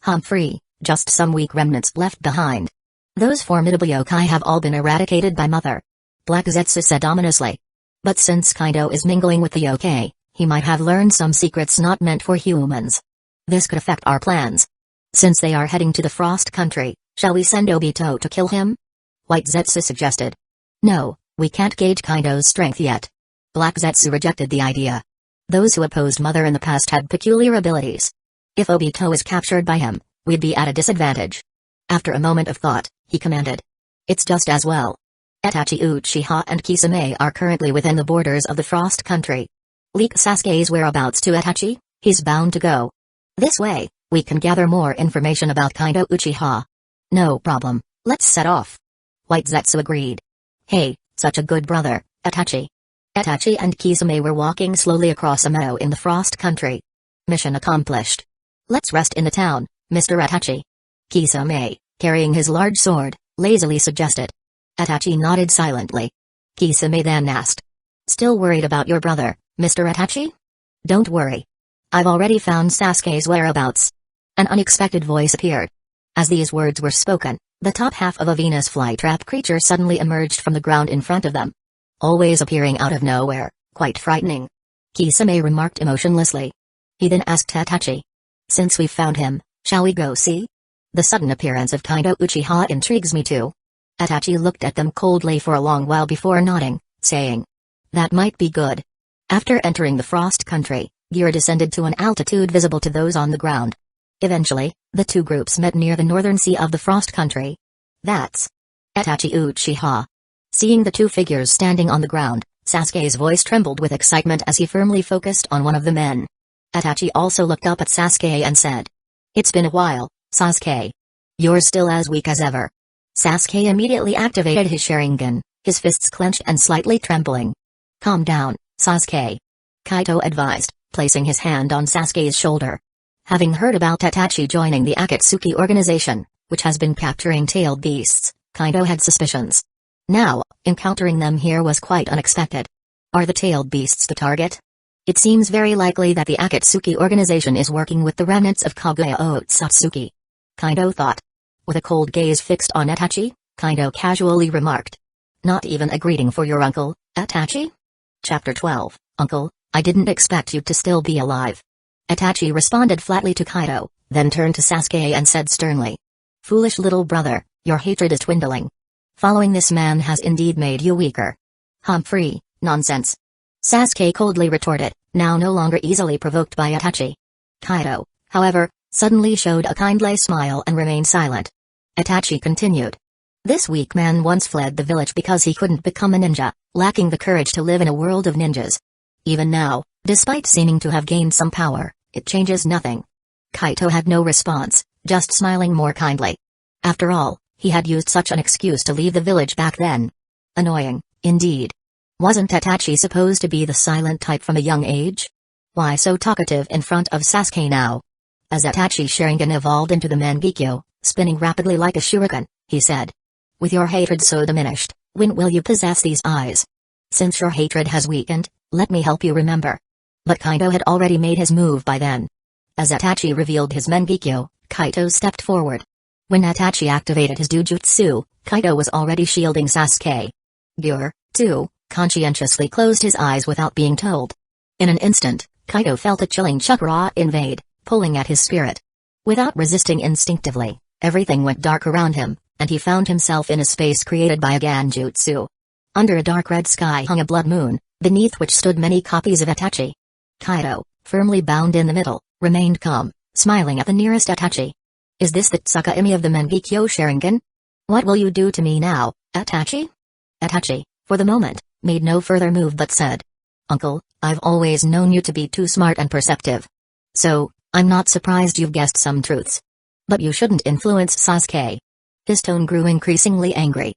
Speaker 1: Humphrey, just some weak remnants left behind. Those formidable yokai have all been eradicated by Mother. Black Zetsu said ominously. But since Kaido is mingling with the yokai, he might have learned some secrets not meant for humans. This could affect our plans. Since they are heading to the Frost Country, shall we send Obito to kill him? White Zetsu suggested. No, we can't gauge Kaido's strength yet. Black Zetsu rejected the idea. Those who opposed Mother in the past had peculiar abilities. If Obito is captured by him, we'd be at a disadvantage. After a moment of thought, he commanded. It's just as well. Itachi Uchiha and Kisame are currently within the borders of the Frost Country. Leak Sasuke's whereabouts to Itachi, he's bound to go. This way, we can gather more information about Kaido Uchiha. No problem, let's set off. White Zetsu agreed. Hey, such a good brother, Itachi. Itachi and Kisame were walking slowly across a meadow in the Frost Country. Mission accomplished. Let's rest in the town, Mr. Itachi. Kisame, carrying his large sword, lazily suggested. Itachi nodded silently. Kisame then asked. Still worried about your brother, Mr. Itachi? Don't worry. I've already found Sasuke's whereabouts. An unexpected voice appeared. As these words were spoken, the top half of a Venus flytrap creature suddenly emerged from the ground in front of them. Always appearing out of nowhere, quite frightening. Kisame remarked emotionlessly. He then asked Itachi. Since we've found him, shall we go see? The sudden appearance of Kaido Uchiha intrigues me too. Itachi looked at them coldly for a long while before nodding, saying. That might be good. After entering the Frost Country, gear descended to an altitude visible to those on the ground. Eventually, the two groups met near the northern sea of the Frost Country. That's Itachi Uchiha. Seeing the two figures standing on the ground, Sasuke's voice trembled with excitement as he firmly focused on one of the men. Itachi also looked up at Sasuke and said. It's been a while, Sasuke. You're still as weak as ever. Sasuke immediately activated his Sharingan, his fists clenched and slightly trembling. Calm down, Sasuke. Kaito advised, placing his hand on Sasuke's shoulder. Having heard about Itachi joining the Akatsuki organization, which has been capturing tailed beasts, Kaito had suspicions. Now, encountering them here was quite unexpected. Are the tailed beasts the target? It seems very likely that the Akatsuki organization is working with the remnants of Kaguya Otsutsuki. Kaito thought. With a cold gaze fixed on Itachi, Kaito casually remarked. Not even a greeting for your uncle, Itachi? Chapter 12, Uncle, I didn't expect you to still be alive. Itachi responded flatly to Kaito, then turned to Sasuke and said sternly. Foolish little brother, your hatred is dwindling. Following this man has indeed made you weaker. Humphrey, nonsense. Sasuke coldly retorted, now no longer easily provoked by Itachi. Kaito, however, suddenly showed a kindly smile and remained silent. Itachi continued. This weak man once fled the village because he couldn't become a ninja, lacking the courage to live in a world of ninjas. Even now, despite seeming to have gained some power, it changes nothing. Kaito had no response, just smiling more kindly. After all, he had used such an excuse to leave the village back then. Annoying, indeed. Wasn't Itachi supposed to be the silent type from a young age? Why so talkative in front of Sasuke now? As Itachi's Sharingan evolved into the Mangekyo, spinning rapidly like a shuriken, he said. With your hatred so diminished, when will you possess these eyes? Since your hatred has weakened, let me help you remember. But Kaito had already made his move by then. As Itachi revealed his Mangekyo, Kaito stepped forward. When Itachi activated his Dujutsu, Kaito was already shielding Sasuke. Gyur, too, conscientiously closed his eyes without being told. In an instant, Kaito felt a chilling chakra invade, pulling at his spirit. Without resisting instinctively, everything went dark around him, and he found himself in a space created by a Ganjutsu. Under a dark red sky hung a blood moon, beneath which stood many copies of Itachi. Kaito, firmly bound in the middle, remained calm, smiling at the nearest Itachi. Is this the Tsukuyomi of the Mangekyo Sharingan? What will you do to me now, Itachi? Itachi, for the moment, made no further move but said. Uncle, I've always known you to be too smart and perceptive. So, I'm not surprised you've guessed some truths. But you shouldn't influence Sasuke. His tone grew increasingly angry.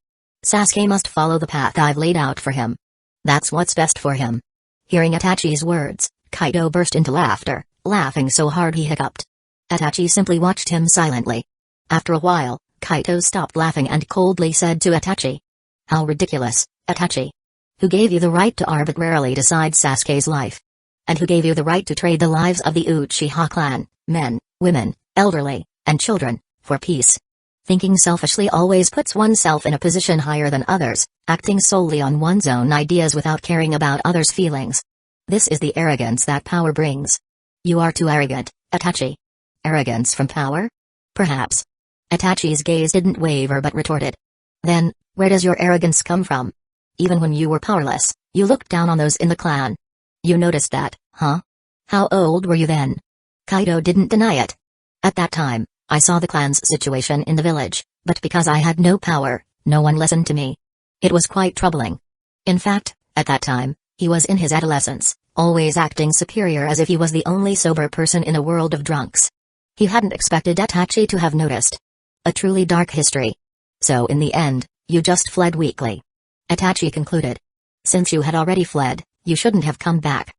Speaker 1: Sasuke must follow the path I've laid out for him. That's what's best for him. Hearing Itachi's words, Kaito burst into laughter, laughing so hard he hiccuped. Itachi simply watched him silently. After a while, Kaito stopped laughing and coldly said to Itachi. How ridiculous, Itachi. Who gave you the right to arbitrarily decide Sasuke's life? And who gave you the right to trade the lives of the Uchiha clan, men, women, elderly, and children, for peace? Thinking selfishly always puts oneself in a position higher than others, acting solely on one's own ideas without caring about others' feelings. This is the arrogance that power brings. You are too arrogant, Itachi. Arrogance from power? Perhaps. Itachi's gaze didn't waver but retorted. Then, where does your arrogance come from? Even when you were powerless, you looked down on those in the clan. You noticed that, huh? How old were you then? Kaito didn't deny it. At that time, I saw the clan's situation in the village, but because I had no power, no one listened to me. It was quite troubling. In fact, at that time, he was in his adolescence, always acting superior as if he was the only sober person in a world of drunks. He hadn't expected Itachi to have noticed. A truly dark history. So in the end, you just fled weakly. Itachi concluded. Since you had already fled, you shouldn't have come back.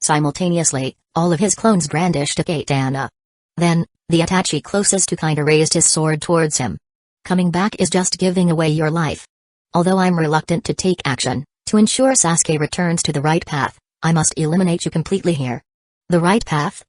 Speaker 1: Simultaneously, all of his clones brandished a katana. Then, the Itachi closest to Kaido raised his sword towards him. Coming back is just giving away your life. Although I'm reluctant to take action, to ensure Sasuke returns to the right path, I must eliminate you completely here. The right path?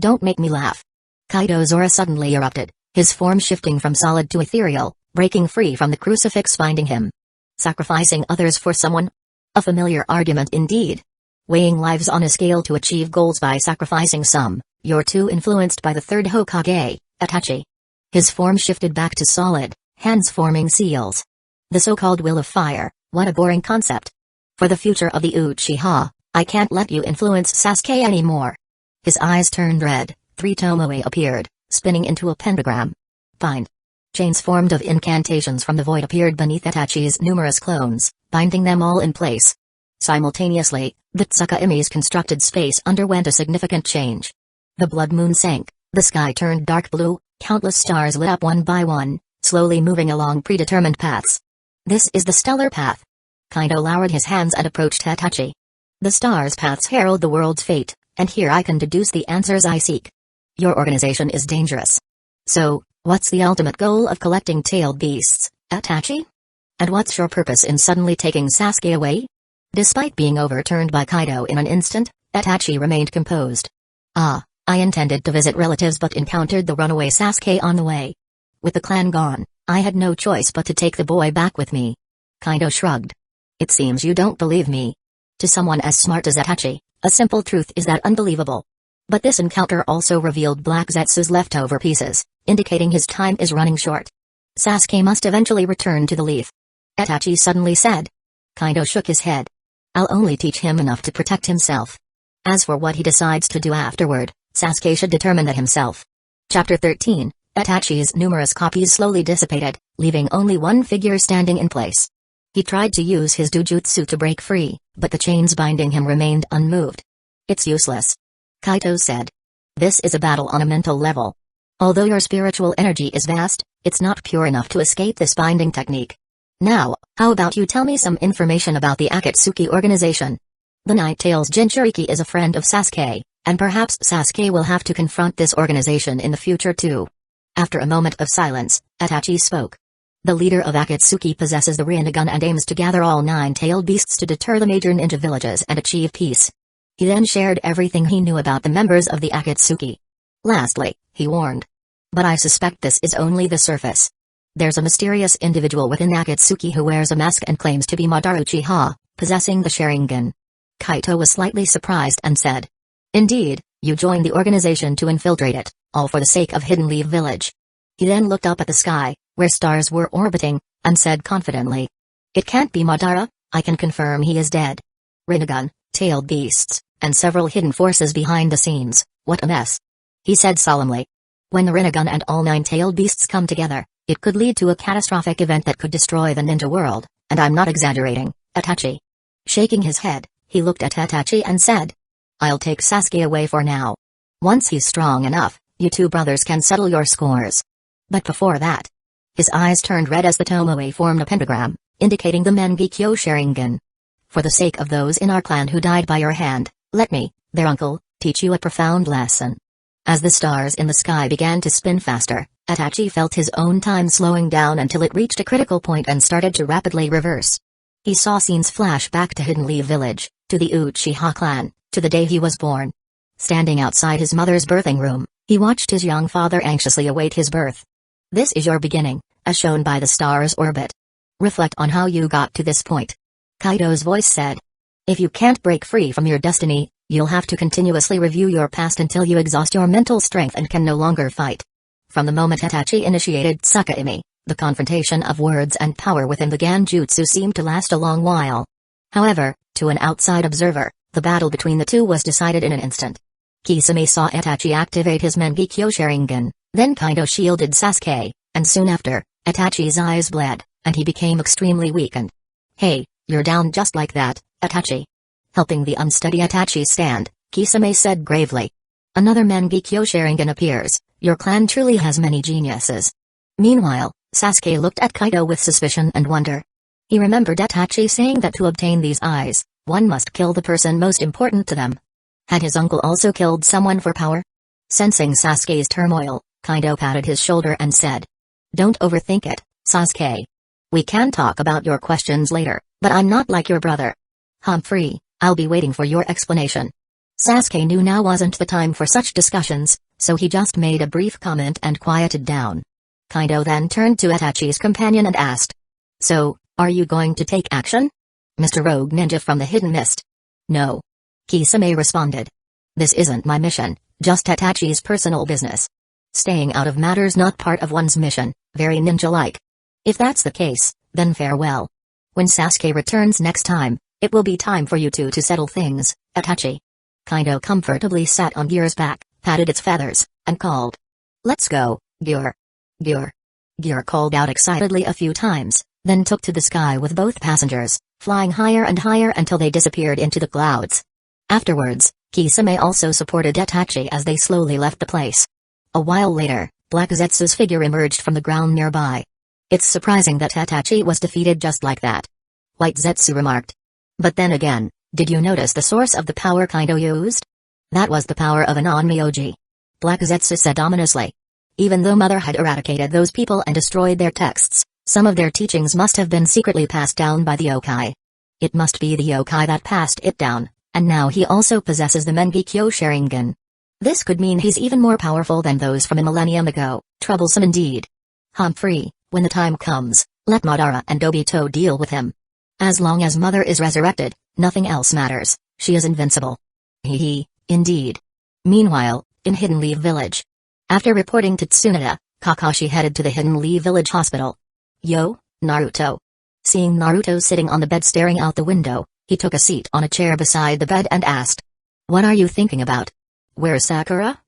Speaker 1: Don't make me laugh. Kaido's aura suddenly erupted, his form shifting from solid to ethereal, breaking free from the crucifix binding him. Sacrificing others for someone? A familiar argument indeed. Weighing lives on a scale to achieve goals by sacrificing some, you're too influenced by the third Hokage, Itachi. His form shifted back to solid, hands forming seals. The so-called will of fire, what a boring concept. For the future of the Uchiha, I can't let you influence Sasuke anymore. His eyes turned red, 3 tomoe appeared, spinning into a pentagram. Bind. Chains formed of incantations from the void appeared beneath Itachi's numerous clones, binding them all in place. Simultaneously, the Tsukaime's constructed space underwent a significant change. The blood moon sank, the sky turned dark blue, countless stars lit up one by one, slowly moving along predetermined paths. This is the stellar path. Kaido lowered his hands and approached Itachi. The stars' paths herald the world's fate, and here I can deduce the answers I seek. Your organization is dangerous. So, what's the ultimate goal of collecting tailed beasts, Itachi? And what's your purpose in suddenly taking Sasuke away? Despite being overturned by Kaido in an instant, Itachi remained composed. I intended to visit relatives but encountered the runaway Sasuke on the way. With the clan gone, I had no choice but to take the boy back with me. Kaido shrugged. It seems you don't believe me. To someone as smart as Itachi, a simple truth is that unbelievable. But this encounter also revealed Black Zetsu's leftover pieces, indicating his time is running short. Sasuke must eventually return to the leaf. Itachi suddenly said. Kaido shook his head. I'll only teach him enough to protect himself. As for what he decides to do afterward, Sasuke should determine that himself. Chapter 13, Itachi's numerous copies slowly dissipated, leaving only one figure standing in place. He tried to use his dojutsu to break free, but the chains binding him remained unmoved. It's useless. Kaido said. This is a battle on a mental level. Although your spiritual energy is vast, it's not pure enough to escape this binding technique. Now, how about you tell me some information about the Akatsuki organization? The Night-Tails Jinchuriki is a friend of Sasuke, and perhaps Sasuke will have to confront this organization in the future too. After a moment of silence, Itachi spoke. The leader of Akatsuki possesses the Rinnegan and aims to gather all 9-tailed beasts to deter the major ninja villages and achieve peace. He then shared everything he knew about the members of the Akatsuki. Lastly, he warned. But I suspect this is only the surface. There's a mysterious individual within Akatsuki who wears a mask and claims to be Madara Uchiha, possessing the Sharingan. Kaito was slightly surprised and said. Indeed, you joined the organization to infiltrate it, all for the sake of Hidden Leaf Village. He then looked up at the sky, where stars were orbiting, and said confidently. It can't be Madara, I can confirm he is dead. Rinnegan, tailed beasts, and several hidden forces behind the scenes, what a mess. He said solemnly. When the Rinnegan and all 9-tailed beasts come together, it could lead to a catastrophic event that could destroy the ninja world, and I'm not exaggerating, Itachi. Shaking his head, he looked at Itachi and said. I'll take Sasuke away for now. Once he's strong enough, you two brothers can settle your scores. But before that. His eyes turned red as the tomoe formed a pentagram, indicating the Mangekyo Sharingan. For the sake of those in our clan who died by your hand, let me, their uncle, teach you a profound lesson. As the stars in the sky began to spin faster, Itachi felt his own time slowing down until it reached a critical point and started to rapidly reverse. He saw scenes flash back to Hidden Leaf Village, to the Uchiha clan, to the day he was born. Standing outside his mother's birthing room, he watched his young father anxiously await his birth. This is your beginning, as shown by the star's orbit. Reflect on how you got to this point. Kaido's voice said. If you can't break free from your destiny, you'll have to continuously review your past until you exhaust your mental strength and can no longer fight. From the moment Itachi initiated Tsukaimi, the confrontation of words and power within the Genjutsu seemed to last a long while. However, to an outside observer, the battle between the two was decided in an instant. Kisame saw Itachi activate his Mangekyo Sharingan, then Kaido shielded Sasuke, and soon after, Itachi's eyes bled, and he became extremely weakened. Hey, you're down just like that, Itachi. Helping the unsteady Itachi stand, Kisame said gravely. Another Mangekyo Sharingan appears, your clan truly has many geniuses. Meanwhile, Sasuke looked at Kaido with suspicion and wonder. He remembered Itachi saying that to obtain these eyes, one must kill the person most important to them. Had his uncle also killed someone for power? Sensing Sasuke's turmoil, Kaido patted his shoulder and said, "Don't overthink it, Sasuke. We can talk about your questions later, but I'm not like your brother. Humphrey, I'll be waiting for your explanation." Sasuke knew now wasn't the time for such discussions, so he just made a brief comment and quieted down. Kaido then turned to Itachi's companion and asked, "So, are you going to take action?" Mr. Rogue Ninja from the Hidden Mist. "No." Kisame responded. "This isn't my mission, just Itachi's personal business. Staying out of matters not part of one's mission, very ninja-like. If that's the case, then farewell. When Sasuke returns next time, it will be time for you two to settle things, Itachi." Kaido comfortably sat on Gear's back, patted its feathers, and called, "Let's go, Gear. Gear." Gear called out excitedly a few times, then took to the sky with both passengers, flying higher and higher until they disappeared into the clouds. Afterwards, Kisame also supported Itachi as they slowly left the place. A while later, Black Zetsu's figure emerged from the ground nearby. "It's surprising that Itachi was defeated just like that," White Zetsu remarked. "But then again, did you notice the source of the power Kaido used? That was the power of a non-Myoji," Black Zetsu said ominously. "Even though Mother had eradicated those people and destroyed their texts, some of their teachings must have been secretly passed down by the yokai. It must be the yokai that passed it down, and now he also possesses the Mengekyo Sharingan. This could mean he's even more powerful than those from a millennium ago. Troublesome indeed. Humphrey, when the time comes, let Madara and Obito deal with him. As long as Mother is resurrected, nothing else matters, she is invincible." Hee, indeed. Meanwhile, in Hidden Leaf Village. After reporting to Tsunade, Kakashi headed to the Hidden Leaf Village hospital. "Yo, Naruto." Seeing Naruto sitting on the bed staring out the window, he took a seat on a chair beside the bed and asked, "What are you thinking about? Where's Sakura?"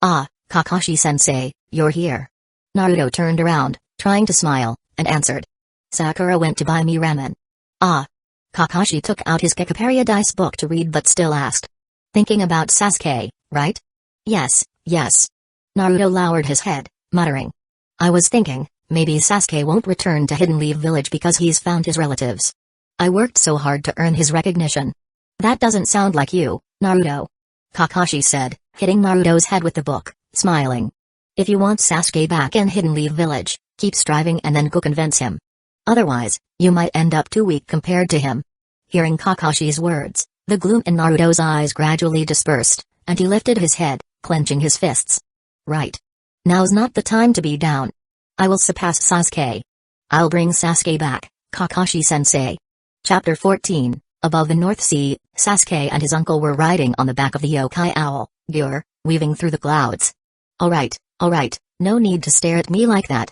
Speaker 1: "Ah, Kakashi-sensei, you're here." Naruto turned around, trying to smile, and answered, "Sakura went to buy me ramen." "Ah." Kakashi took out his Kikaparia dice book to read but still asked, "Thinking about Sasuke, right?" "Yes, yes." Naruto lowered his head, muttering, "I was thinking, maybe Sasuke won't return to Hidden Leaf Village because he's found his relatives. I worked so hard to earn his recognition." "That doesn't sound like you, Naruto," Kakashi said, hitting Naruto's head with the book, smiling. "If you want Sasuke back in Hidden Leaf Village, keep striving and then go convince him. Otherwise, you might end up too weak compared to him." Hearing Kakashi's words, the gloom in Naruto's eyes gradually dispersed, and he lifted his head, clenching his fists. "Right. Now's not the time to be down. I will surpass Sasuke. I'll bring Sasuke back, Kakashi-sensei." Chapter 14, Above the North Sea, Sasuke and his uncle were riding on the back of the yokai owl, Gyur, weaving through the clouds. Alright, no need to stare at me like that,"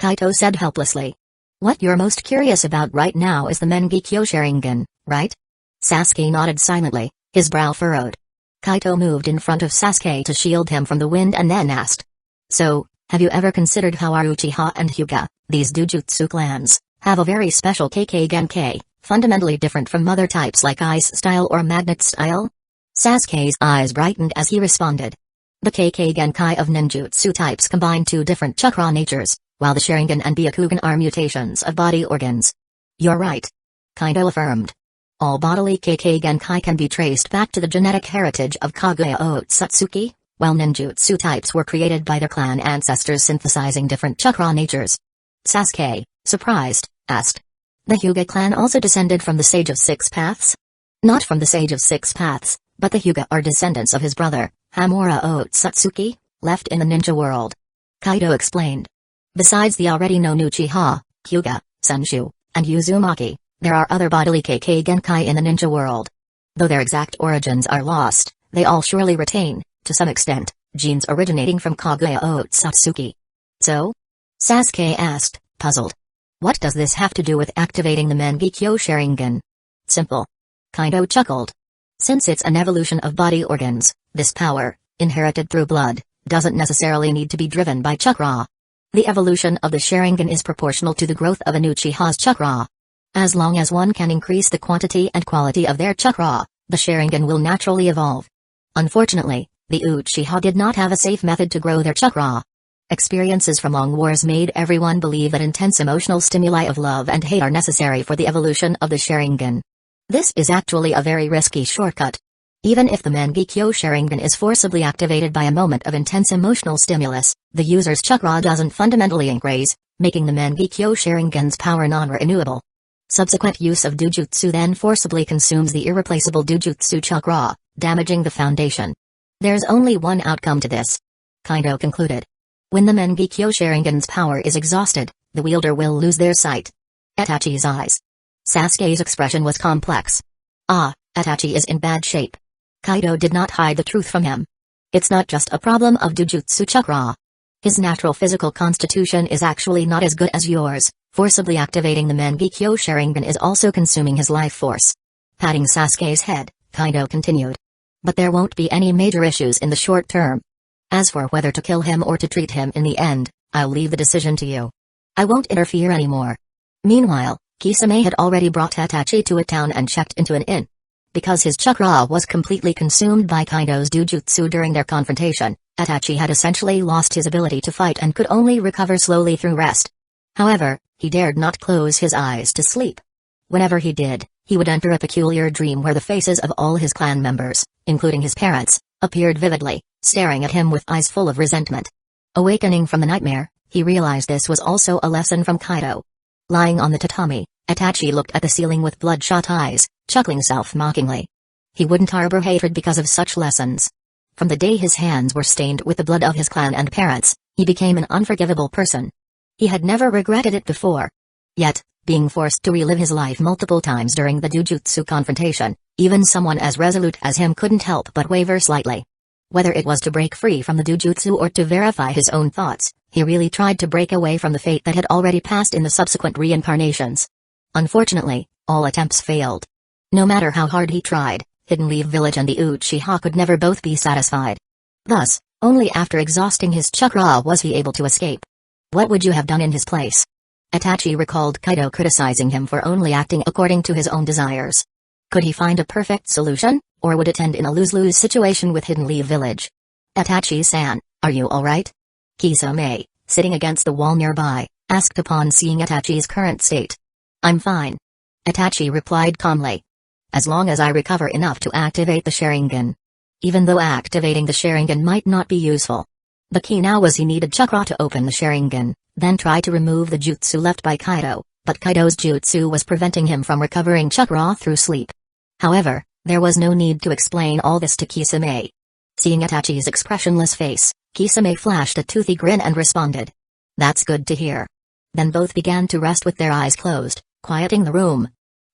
Speaker 1: Kaito said helplessly. "What you're most curious about right now is the Mengekyo Sharingan, right?" Sasuke nodded silently, his brow furrowed. Kaito moved in front of Sasuke to shield him from the wind and then asked, "So, have you ever considered how our Uchiha and Hyuga, these Dujutsu clans, have a very special Kekkei Genkai, fundamentally different from other types like Ice Style or Magnet Style?" Sasuke's eyes brightened as he responded. The Kekkei Genkai of ninjutsu types combine two different chakra natures, while the Sharingan and Byakugan are mutations of body organs. "You're right," Kaido affirmed. "All bodily Kekkei Genkai can be traced back to the genetic heritage of Kaguya Otsutsuki, while ninjutsu types were created by their clan ancestors synthesizing different chakra natures." Sasuke, surprised, asked, "The Hyuga clan also descended from the Sage of Six Paths?" "Not from the Sage of Six Paths, but the Hyuga are descendants of his brother, Hamura Otsutsuki, left in the ninja world," Kaido explained. "Besides the already known Uchiha, Hyuga, Senshu, and Uzumaki, there are other bodily Kekkei Genkai in the ninja world. Though their exact origins are lost, they all surely retain, to some extent, genes originating from Kaguya Otsutsuki." "So?" Sasuke asked, puzzled. "What does this have to do with activating the Mengekyo Sharingan?" "Simple." Kaido chuckled. "Since it's an evolution of body organs, this power, inherited through blood, doesn't necessarily need to be driven by chakra. The evolution of the Sharingan is proportional to the growth of an Uchiha's chakra. As long as one can increase the quantity and quality of their chakra, the Sharingan will naturally evolve. Unfortunately, the Uchiha did not have a safe method to grow their chakra. Experiences from long wars made everyone believe that intense emotional stimuli of love and hate are necessary for the evolution of the Sharingan. This is actually a very risky shortcut. Even if the Mangekyo Sharingan is forcibly activated by a moment of intense emotional stimulus, the user's chakra doesn't fundamentally increase, making the Mangekyo Sharingan's power non-renewable. Subsequent use of Dujutsu then forcibly consumes the irreplaceable Dujutsu chakra, damaging the foundation. There's only one outcome to this. Kaido concluded. When the Mangekyo Sharingan's power is exhausted, the wielder will lose their sight. Itachi's eyes. Sasuke's expression was complex. Itachi is in bad shape. Kaido did not hide the truth from him. It's not just a problem of Dujutsu chakra. His natural physical constitution is actually not as good as yours. Forcibly activating the Mangekyo Sharingan is also consuming his life force. Patting Sasuke's head, Kaido continued. But there won't be any major issues in the short term. As for whether to kill him or to treat him in the end, I'll leave the decision to you. I won't interfere anymore. Meanwhile, Kisame had already brought Itachi to a town and checked into an inn. Because his chakra was completely consumed by Kaido's Dujutsu during their confrontation, Itachi had essentially lost his ability to fight and could only recover slowly through rest. However, he dared not close his eyes to sleep. Whenever he did, he would enter a peculiar dream where the faces of all his clan members, including his parents, appeared vividly, staring at him with eyes full of resentment. Awakening from the nightmare, he realized this was also a lesson from Kaido. Lying on the tatami, Itachi looked at the ceiling with bloodshot eyes, chuckling self-mockingly. He wouldn't harbor hatred because of such lessons. From the day his hands were stained with the blood of his clan and parents, he became an unforgivable person. He had never regretted it before. Yet, being forced to relive his life multiple times during the Dujutsu confrontation, even someone as resolute as him couldn't help but waver slightly. Whether it was to break free from the Dujutsu or to verify his own thoughts, he really tried to break away from the fate that had already passed in the subsequent reincarnations. Unfortunately, all attempts failed. No matter how hard he tried, Hidden Leaf Village and the Uchiha could never both be satisfied. Thus, only after exhausting his chakra was he able to escape. What would you have done in his place? Itachi recalled Kaido criticizing him for only acting according to his own desires. Could he find a perfect solution, or would it end in a lose-lose situation with Hidden Leaf Village? Itachi-san, are you alright? Kisame, sitting against the wall nearby, asked upon seeing Itachi's current state. I'm fine. Itachi replied calmly. As long as I recover enough to activate the Sharingan. Even though activating the Sharingan might not be useful. The key now was he needed chakra to open the Sharingan, then try to remove the jutsu left by Kaido, but Kaido's jutsu was preventing him from recovering chakra through sleep. However, there was no need to explain all this to Kisame. Seeing Itachi's expressionless face, Kisame flashed a toothy grin and responded. That's good to hear. Then both began to rest with their eyes closed, quieting the room.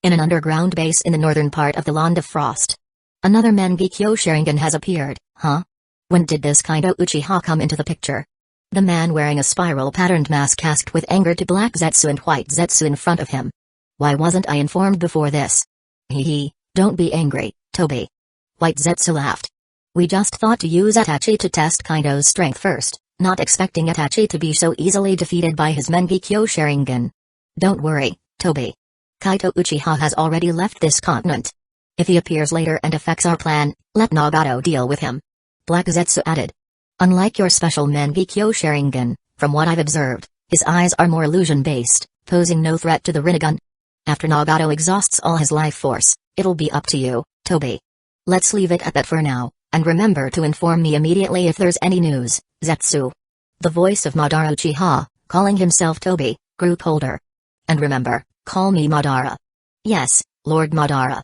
Speaker 1: In an underground base in the northern part of the Land of Frost. Another Mangekyo Sharingan has appeared, huh? When did this Kaido Uchiha come into the picture? The man wearing a spiral-patterned mask asked with anger to Black Zetsu and White Zetsu in front of him. Why wasn't I informed before this? Hee, don't be angry, Toby. White Zetsu laughed. We just thought to use Itachi to test Kaido's strength first, not expecting Itachi to be so easily defeated by his Mangekyo Sharingan. Don't worry, Toby. Kaido Uchiha has already left this continent. If he appears later and affects our plan, let Nagato deal with him. Black Zetsu added. Unlike your special Mangekyo Sharingan, from what I've observed, his eyes are more illusion-based, posing no threat to the Rinnegan. After Nagato exhausts all his life force, it'll be up to you, Toby. Let's leave it at that for now, and remember to inform me immediately if there's any news, Zetsu. The voice of Madara Uchiha, calling himself Toby, grew colder. And remember, call me Madara. Yes, Lord Madara.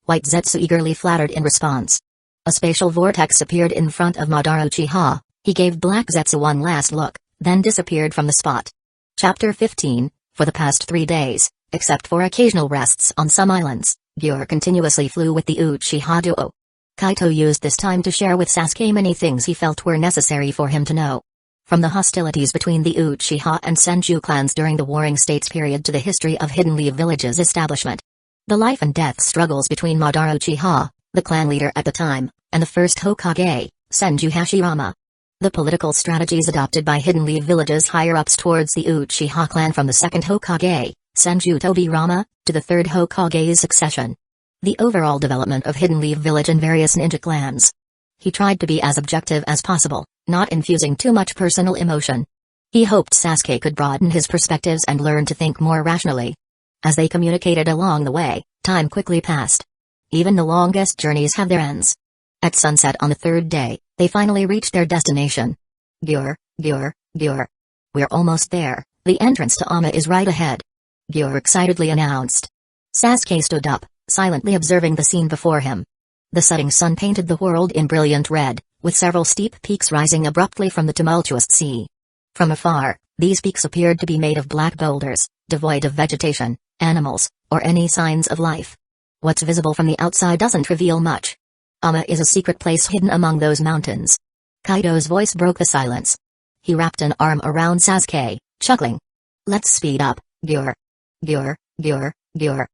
Speaker 1: White Zetsu eagerly flattered in response. A spatial vortex appeared in front of Madara Uchiha. He gave Black Zetsu one last look, then disappeared from the spot. Chapter 15, For the past 3 days, except for occasional rests on some islands, Gyur continuously flew with the Uchiha duo. Kaito used this time to share with Sasuke many things he felt were necessary for him to know. From the hostilities between the Uchiha and Senju clans during the Warring States period to the history of Hidden Leaf Village's establishment. The life and death struggles between Madara Uchiha, the clan leader at the time, and the first Hokage, Senju Hashirama. The political strategies adopted by Hidden Leaf Village's higher-ups towards the Uchiha clan from the second Hokage, Senju Tobirama, to the third Hokage's succession. The overall development of Hidden Leaf Village and various ninja clans. He tried to be as objective as possible, not infusing too much personal emotion. He hoped Sasuke could broaden his perspectives and learn to think more rationally. As they communicated along the way, time quickly passed. Even the longest journeys have their ends. At sunset on the third day, they finally reached their destination. Gyur, Gyur, Gyur. We're almost there, the entrance to Ama is right ahead. Gyur excitedly announced. Sasuke stood up, silently observing the scene before him. The setting sun painted the world in brilliant red, with several steep peaks rising abruptly from the tumultuous sea. From afar, these peaks appeared to be made of black boulders, devoid of vegetation, animals, or any signs of life. What's visible from the outside doesn't reveal much. Ama is a secret place hidden among those mountains. Kaido's voice broke the silence. He wrapped an arm around Sasuke, chuckling. Let's speed up, Gyur. Gyur, Gyur, Gyur.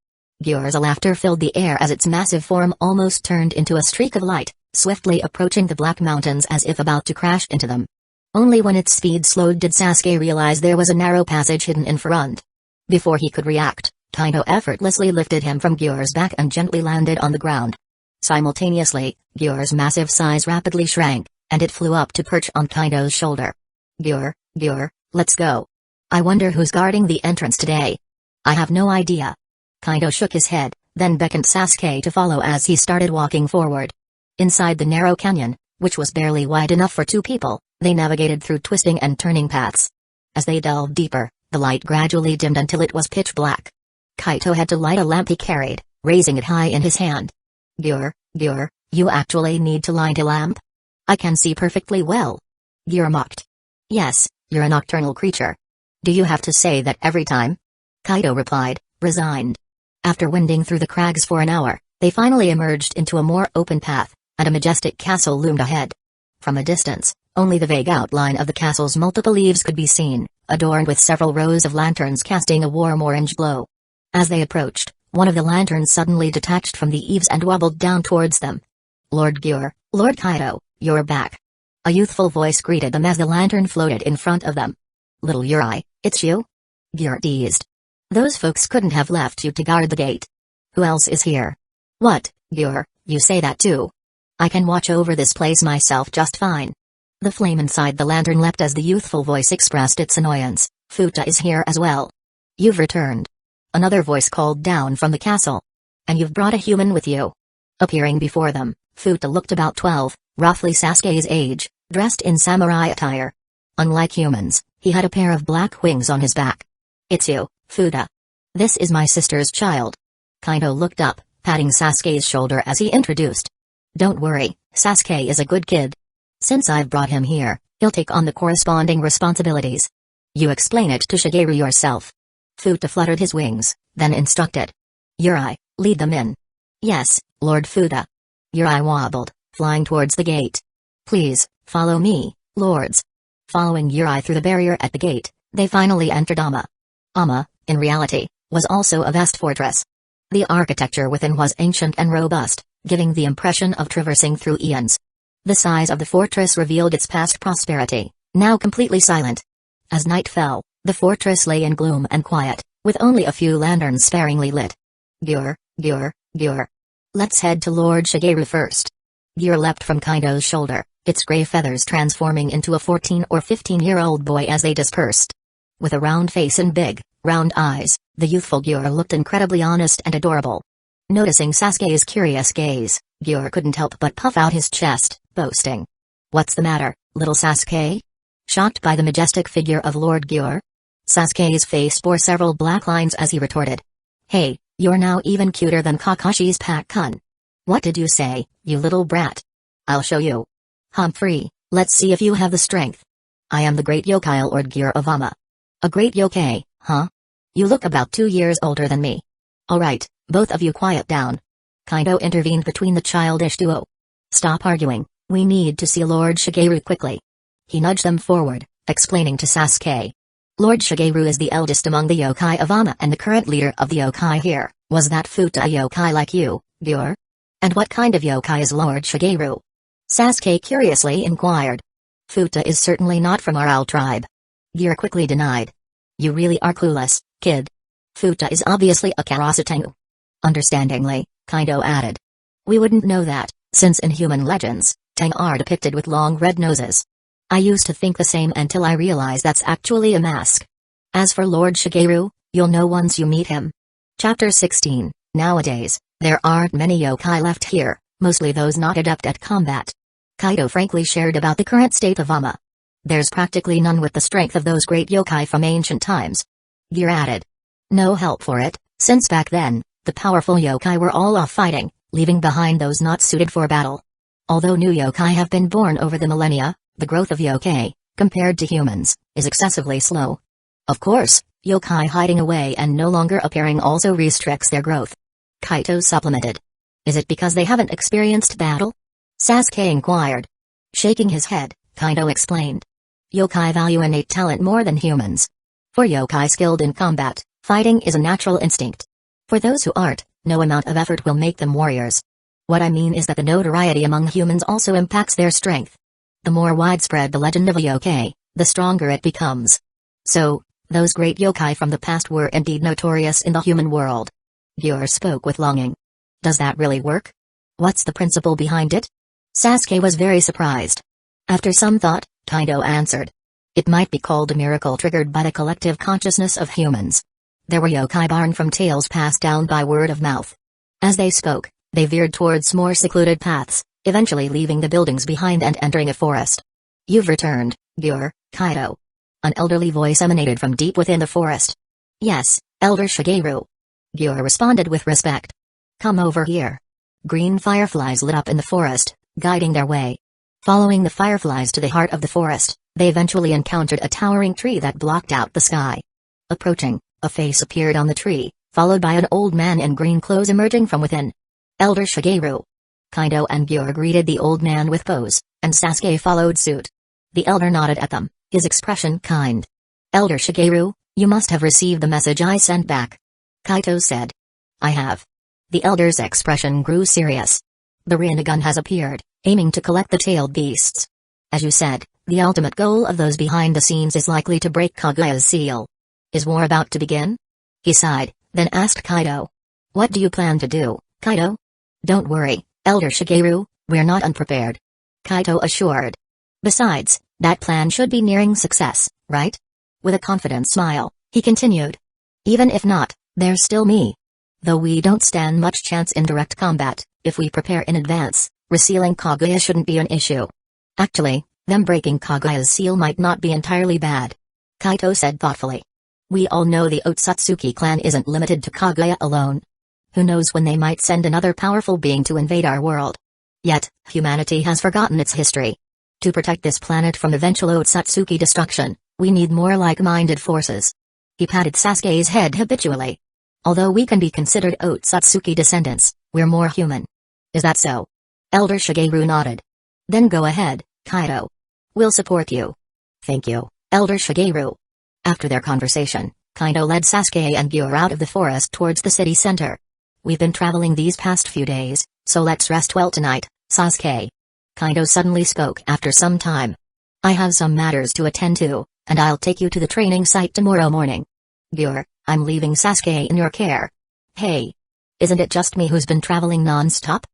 Speaker 1: Gyur's laughter filled the air as its massive form almost turned into a streak of light, swiftly approaching the black mountains as if about to crash into them. Only when its speed slowed did Sasuke realize there was a narrow passage hidden in front. Before he could react, Kaido effortlessly lifted him from Gyur's back and gently landed on the ground. Simultaneously, Gyur's massive size rapidly shrank, and it flew up to perch on Kaido's shoulder. Gyur, Gyur, let's go. I wonder who's guarding the entrance today. I have no idea. Kaido shook his head, then beckoned Sasuke to follow as he started walking forward. Inside the narrow canyon, which was barely wide enough for two people, they navigated through twisting and turning paths. As they delved deeper, the light gradually dimmed until it was pitch black. Kaido had to light a lamp he carried, raising it high in his hand. Gyur, Gyur, you actually need to light a lamp? I can see perfectly well. Gyur mocked. Yes, you're a nocturnal creature. Do you have to say that every time? Kaido replied, resigned. After winding through the crags for an hour, they finally emerged into a more open path, and a majestic castle loomed ahead. From a distance, only the vague outline of the castle's multiple leaves could be seen, adorned with several rows of lanterns casting a warm orange glow. As they approached, one of the lanterns suddenly detached from the eaves and wobbled down towards them. Lord Gyur, Lord Kaido, you're back. A youthful voice greeted them as the lantern floated in front of them. Little Uri, it's you? Gyur teased. Those folks couldn't have left you to guard the gate. Who else is here? What, Gyur, you say that too? I can watch over this place myself just fine. The flame inside the lantern leapt as the youthful voice expressed its annoyance. Futa is here as well. You've returned. Another voice called down from the castle. And you've brought a human with you. Appearing before them, Futa looked about 12, roughly Sasuke's age, dressed in samurai attire. Unlike humans, he had a pair of black wings on his back. It's you, Futa. This is my sister's child. Kaido looked up, patting Sasuke's shoulder as he introduced. Don't worry, Sasuke is a good kid. Since I've brought him here, he'll take on the corresponding responsibilities. You explain it to Shigeru yourself. Futa fluttered his wings, then instructed. Uri, lead them in. Yes, Lord Futa. Uri wobbled, flying towards the gate. Please, follow me, lords. Following Uri through the barrier at the gate, they finally entered Ama. Ama, in reality, was also a vast fortress. The architecture within was ancient and robust, giving the impression of traversing through eons. The size of the fortress revealed its past prosperity, now completely silent. As night fell, the fortress lay in gloom and quiet, with only a few lanterns sparingly lit. Gyur, Gyur, Gyur. Let's head to Lord Shigeru first. Gyur leapt from Kaido's shoulder, its gray feathers transforming into a 14 or 15-year-old boy as they dispersed. With a round face and big, round eyes, the youthful Gyur looked incredibly honest and adorable. Noticing Sasuke's curious gaze, Gyur couldn't help but puff out his chest, boasting. What's the matter, little Sasuke? Shocked by the majestic figure of Lord Gyur? Sasuke's face bore several black lines as he retorted. Hey, you're now even cuter than Kakashi's Pakkun. What did you say, you little brat? I'll show you. Humphrey, let's see if you have the strength. I am the great yokai Lord Gyur of Ama. A great yokai, huh? You look about 2 years older than me. Alright, both of you quiet down. Kaido intervened between the childish duo. Stop arguing, we need to see Lord Shigeru quickly. He nudged them forward, explaining to Sasuke. Lord Shigeru is the eldest among the yokai of Ama and the current leader of the yokai here. Was that Futa a yokai like you, Gyur? And what kind of yokai is Lord Shigeru? Sasuke curiously inquired. Futa is certainly not from our owl tribe. Gyur quickly denied. You really are clueless, kid. Futa is obviously a Karasutengu. Understandingly, Kaido added. We wouldn't know that, since in human legends, Tang are depicted with long red noses. I used to think the same until I realized that's actually a mask. As for Lord Shigeru, you'll know once you meet him. Chapter 16. Nowadays, there aren't many yokai left here, mostly those not adept at combat. Kaido frankly shared about the current state of Amma. There's practically none with the strength of those great yokai from ancient times. Gear added. No help for it, since back then, the powerful yokai were all off fighting, leaving behind those not suited for battle. Although new yokai have been born over the millennia, the growth of yokai, compared to humans, is excessively slow. Of course, yokai hiding away and no longer appearing also restricts their growth. Kaito supplemented. Is it because they haven't experienced battle? Sasuke inquired. Shaking his head, Kaito explained. Yokai value innate talent more than humans. For yokai skilled in combat, fighting is a natural instinct. For those who aren't, no amount of effort will make them warriors. What I mean is that the notoriety among humans also impacts their strength. The more widespread the legend of a yokai, the stronger it becomes. So, those great yokai from the past were indeed notorious in the human world. Gyur spoke with longing. Does that really work? What's the principle behind it? Sasuke was very surprised. After some thought, Kaido answered. It might be called a miracle triggered by the collective consciousness of humans. There were yokai born from tales passed down by word of mouth. As they spoke, they veered towards more secluded paths, eventually leaving the buildings behind and entering a forest. You've returned, Gyur, Kaido. An elderly voice emanated from deep within the forest. Yes, Elder Shigeru. Gyur responded with respect. Come over here. Green fireflies lit up in the forest, guiding their way. Following the fireflies to the heart of the forest, they eventually encountered a towering tree that blocked out the sky. Approaching, a face appeared on the tree, followed by an old man in green clothes emerging from within. Elder Shigeru. Kaido and Gyur greeted the old man with pose, and Sasuke followed suit. The elder nodded at them, his expression kind. Elder Shigeru, you must have received the message I sent back. Kaito said. I have. The elder's expression grew serious. The Rinnegan has appeared, aiming to collect the tailed beasts. As you said, the ultimate goal of those behind the scenes is likely to break Kaguya's seal. Is war about to begin? He sighed, then asked Kaido. What do you plan to do, Kaido? Don't worry, Elder Shigeru, we're not unprepared. Kaito assured. Besides, that plan should be nearing success, right? With a confident smile, he continued. Even if not, there's still me. Though we don't stand much chance in direct combat, if we prepare in advance, resealing Kaguya shouldn't be an issue. Actually, them breaking Kaguya's seal might not be entirely bad. Kaito said thoughtfully. We all know the Otsutsuki clan isn't limited to Kaguya alone. Who knows when they might send another powerful being to invade our world. Yet, humanity has forgotten its history. To protect this planet from eventual Otsutsuki destruction, we need more like-minded forces. He patted Sasuke's head habitually. Although we can be considered Otsutsuki descendants, we're more human. Is that so? Elder Shigeru nodded. Then go ahead, Kaido. We'll support you. Thank you, Elder Shigeru. After their conversation, Kaido led Sasuke and Gyur out of the forest towards the city center. We've been traveling these past few days, so let's rest well tonight, Sasuke. Kaido suddenly spoke after some time. I have some matters to attend to, and I'll take you to the training site tomorrow morning. Gyur, I'm leaving Sasuke in your care. Hey. Isn't it just me who's been traveling non-stop?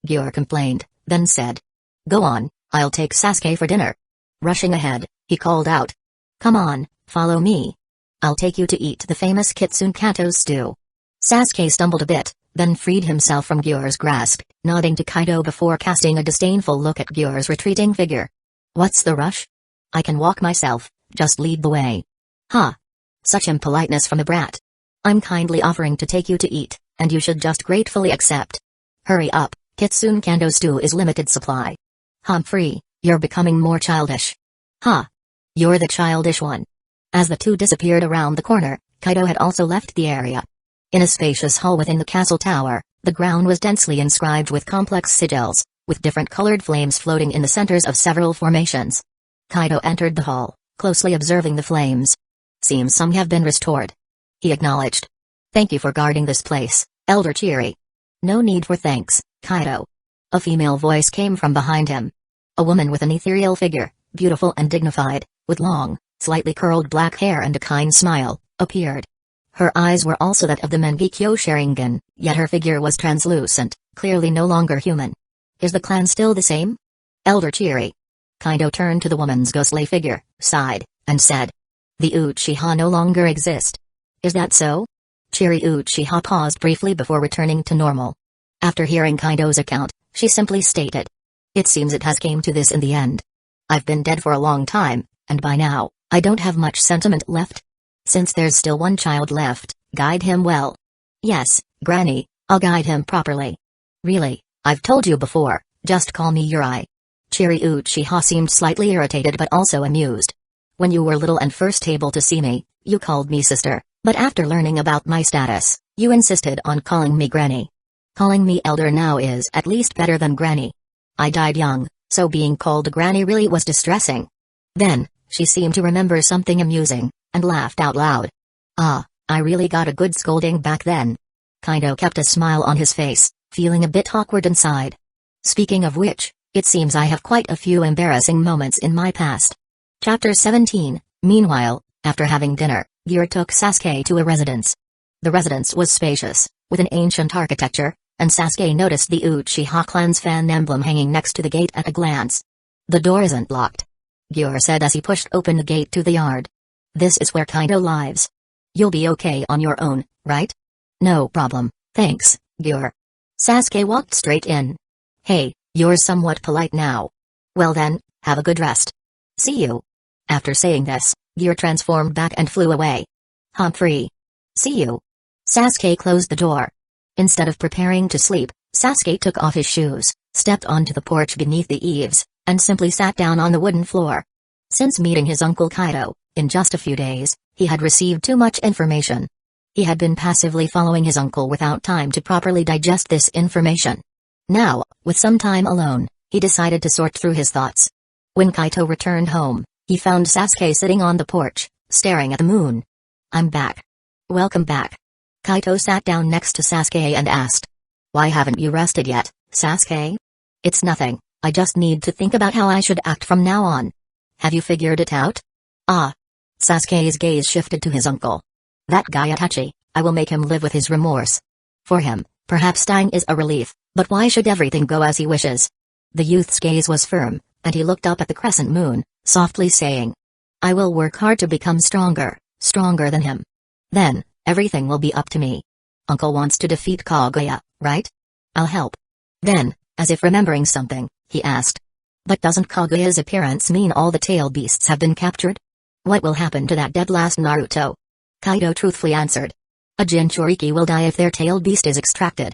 Speaker 1: Gyur complained, then said. Go on, I'll take Sasuke for dinner. Rushing ahead, he called out. Come on, follow me. I'll take you to eat the famous Kitsune Kanto stew. Sasuke stumbled a bit, then freed himself from Gyur's grasp, nodding to Kaido before casting a disdainful look at Gyur's retreating figure. What's the rush? I can walk myself, just lead the way. Huh. Such impoliteness from a brat. I'm kindly offering to take you to eat, and you should just gratefully accept. Hurry up, Kitsune Kanto stew is limited supply. Humphrey, you're becoming more childish. Huh. You're the childish one. As the two disappeared around the corner, Kaido had also left the area. In a spacious hall within the castle tower, the ground was densely inscribed with complex sigils, with different colored flames floating in the centers of several formations. Kaido entered the hall, closely observing the flames. Seems some have been restored. He acknowledged. Thank you for guarding this place, Elder Chiri. No need for thanks, Kaido. A female voice came from behind him. A woman with an ethereal figure, beautiful and dignified, with long, slightly curled black hair and a kind smile, appeared. Her eyes were also that of the Mangekyo Sharingan, yet her figure was translucent, clearly no longer human. Is the clan still the same? Elder Chiri. Kaido turned to the woman's ghostly figure, sighed, and said. The Uchiha no longer exist. Is that so? Chiri Uchiha paused briefly before returning to normal. After hearing Kaido's account, she simply stated. It seems it has came to this in the end. I've been dead for a long time, and by now, I don't have much sentiment left. Since there's still one child left, guide him well. Yes, Granny, I'll guide him properly. Really, I've told you before, just call me Yuri. Cheery Uchiha seemed slightly irritated but also amused. When you were little and first able to see me, you called me sister, but after learning about my status, you insisted on calling me Granny. Calling me elder now is at least better than Granny. I died young, so being called Granny really was distressing. Then, she seemed to remember something amusing, and laughed out loud. Ah, I really got a good scolding back then. Kaido kept a smile on his face, feeling a bit awkward inside. Speaking of which, it seems I have quite a few embarrassing moments in my past. Chapter 17. Meanwhile, after having dinner, Gear took Sasuke to a residence. The residence was spacious, with an ancient architecture, and Sasuke noticed the Uchiha clan's fan emblem hanging next to the gate at a glance. The door isn't locked, Gear said as he pushed open the gate to the yard. This is where Kaido lives. You'll be okay on your own, right? No problem, thanks, Gear. Sasuke walked straight in. Hey, you're somewhat polite now. Well then, have a good rest. See you. After saying this, Gear transformed back and flew away. Humphrey. See you. Sasuke closed the door. Instead of preparing to sleep, Sasuke took off his shoes, stepped onto the porch beneath the eaves, and simply sat down on the wooden floor. Since meeting his uncle Kaido, in just a few days, he had received too much information. He had been passively following his uncle without time to properly digest this information. Now, with some time alone, he decided to sort through his thoughts. When Kaito returned home, he found Sasuke sitting on the porch, staring at the moon. I'm back. Welcome back. Kaito sat down next to Sasuke and asked. Why haven't you rested yet, Sasuke? It's nothing, I just need to think about how I should act from now on. Have you figured it out? Ah. Sasuke's gaze shifted to his uncle. That guy Itachi, I will make him live with his remorse. For him, perhaps dying is a relief, but why should everything go as he wishes? The youth's gaze was firm, and he looked up at the crescent moon, softly saying. I will work hard to become stronger, stronger than him. Then, everything will be up to me. Uncle wants to defeat Kaguya, right? I'll help. Then, as if remembering something, he asked. But doesn't Kaguya's appearance mean all the tail beasts have been captured? What will happen to that dead last Naruto? Kaido truthfully answered. A Jinchuriki will die if their tailed beast is extracted.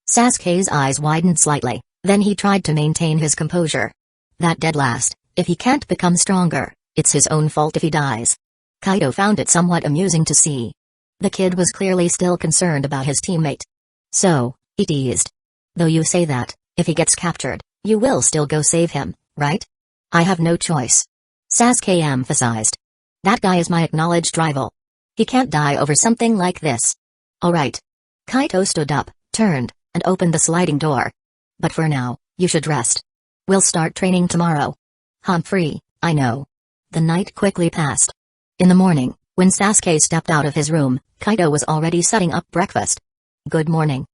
Speaker 1: Sasuke's eyes widened slightly, then he tried to maintain his composure. That dead last, if he can't become stronger, it's his own fault if he dies. Kaido found it somewhat amusing to see. The kid was clearly still concerned about his teammate. So, he teased. Though you say that, if he gets captured, you will still go save him, right? I have no choice. Sasuke emphasized. That guy is my acknowledged rival. He can't die over something like this. Alright. Kaito stood up, turned, and opened the sliding door. But for now, you should rest. We'll start training tomorrow. Humphrey, I know. The night quickly passed. In the morning, when Sasuke stepped out of his room, Kaito was already setting up breakfast. Good morning.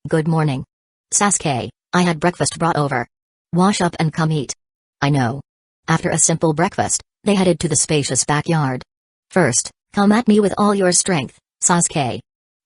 Speaker 1: Good morning. Sasuke, I had breakfast brought over. Wash up and come eat. I know. After a simple breakfast, they headed to the spacious backyard. First, come at me with all your strength, Sasuke.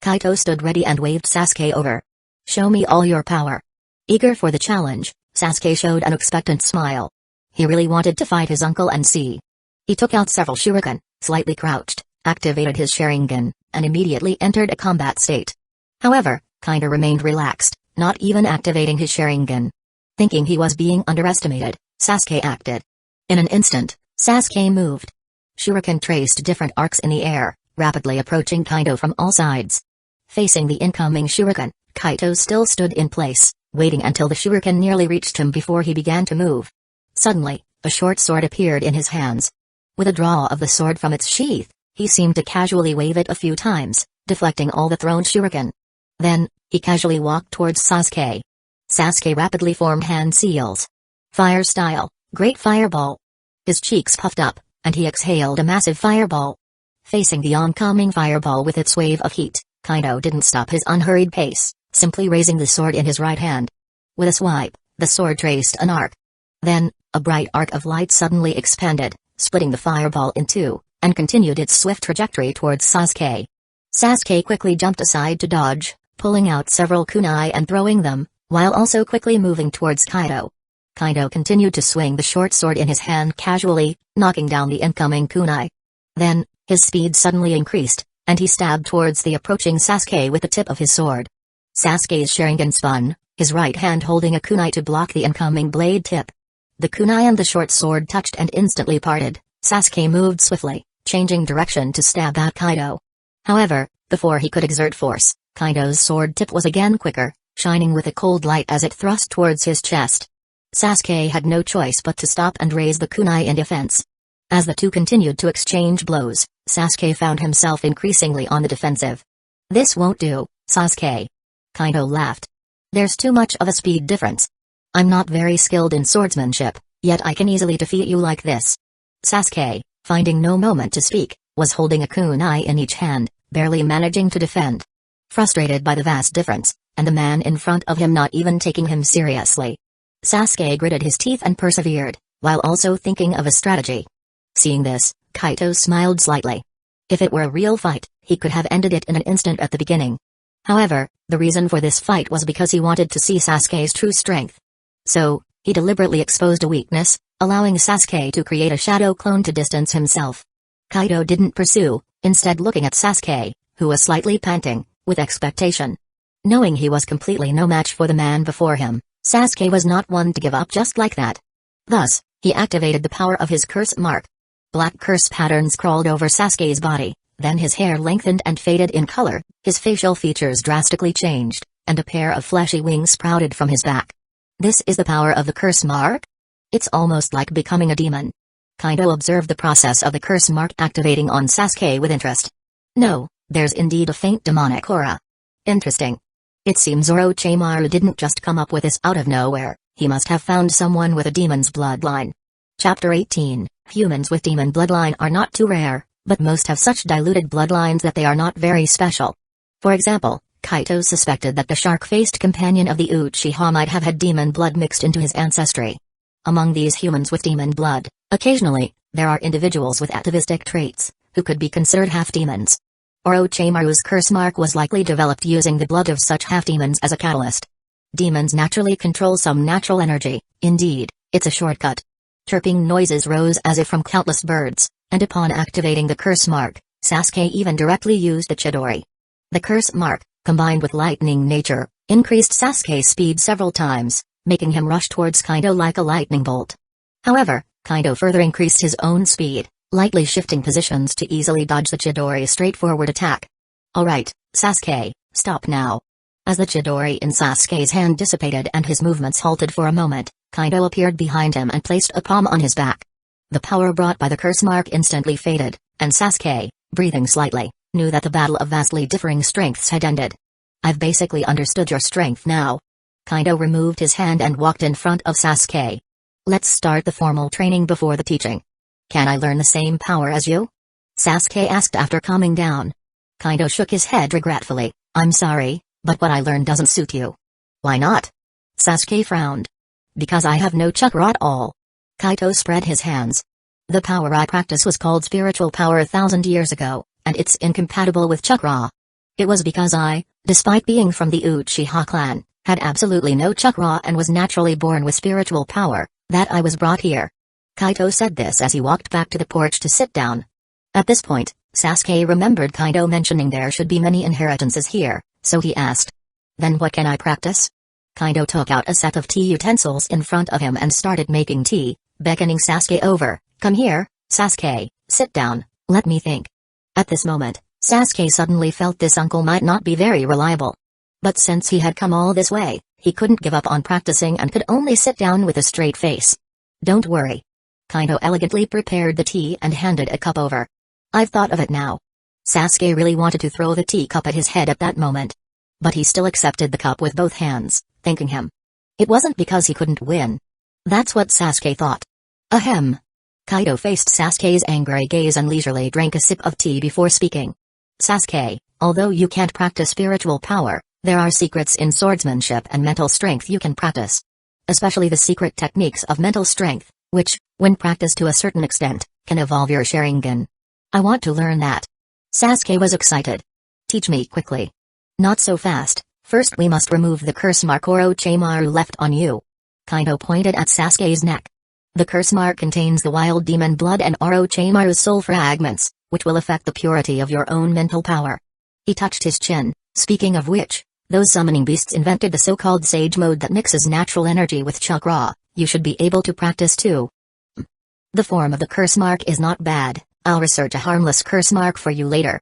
Speaker 1: Kaito stood ready and waved Sasuke over. Show me all your power. Eager for the challenge, Sasuke showed an expectant smile. He really wanted to fight his uncle and see. He took out several shuriken, slightly crouched, activated his Sharingan, and immediately entered a combat state. However, Kaido remained relaxed, not even activating his Sharingan. Thinking he was being underestimated, Sasuke acted. In an instant, Sasuke moved. Shuriken traced different arcs in the air, rapidly approaching Kaido from all sides. Facing the incoming shuriken, Kaito still stood in place, waiting until the shuriken nearly reached him before he began to move. Suddenly, a short sword appeared in his hands. With a draw of the sword from its sheath, he seemed to casually wave it a few times, deflecting all the thrown shuriken. Then, he casually walked towards Sasuke. Sasuke rapidly formed hand seals. Fire style, great fireball. His cheeks puffed up, and he exhaled a massive fireball. Facing the oncoming fireball with its wave of heat, Kaido didn't stop his unhurried pace, simply raising the sword in his right hand. With a swipe, the sword traced an arc. Then, a bright arc of light suddenly expanded, splitting the fireball in two, and continued its swift trajectory towards Sasuke. Sasuke quickly jumped aside to dodge, pulling out several kunai and throwing them, while also quickly moving towards Kaido. Kaido continued to swing the short sword in his hand casually, knocking down the incoming kunai. Then, his speed suddenly increased, and he stabbed towards the approaching Sasuke with the tip of his sword. Sasuke's Sharingan spun, his right hand holding a kunai to block the incoming blade tip. The kunai and the short sword touched and instantly parted. Sasuke moved swiftly, changing direction to stab at Kaido. However, before he could exert force, Kaido's sword tip was again quicker, shining with a cold light as it thrust towards his chest. Sasuke had no choice but to stop and raise the kunai in defense. As the two continued to exchange blows, Sasuke found himself increasingly on the defensive. "This won't do, Sasuke." Kaido laughed. "There's too much of a speed difference. I'm not very skilled in swordsmanship, yet I can easily defeat you like this." Sasuke, finding no moment to speak, was holding a kunai in each hand, barely managing to defend. Frustrated by the vast difference, and the man in front of him not even taking him seriously, Sasuke gritted his teeth and persevered, while also thinking of a strategy. Seeing this, Kaito smiled slightly. If it were a real fight, he could have ended it in an instant at the beginning. However, the reason for this fight was because he wanted to see Sasuke's true strength. So, he deliberately exposed a weakness, allowing Sasuke to create a shadow clone to distance himself. Kaido didn't pursue, instead looking at Sasuke, who was slightly panting, with expectation. Knowing he was completely no match for the man before him, Sasuke was not one to give up just like that. Thus, he activated the power of his curse mark. Black curse patterns crawled over Sasuke's body, then his hair lengthened and faded in color, his facial features drastically changed, and a pair of fleshy wings sprouted from his back. This is the power of the curse mark? It's almost like becoming a demon. Kaido observed the process of the curse mark activating on Sasuke with interest. No, there's indeed a faint demonic aura. Interesting. It seems Orochimaru didn't just come up with this out of nowhere, he must have found someone with a demon's bloodline. Chapter 18, Humans with demon bloodline are not too rare, but most have such diluted bloodlines that they are not very special. For example, Kaito suspected that the shark-faced companion of the Uchiha might have had demon blood mixed into his ancestry. Among these humans with demon blood, occasionally, there are individuals with atavistic traits, who could be considered half-demons. Orochimaru's curse mark was likely developed using the blood of such half-demons as a catalyst. Demons naturally control some natural energy, indeed, it's a shortcut. Chirping noises rose as if from countless birds, and upon activating the curse mark, Sasuke even directly used the Chidori. The curse mark, combined with lightning nature, increased Sasuke's speed several times, making him rush towards Kaido like a lightning bolt. However, Kaido further increased his own speed, lightly shifting positions to easily dodge the Chidori's straightforward attack. "Alright, Sasuke, stop now." As the Chidori in Sasuke's hand dissipated and his movements halted for a moment, Kaido appeared behind him and placed a palm on his back. The power brought by the curse mark instantly faded, and Sasuke, breathing slightly, knew that the battle of vastly differing strengths had ended. "I've basically understood your strength now." Kaido removed his hand and walked in front of Sasuke. "Let's start the formal training before the teaching. Can I learn the same power as you?" Sasuke asked after calming down. Kaido shook his head regretfully. "I'm sorry, but what I learned doesn't suit you." "Why not?" Sasuke frowned. "Because I have no chakra at all." Kaito spread his hands. "The power I practice was called spiritual power 1,000 years ago, and it's incompatible with chakra. It was because I, despite being from the Uchiha clan, had absolutely no chakra and was naturally born with spiritual power, that I was brought here." Kaito said this as he walked back to the porch to sit down. At this point, Sasuke remembered Kaido mentioning there should be many inheritances here, so he asked, "Then what can I practice?" Kaido took out a set of tea utensils in front of him and started making tea, beckoning Sasuke over. "Come here, Sasuke, sit down, let me think." At this moment, Sasuke suddenly felt this uncle might not be very reliable. But since he had come all this way, he couldn't give up on practicing and could only sit down with a straight face. "Don't worry." Kaido elegantly prepared the tea and handed a cup over. "I've thought of it now." Sasuke really wanted to throw the teacup at his head at that moment. But he still accepted the cup with both hands, thanking him. It wasn't because he couldn't win. That's what Sasuke thought. Ahem. Kaido faced Sasuke's angry gaze and leisurely drank a sip of tea before speaking. "Sasuke, although you can't practice spiritual power, there are secrets in swordsmanship and mental strength you can practice. Especially the secret techniques of mental strength, which, when practiced to a certain extent, can evolve your Sharingan. I want to learn that." Sasuke was excited. "Teach me quickly." "Not so fast, First we must remove the curse mark Orochimaru left on you. Kaido pointed at Sasuke's neck. The curse mark contains the wild demon blood and Orochimaru's soul fragments, which will affect the purity of your own mental power. He touched his chin. Speaking of which, those summoning beasts invented the so-called sage mode that mixes natural energy with chakra. You should be able to practice too. The form of the curse mark is not bad. I'll research a harmless curse mark for you later.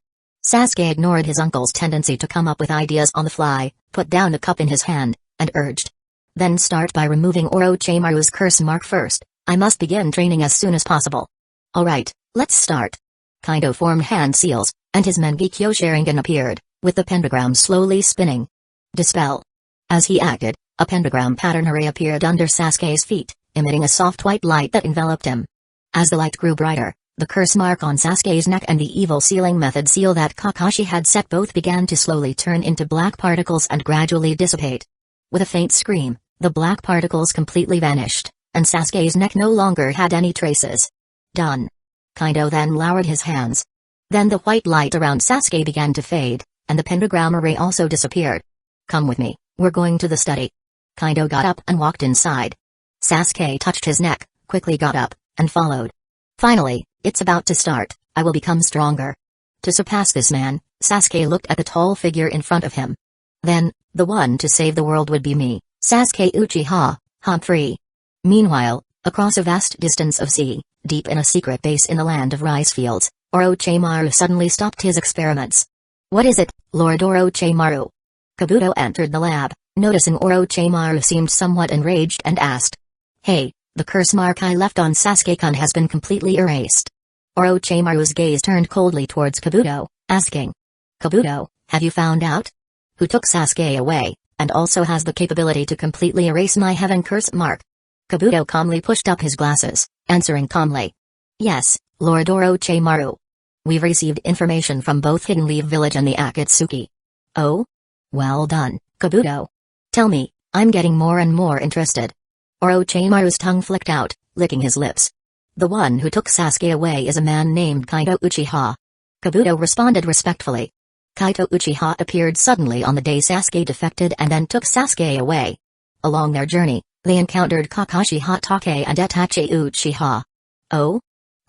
Speaker 1: Sasuke ignored his uncle's tendency to come up with ideas on the fly, put down a cup in his hand, and urged. Then start by removing Orochimaru's curse mark first. I must begin training as soon as possible. Alright, let's start. Kaido formed hand seals, and his Mangekyo Sharingan appeared, with the pentagram slowly spinning. Dispel. As he acted, a pentagram pattern array appeared under Sasuke's feet, emitting a soft white light that enveloped him. As the light grew brighter, the curse mark on Sasuke's neck and the evil sealing method seal that Kakashi had set both began to slowly turn into black particles and gradually dissipate. With a faint scream, the black particles completely vanished, and Sasuke's neck no longer had any traces. Done. Kaido then lowered his hands. Then the white light around Sasuke began to fade, and the pentagram array also disappeared. Come with me, we're going to the study. Kaido got up and walked inside. Sasuke touched his neck, quickly got up, and followed. Finally, it's about to start. I will become stronger. To surpass this man, Sasuke looked at the tall figure in front of him. Then, the one to save the world would be me, Sasuke Uchiha, Humphrey. Meanwhile, across a vast distance of sea, deep in a secret base in the land of rice fields, Orochimaru suddenly stopped his experiments. What is it, Lord Orochimaru? Kabuto entered the lab, noticing Orochimaru seemed somewhat enraged and asked. Hey, the curse mark I left on Sasuke-kun has been completely erased. Orochimaru's gaze turned coldly towards Kabuto, asking. Kabuto, have you found out? Who took Sasuke away, and also has the capability to completely erase my heaven curse mark? Kabuto calmly pushed up his glasses, answering calmly. Yes, Lord Orochimaru. We've received information from both Hidden Leaf Village and the Akatsuki. Oh? Well done, Kabuto. Tell me, I'm getting more and more interested. Orochimaru's tongue flicked out, licking his lips. The one who took Sasuke away is a man named Kaido Uchiha. Kabuto responded respectfully. Kaido Uchiha appeared suddenly on the day Sasuke defected and then took Sasuke away. Along their journey, they encountered Kakashi Hatake and Itachi Uchiha. Oh?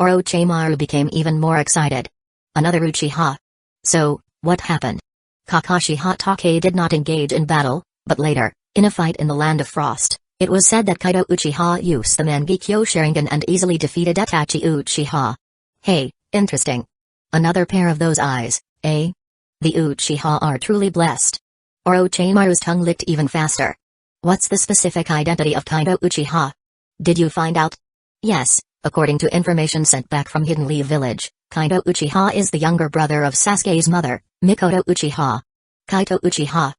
Speaker 1: Orochimaru became even more excited. Another Uchiha. So, what happened? Kakashi Hatake did not engage in battle, but later, in a fight in the Land of Frost, it was said that Kaido Uchiha used the Mangekyo Sharingan and easily defeated Itachi Uchiha. Hey, interesting. Another pair of those eyes, eh? The Uchiha are truly blessed. Orochimaru's tongue licked even faster. What's the specific identity of Kaido Uchiha? Did you find out? Yes, according to information sent back from Hidden Leaf Village, Kaido Uchiha is the younger brother of Sasuke's mother, Mikoto Uchiha. Kaido Uchiha.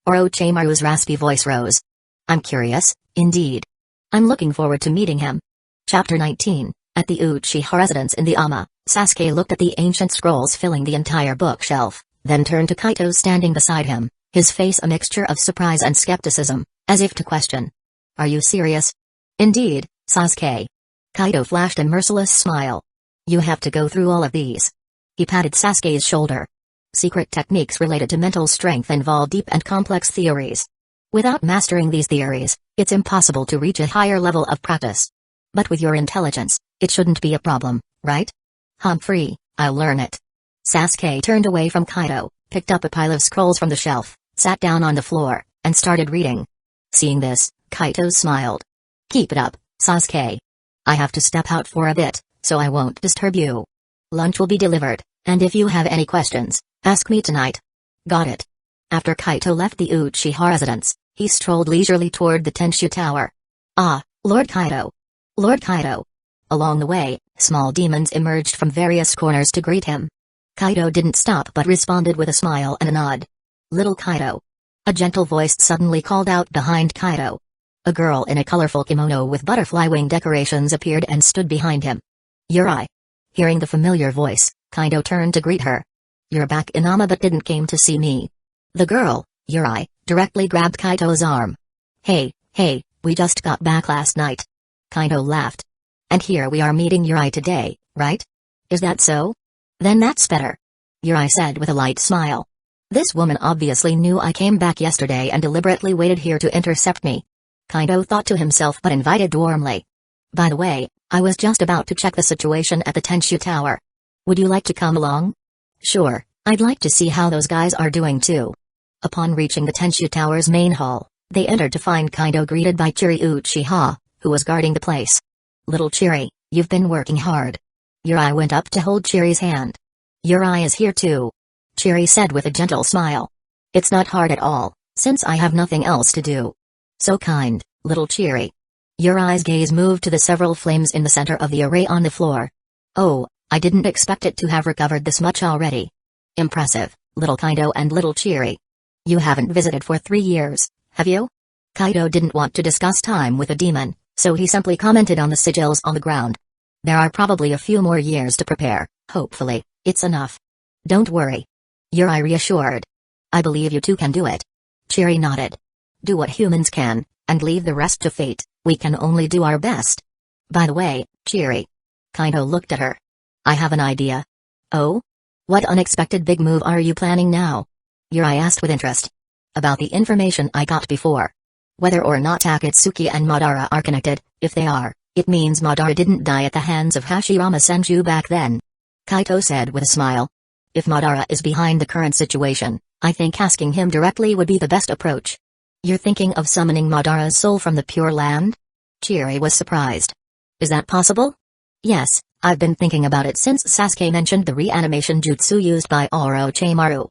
Speaker 1: Orochimaru's raspy voice rose. I'm curious, indeed. I'm looking forward to meeting him. Chapter 19, At the Uchiha residence in the Ama, Sasuke looked at the ancient scrolls filling the entire bookshelf, then turned to Kaito standing beside him, his face a mixture of surprise and skepticism, as if to question. Are you serious? Indeed, Sasuke. Kaito flashed a merciless smile. You have to go through all of these. He patted Sasuke's shoulder. Secret techniques related to mental strength involve deep and complex theories. Without mastering these theories, it's impossible to reach a higher level of practice. But with your intelligence, it shouldn't be a problem, right? Humphrey, I'll learn it. Sasuke turned away from Kaito, picked up a pile of scrolls from the shelf, sat down on the floor, and started reading. Seeing this, Kaito smiled. Keep it up, Sasuke. I have to step out for a bit, so I won't disturb you. Lunch will be delivered, and if you have any questions, ask me tonight. Got it. After Kaito left the Uchiha residence, he strolled leisurely toward the Tenshu Tower. Ah, Lord Kaito. Lord Kaito. Along the way, small demons emerged from various corners to greet him. Kaito didn't stop but responded with a smile and a nod. Little Kaito. A gentle voice suddenly called out behind Kaito. A girl in a colorful kimono with butterfly wing decorations appeared and stood behind him. Yuri. Hearing the familiar voice, Kaito turned to greet her. You're back in Ama but didn't came to see me. The girl, Yuri, directly grabbed Kaito's arm. Hey, we just got back last night. Kaito laughed. And here we are meeting Yuri today, right? Is that so? Then that's better. Yuri said with a light smile. This woman obviously knew I came back yesterday and deliberately waited here to intercept me. Kaido thought to himself but invited warmly. By the way, I was just about to check the situation at the Tenshu Tower. Would you like to come along? Sure, I'd like to see how those guys are doing too. Upon reaching the Tenshu Tower's main hall, they entered to find Kaido greeted by Chiri Uchiha, who was guarding the place. Little Chiri, you've been working hard. Yuri went up to hold Chiri's hand. Yuri is here too. Chiri said with a gentle smile. It's not hard at all, since I have nothing else to do. So kind, little Chiri. Yuri's gaze moved to the several flames in the center of the array on the floor. Oh, I didn't expect it to have recovered this much already. Impressive, little Kaido and little Chiri. You haven't visited for 3 years, have you? Kaido didn't want to discuss time with a demon, so he simply commented on the sigils on the ground. There are probably a few more years to prepare, hopefully, it's enough. Don't worry. Yuri reassured. I believe you two can do it. Chiri nodded. Do what humans can, and leave the rest to fate, we can only do our best. By the way, Chiri. Kaido looked at her. I have an idea. Oh? What unexpected big move are you planning now? Yuri asked with interest. About the information I got before. Whether or not Akatsuki and Madara are connected, if they are, it means Madara didn't die at the hands of Hashirama Senju back then. Kaito said with a smile. If Madara is behind the current situation, I think asking him directly would be the best approach. You're thinking of summoning Madara's soul from the Pure Land? Chiri was surprised. Is that possible? Yes, I've been thinking about it since Sasuke mentioned the reanimation jutsu used by Orochimaru.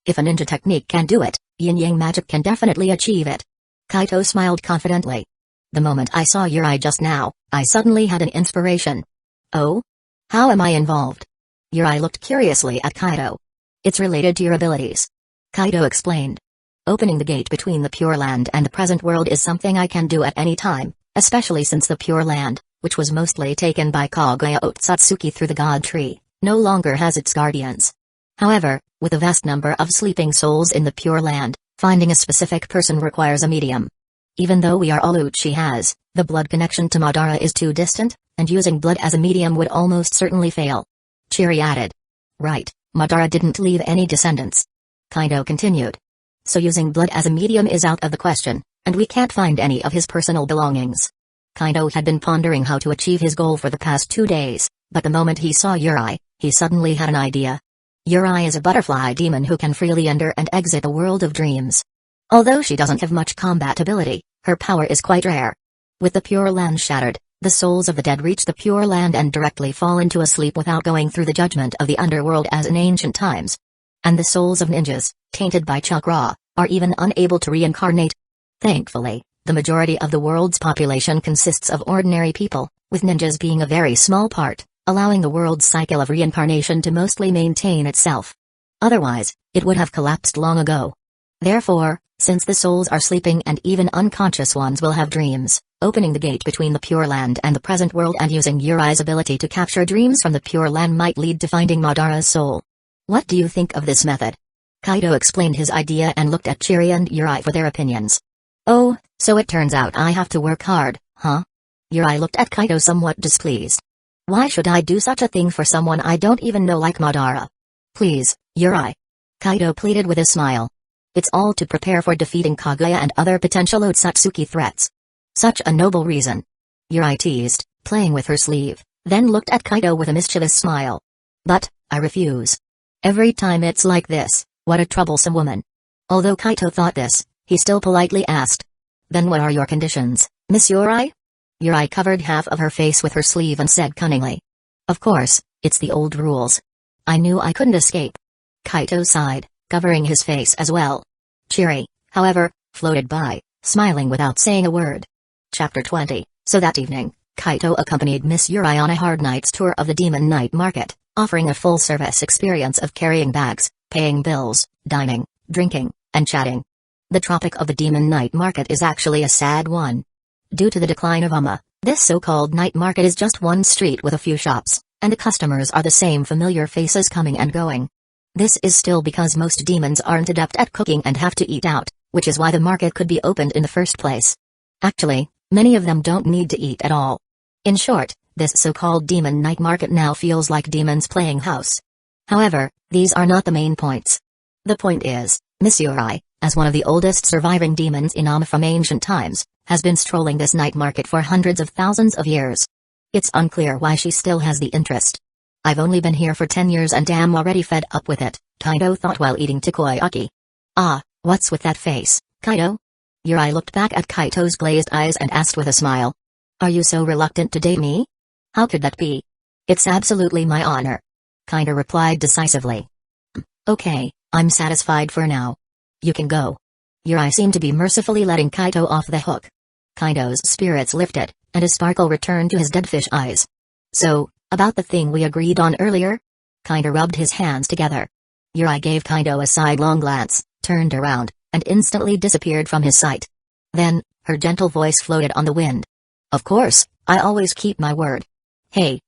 Speaker 1: If a ninja technique can do it, yin-yang magic can definitely achieve it. Kaito smiled confidently. The moment I saw Yuri just now, I suddenly had an inspiration. Oh? How am I involved? Yuri looked curiously at Kaito. It's related to your abilities. Kaito explained. Opening the gate between the Pure Land and the present world is something I can do at any time, especially since the Pure Land, which was mostly taken by Kaguya Otsutsuki through the God Tree, no longer has its guardians. However, with a vast number of sleeping souls in the Pure Land, finding a specific person requires a medium. Even though we are all Uchihas, the blood connection to Madara is too distant, and using blood as a medium would almost certainly fail. Chiri added. Right, Madara didn't leave any descendants. Kaido continued. So using blood as a medium is out of the question, and we can't find any of his personal belongings. Kaido had been pondering how to achieve his goal for the past 2 days, but the moment he saw Yuri, he suddenly had an idea. Yuri is a butterfly demon who can freely enter and exit the world of dreams. Although she doesn't have much combat ability, her power is quite rare. With the Pure Land shattered, the souls of the dead reach the Pure Land and directly fall into a sleep without going through the judgment of the underworld as in ancient times. And the souls of ninjas, tainted by chakra, are even unable to reincarnate. Thankfully, the majority of the world's population consists of ordinary people, with ninjas being a very small part, allowing the world's cycle of reincarnation to mostly maintain itself. Otherwise, it would have collapsed long ago. Therefore, since the souls are sleeping and even unconscious ones will have dreams, opening the gate between the Pure Land and the present world and using Yuri's ability to capture dreams from the Pure Land might lead to finding Madara's soul. What do you think of this method? Kaido explained his idea and looked at Chiri and Yuri for their opinions. Oh, so it turns out I have to work hard, huh? Yuri looked at Kaido somewhat displeased. Why should I do such a thing for someone I don't even know like Madara? Please, Yuri. Kaido pleaded with a smile. It's all to prepare for defeating Kaguya and other potential Otsutsuki threats. Such a noble reason. Yuri teased, playing with her sleeve, then looked at Kaido with a mischievous smile. But, I refuse. Every time it's like this, what a troublesome woman. Although Kaito thought this, he still politely asked. Then what are your conditions, Miss Yuri? Yuri covered half of her face with her sleeve and said cunningly. Of course, it's the old rules. I knew I couldn't escape. Kaito sighed, covering his face as well. Chiri, however, floated by, smiling without saying a word. Chapter 20. So that evening, Kaito accompanied Miss Yuri on a hard night's tour of the Demon Night Market, offering a full-service experience of carrying bags, paying bills, dining, drinking, and chatting. The tropic of the Demon Night Market is actually a sad one. Due to the decline of this so-called night market is just one street with a few shops, and the customers are the same familiar faces coming and going. This is still because most demons aren't adept at cooking and have to eat out, which is why the market could be opened in the first place. Actually, many of them don't need to eat at all. In short, this so-called Demon Night Market now feels like demons playing house. However, these are not the main points. The point is, Miss Yuri, as one of the oldest surviving demons in Amma from ancient times, has been strolling this night market for hundreds of thousands of years. It's unclear why she still has the interest. I've only been here for 10 years and am already fed up with it, Kaido thought while eating takoyaki. Ah, what's with that face, Kaido? Yuri looked back at Kaito's glazed eyes and asked with a smile. Are you so reluctant to date me? How could that be? It's absolutely my honor. Kaido replied decisively. Okay, I'm satisfied for now. You can go. Yuri seemed to be mercifully letting Kaito off the hook. Kaido's spirits lifted, and a sparkle returned to his dead fish eyes. So, about the thing we agreed on earlier? Kaido rubbed his hands together. Yuri gave Kaido a sidelong glance, turned around, and instantly disappeared from his sight. Then, her gentle voice floated on the wind. Of course, I always keep my word. Hey,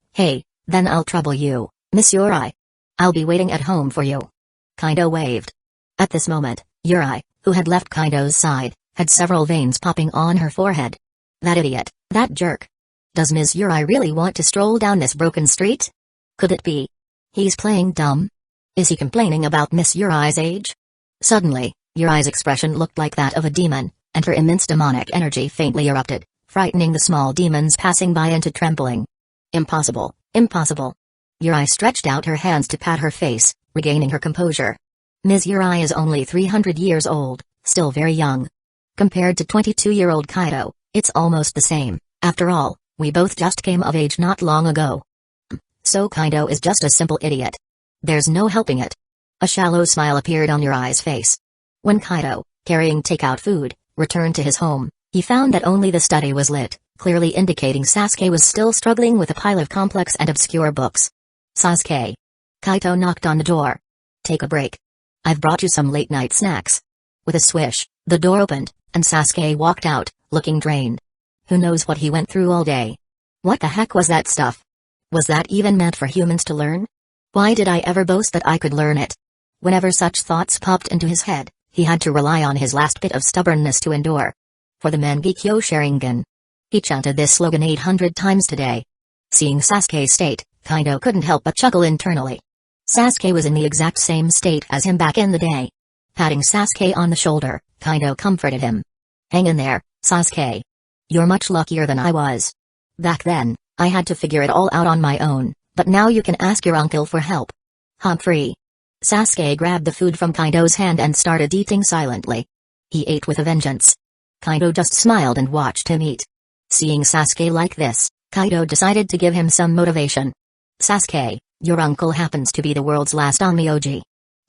Speaker 1: then I'll trouble you, Miss Yuri. I'll be waiting at home for you. Kaido waved. At this moment, Yuri, who had left Kaido's side, had several veins popping on her forehead. That idiot, that jerk. Does Ms. Yuri really want to stroll down this broken street? Could it be? He's playing dumb? Is he complaining about Miss Yuri's age? Suddenly, Yuri's expression looked like that of a demon, and her immense demonic energy faintly erupted, frightening the small demons passing by into trembling. Impossible, impossible. Yuri stretched out her hands to pat her face, regaining her composure. Ms. Yuri is only 300 years old, still very young. Compared to 22-year-old Kaido, it's almost the same. After all, we both just came of age not long ago. So Kaido is just a simple idiot. There's no helping it. A shallow smile appeared on Yuri's face. When Kaido, carrying takeout food, returned to his home, he found that only the study was lit, clearly indicating Sasuke was still struggling with a pile of complex and obscure books. Sasuke. Kaito knocked on the door. Take a break. I've brought you some late-night snacks. With a swish, the door opened, and Sasuke walked out, looking drained. Who knows what he went through all day? What the heck was that stuff? Was that even meant for humans to learn? Why did I ever boast that I could learn it? Whenever such thoughts popped into his head, he had to rely on his last bit of stubbornness to endure. For the Mangekyo Sharingan. He chanted this slogan 800 times today. Seeing Sasuke's state, Kaido couldn't help but chuckle internally. Sasuke was in the exact same state as him back in the day. Patting Sasuke on the shoulder, Kaido comforted him. Hang in there, Sasuke. You're much luckier than I was. Back then, I had to figure it all out on my own, but now you can ask your uncle for help. Humphrey. Sasuke grabbed the food from Kaido's hand and started eating silently. He ate with a vengeance. Kaido just smiled and watched him eat. Seeing Sasuke like this, Kaido decided to give him some motivation. Sasuke, your uncle happens to be the world's last onmyoji.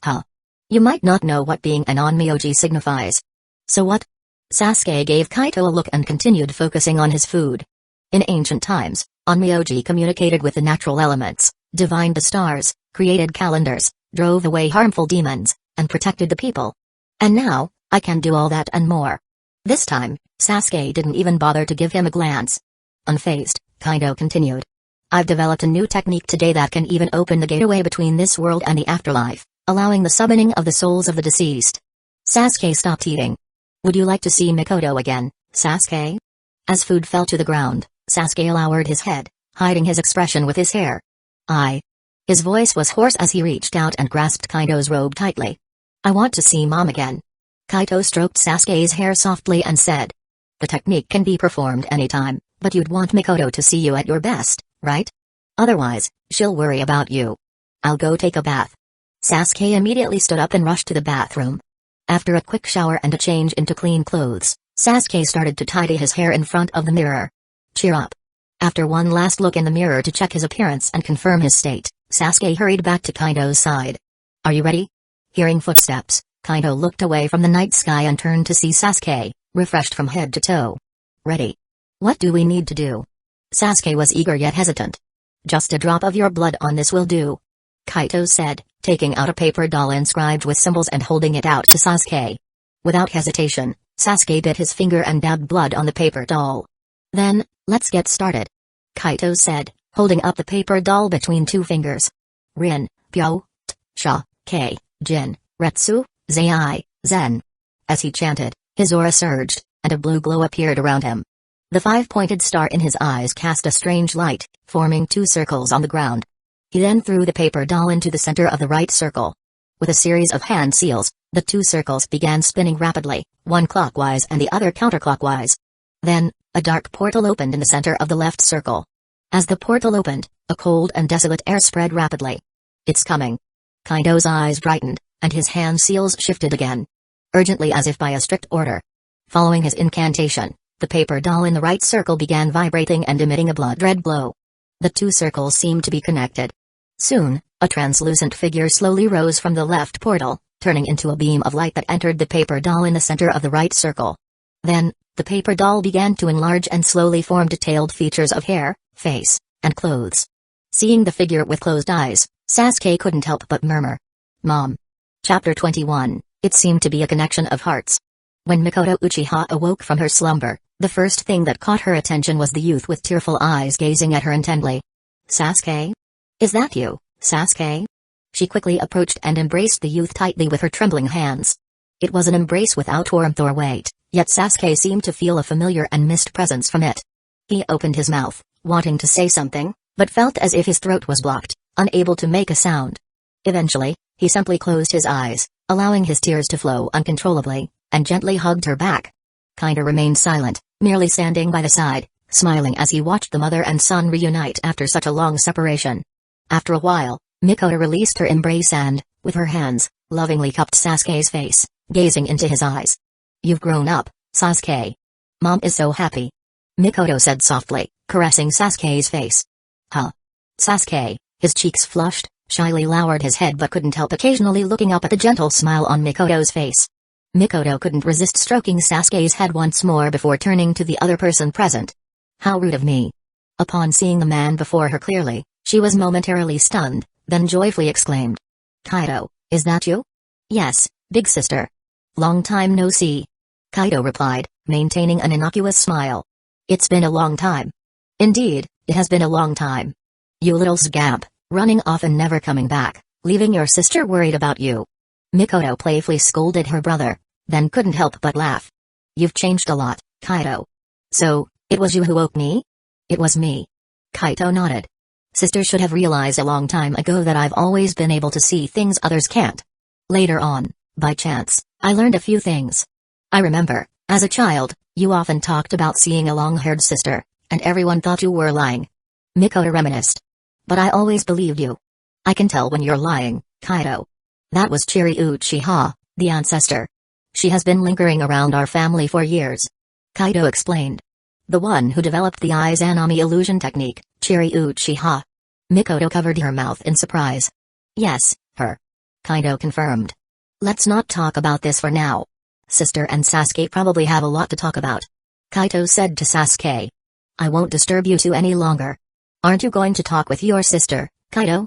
Speaker 1: Huh? You might not know what being an onmyoji signifies. So what? Sasuke gave Kaito a look and continued focusing on his food. In ancient times, onmyoji communicated with the natural elements, divined the stars, created calendars, drove away harmful demons, and protected the people. And now, I can do all that and more. This time, Sasuke didn't even bother to give him a glance. Unfazed, Kaido continued. I've developed a new technique today that can even open the gateway between this world and the afterlife, allowing the summoning of the souls of the deceased. Sasuke stopped eating. Would you like to see Mikoto again, Sasuke? As food fell to the ground, Sasuke lowered his head, hiding his expression with his hair. His voice was hoarse as he reached out and grasped Kaido's robe tightly. I want to see Mom again. Kaito stroked Sasuke's hair softly and said. The technique can be performed anytime, but you'd want Mikoto to see you at your best, right? Otherwise, she'll worry about you. I'll go take a bath. Sasuke immediately stood up and rushed to the bathroom. After a quick shower and a change into clean clothes, Sasuke started to tidy his hair in front of the mirror. Cheer up. After one last look in the mirror to check his appearance and confirm his state, Sasuke hurried back to Kaido's side. Are you ready? Hearing footsteps, Kaido looked away from the night sky and turned to see Sasuke, refreshed from head to toe. Ready. What do we need to do? Sasuke was eager yet hesitant. Just a drop of your blood on this will do. Kaito said, taking out a paper doll inscribed with symbols and holding it out to Sasuke. Without hesitation, Sasuke bit his finger and dabbed blood on the paper doll. Then, let's get started. Kaito said, holding up the paper doll between two fingers. Rin, Pyo, T, Sha, K, Jin, Retsu, Zei, Zen. As he chanted, his aura surged, and a blue glow appeared around him. The five-pointed star in his eyes cast a strange light, forming two circles on the ground. He then threw the paper doll into the center of the right circle. With a series of hand seals, the two circles began spinning rapidly, one clockwise and the other counterclockwise. Then, a dark portal opened in the center of the left circle. As the portal opened, a cold and desolate air spread rapidly. "It's coming." Kaido's eyes brightened, and his hand seals shifted again. Urgently, as if by a strict order. Following his incantation, the paper doll in the right circle began vibrating and emitting a blood-red glow. The two circles seemed to be connected. Soon, a translucent figure slowly rose from the left portal, turning into a beam of light that entered the paper doll in the center of the right circle. Then, the paper doll began to enlarge and slowly formed detailed features of hair, face, and clothes. Seeing the figure with closed eyes, Sasuke couldn't help but murmur, "Mom." Chapter 21, It seemed to be a connection of hearts. When Mikoto Uchiha awoke from her slumber, the first thing that caught her attention was the youth with tearful eyes gazing at her intently. "Sasuke? Is that you, Sasuke?" She quickly approached and embraced the youth tightly with her trembling hands. It was an embrace without warmth or weight, yet Sasuke seemed to feel a familiar and missed presence from it. He opened his mouth, wanting to say something, but felt as if his throat was blocked, unable to make a sound. Eventually, he simply closed his eyes, allowing his tears to flow uncontrollably, and gently hugged her back. Kaido remained silent, merely standing by the side, smiling as he watched the mother and son reunite after such a long separation. After a while, Mikoto released her embrace and, with her hands, lovingly cupped Sasuke's face, gazing into his eyes. "You've grown up, Sasuke. Mom is so happy," Mikoto said softly, caressing Sasuke's face. "Huh?" Sasuke, his cheeks flushed, shyly lowered his head but couldn't help occasionally looking up at the gentle smile on Mikoto's face. Mikoto couldn't resist stroking Sasuke's head once more before turning to the other person present. "How rude of me." Upon seeing the man before her clearly, she was momentarily stunned, then joyfully exclaimed, "Kaido, is that you?" "Yes, big sister. Long time no see," Kaido replied, maintaining an innocuous smile. "It's been a long time." "Indeed, it has been a long time. You little scamp, running off and never coming back, leaving your sister worried about you." Mikoto playfully scolded her brother, then couldn't help but laugh. "You've changed a lot, Kaido." "So, it was you who woke me?" "It was me." Kaido nodded. "Sister should have realized a long time ago that I've always been able to see things others can't. Later on, by chance, I learned a few things. I remember, as a child, you often talked about seeing a long-haired sister, and everyone thought you were lying." Mikoto reminisced. "But I always believed you. I can tell when you're lying, Kaido. That was Chiri Uchiha, the ancestor. She has been lingering around our family for years," Kaido explained. "The one who developed the Izanami illusion technique, Chiri Uchiha." Mikoto covered her mouth in surprise. "Yes, her," Kaido confirmed. "Let's not talk about this for now. Sister and Sasuke probably have a lot to talk about," Kaido said to Sasuke. "I won't disturb you two any longer. Aren't you going to talk with your sister, Kaido?"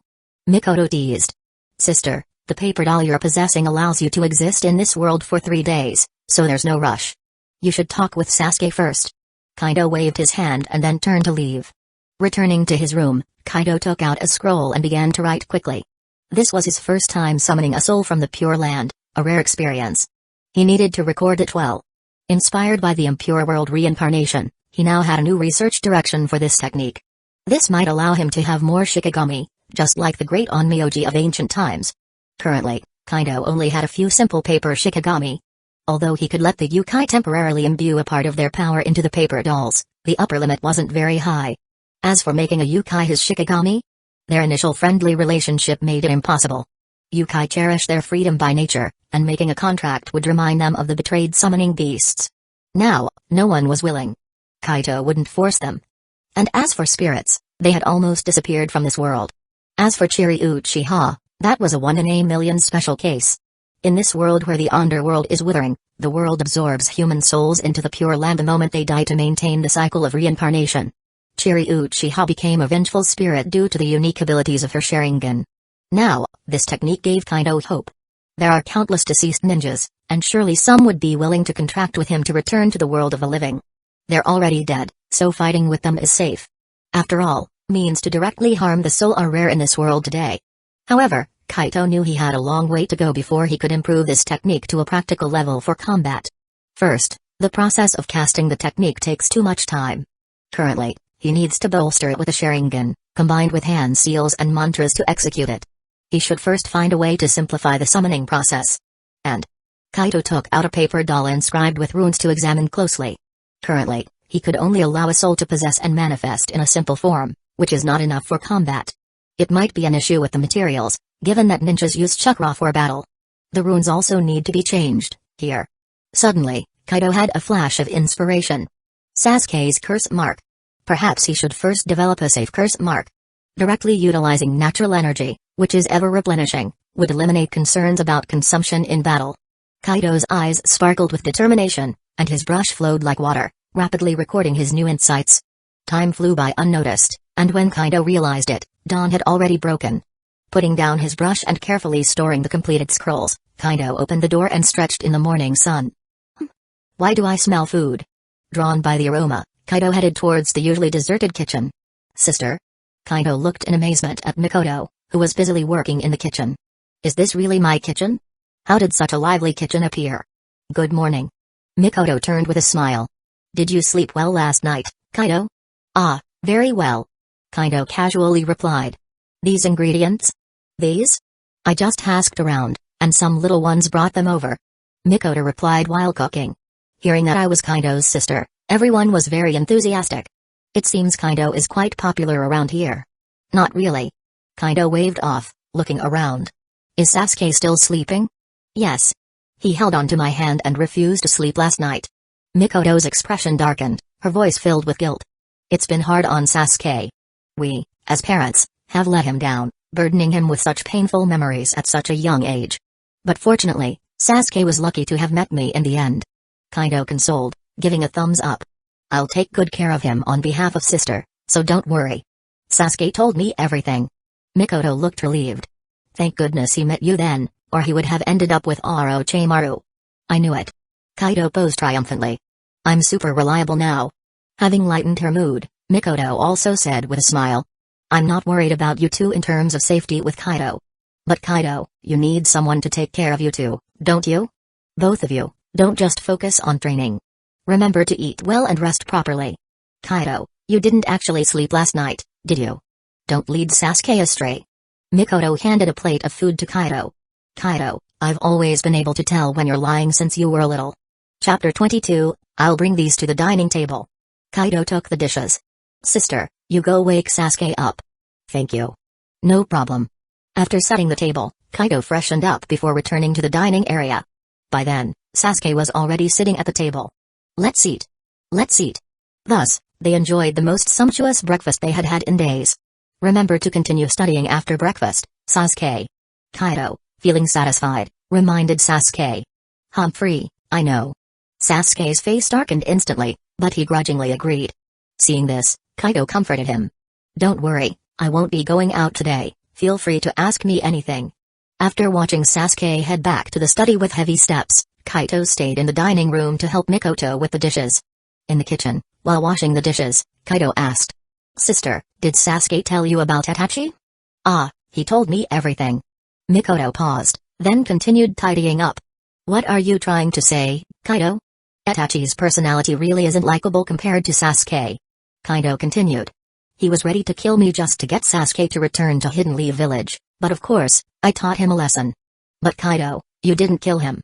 Speaker 1: Mikoto teased. "Sister, the paper doll you're possessing allows you to exist in this world for 3 days, so there's no rush. You should talk with Sasuke first." Kaido waved his hand and then turned to leave. Returning to his room, Kaido took out a scroll and began to write quickly. This was his first time summoning a soul from the Pure Land, a rare experience. He needed to record it well. Inspired by the impure world reincarnation, he now had a new research direction for this technique. This might allow him to have more shikigami, just like the great onmyoji of ancient times. Currently, Kaido only had a few simple paper shikigami. Although he could let the yokai temporarily imbue a part of their power into the paper dolls, the upper limit wasn't very high. As for making a yokai his shikigami, their initial friendly relationship made it impossible. Yokai cherish their freedom by nature, and making a contract would remind them of the betrayed summoning beasts. Now, no one was willing. Kaido wouldn't force them. And as for spirits, they had almost disappeared from this world. As for Chiri Uchiha, that was a 1 in a million special case. In this world where the underworld is withering, the world absorbs human souls into the Pure Land the moment they die to maintain the cycle of reincarnation. Chiri Uchiha became a vengeful spirit due to the unique abilities of her Sharingan. Now, this technique gave Kaido hope. There are countless deceased ninjas, and surely some would be willing to contract with him to return to the world of the living. They're already dead, so fighting with them is safe. After all, means to directly harm the soul are rare in this world today. However, Kaido knew he had a long way to go before he could improve this technique to a practical level for combat. First, the process of casting the technique takes too much time. Currently, he needs to bolster it with a Sharingan, combined with hand seals and mantras to execute it. He should first find a way to simplify the summoning process. And Kaito took out a paper doll inscribed with runes to examine closely. Currently, he could only allow a soul to possess and manifest in a simple form, which is not enough for combat. It might be an issue with the materials, given that ninjas use chakra for battle. The runes also need to be changed, here. Suddenly, Kaito had a flash of inspiration. Sasuke's curse mark. Perhaps he should first develop a safe curse mark. Directly utilizing natural energy, which is ever replenishing, would eliminate concerns about consumption in battle. Kaito's eyes sparkled with determination, and his brush flowed like water, rapidly recording his new insights. Time flew by unnoticed, and when Kaito realized it, dawn had already broken. Putting down his brush and carefully storing the completed scrolls, Kaito opened the door and stretched in the morning sun. Why do I smell food? Drawn by the aroma, Kaito headed towards the usually deserted kitchen. Sister? Kaito looked in amazement at Mikoto, who was busily working in the kitchen. Is this really my kitchen? How did such a lively kitchen appear? Good morning. Mikoto turned with a smile. Did you sleep well last night, Kaito? Ah, very well. Kaito casually replied. These ingredients? These? I just asked around, and some little ones brought them over. Mikoto replied while cooking. Hearing that I was Kaito's sister, everyone was very enthusiastic. It seems Kaito is quite popular around here. Not really. Kaito waved off, looking around. Is Sasuke still sleeping? Yes. He held onto my hand and refused to sleep last night. Mikoto's expression darkened, her voice filled with guilt. It's been hard on Sasuke. We, as parents, have let him down, burdening him with such painful memories at such a young age. But fortunately, Sasuke was lucky to have met me in the end. Kaito consoled, giving a thumbs up. I'll take good care of him on behalf of sister, so don't worry. Sasuke told me everything. Mikoto looked relieved. Thank goodness he met you then, or he would have ended up with Orochimaru. I knew it. Kaito posed triumphantly. I'm super reliable now. Having lightened her mood, Mikoto also said with a smile. I'm not worried about you two in terms of safety with Kaito. But Kaito, you need someone to take care of you two, don't you? Both of you, don't just focus on training. Remember to eat well and rest properly. Kaito, you didn't actually sleep last night, did you? Don't lead Sasuke astray. Mikoto handed a plate of food to Kaito. Kaito, I've always been able to tell when you're lying since you were little. Chapter 22, I'll bring these to the dining table. Kaito took the dishes. Sister, you go wake Sasuke up. Thank you. No problem. After setting the table, Kaito freshened up before returning to the dining area. By then, Sasuke was already sitting at the table. Let's eat. Let's eat. Thus, they enjoyed the most sumptuous breakfast they had had in days. Remember to continue studying after breakfast, Sasuke. Kaito, feeling satisfied, reminded Sasuke. Humphrey, I know. Sasuke's face darkened instantly, but he grudgingly agreed. Seeing this, Kaito comforted him. Don't worry, I won't be going out today, feel free to ask me anything. After watching Sasuke head back to the study with heavy steps, Kaito stayed in the dining room to help Mikoto with the dishes. In the kitchen, while washing the dishes, Kaito asked. Sister, did Sasuke tell you about Itachi? Ah, he told me everything. Mikoto paused, then continued tidying up. What are you trying to say, Kaito? Itachi's personality really isn't likable compared to Sasuke. Kaito continued. He was ready to kill me just to get Sasuke to return to Hidden Leaf Village, but of course, I taught him a lesson. But Kaito, you didn't kill him.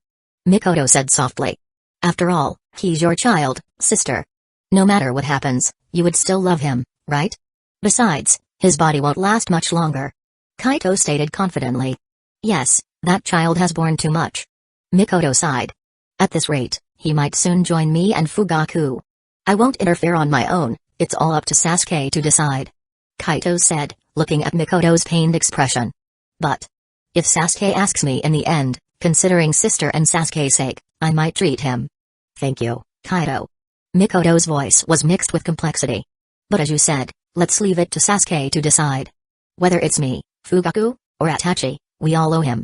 Speaker 1: Mikoto said softly. After all, he's your child, sister. No matter what happens, you would still love him, right? Besides, his body won't last much longer. Kaito stated confidently. Yes, that child has borne too much. Mikoto sighed. At this rate, he might soon join me and Fugaku. I won't interfere on my own, it's all up to Sasuke to decide. Kaito said, looking at Mikoto's pained expression. But if Sasuke asks me in the end, considering sister and Sasuke's sake, I might treat him. Thank you, Kaito. Mikoto's voice was mixed with complexity. But as you said, let's leave it to Sasuke to decide. Whether it's me, Fugaku, or Itachi, we all owe him.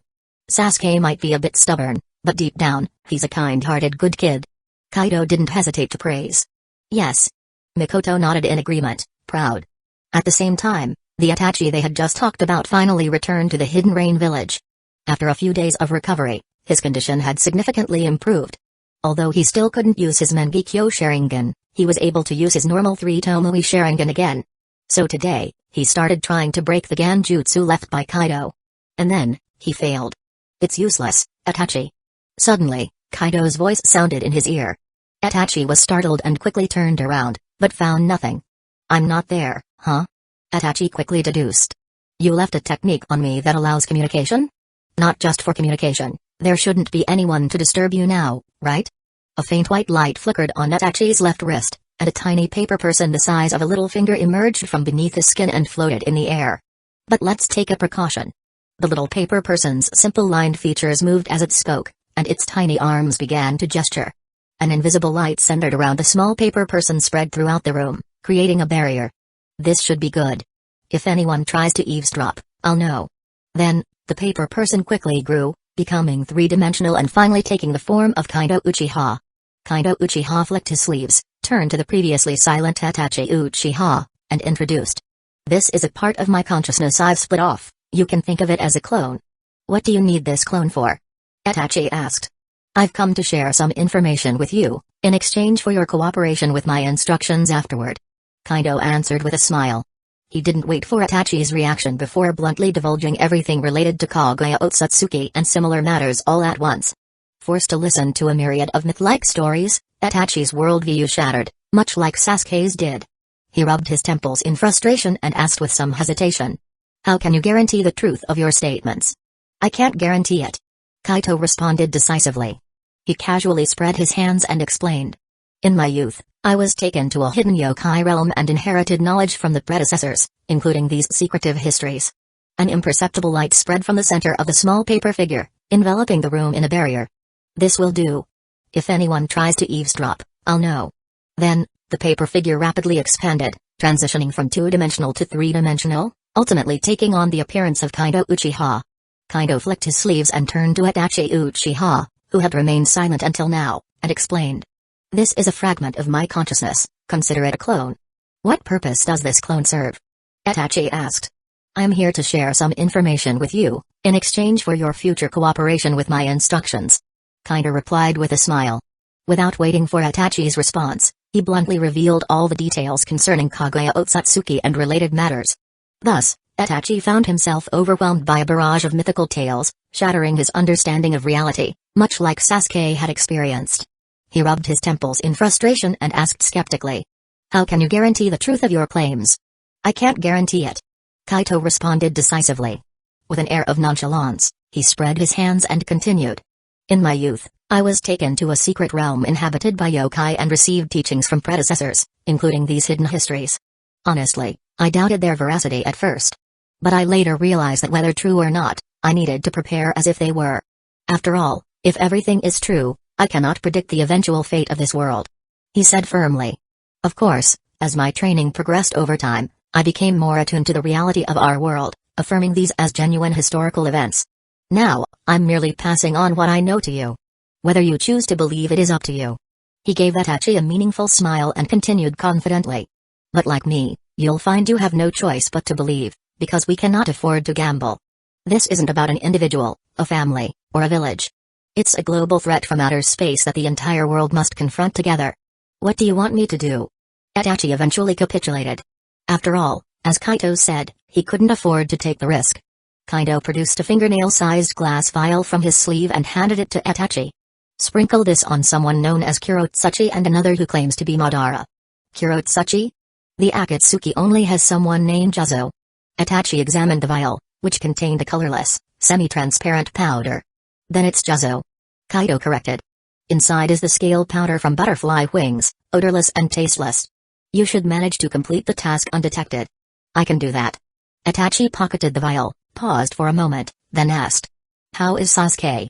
Speaker 1: Sasuke might be a bit stubborn, but deep down, he's a kind-hearted good kid. Kaito didn't hesitate to praise. Yes. Mikoto nodded in agreement, proud. At the same time, the Itachi they had just talked about finally returned to the Hidden Rain Village. After a few days of recovery, his condition had significantly improved. Although he still couldn't use his Mangekyo Sharingan, he was able to use his normal 3 Tomoe Sharingan again. So today, he started trying to break the Ganjutsu left by Kaito. And then, he failed. It's useless, Itachi. Suddenly, Kaido's voice sounded in his ear. Itachi was startled and quickly turned around, but found nothing. I'm not there, huh? Itachi quickly deduced. You left a technique on me that allows communication? Not just for communication, there shouldn't be anyone to disturb you now, right? A faint white light flickered on Itachi's left wrist, and a tiny paper person the size of a little finger emerged from beneath his skin and floated in the air. But let's take a precaution. The little paper person's simple lined features moved as it spoke, and its tiny arms began to gesture. An invisible light centered around the small paper person spread throughout the room, creating a barrier. This should be good. If anyone tries to eavesdrop, I'll know. Then, the paper person quickly grew, becoming three-dimensional and finally taking the form of Kaido Uchiha. Kaido Uchiha flicked his sleeves, turned to the previously silent Itachi Uchiha, and introduced. This is a part of my consciousness I've split off, you can think of it as a clone. What do you need this clone for? Itachi asked. I've come to share some information with you, in exchange for your cooperation with my instructions afterward. Kaido answered with a smile. He didn't wait for Itachi's reaction before bluntly divulging everything related to Kaguya Otsutsuki and similar matters all at once. Forced to listen to a myriad of myth-like stories, Itachi's worldview shattered, much like Sasuke's did. He rubbed his temples in frustration and asked with some hesitation. How can you guarantee the truth of your statements? I can't guarantee it. Kaito responded decisively. He casually spread his hands and explained. In my youth, I was taken to a hidden yokai realm and inherited knowledge from the predecessors, including these secretive histories. An imperceptible light spread from the center of the small paper figure, enveloping the room in a barrier. This will do. If anyone tries to eavesdrop, I'll know. Then, the paper figure rapidly expanded, transitioning from two-dimensional to three-dimensional, ultimately taking on the appearance of Kaido Uchiha. Kaido flicked his sleeves and turned to Itachi Uchiha, who had remained silent until now, and explained. This is a fragment of my consciousness, consider it a clone. What purpose does this clone serve? Itachi asked. I am here to share some information with you, in exchange for your future cooperation with my instructions. Kaido replied with a smile. Without waiting for Itachi's response, he bluntly revealed all the details concerning Kaguya Otsutsuki and related matters. Thus, Itachi found himself overwhelmed by a barrage of mythical tales, shattering his understanding of reality, much like Sasuke had experienced. He rubbed his temples in frustration and asked skeptically. How can you guarantee the truth of your claims? I can't guarantee it. Kaito responded decisively. With an air of nonchalance, he spread his hands and continued. In my youth, I was taken to a secret realm inhabited by yokai and received teachings from predecessors, including these hidden histories. Honestly, I doubted their veracity at first. But I later realized that whether true or not, I needed to prepare as if they were. After all, if everything is true, I cannot predict the eventual fate of this world. He said firmly. Of course, as my training progressed over time, I became more attuned to the reality of our world, affirming these as genuine historical events. Now, I'm merely passing on what I know to you. Whether you choose to believe it is up to you. He gave Itachi a meaningful smile and continued confidently. But like me, you'll find you have no choice but to believe, because we cannot afford to gamble. This isn't about an individual, a family, or a village. It's a global threat from outer space that the entire world must confront together. What do you want me to do? Itachi eventually capitulated. After all, as Kaito said, he couldn't afford to take the risk. Kaido produced a fingernail-sized glass vial from his sleeve and handed it to Itachi. Sprinkle this on someone known as Kurotsuchi and another who claims to be Madara. Kurotsuchi? The Akatsuki only has someone named Juzo. Itachi examined the vial, which contained a colorless, semi-transparent powder. Then it's Juzo. Kaido corrected. Inside is the scale powder from butterfly wings, odorless and tasteless. You should manage to complete the task undetected. I can do that. Itachi pocketed the vial, paused for a moment, then asked. How is Sasuke?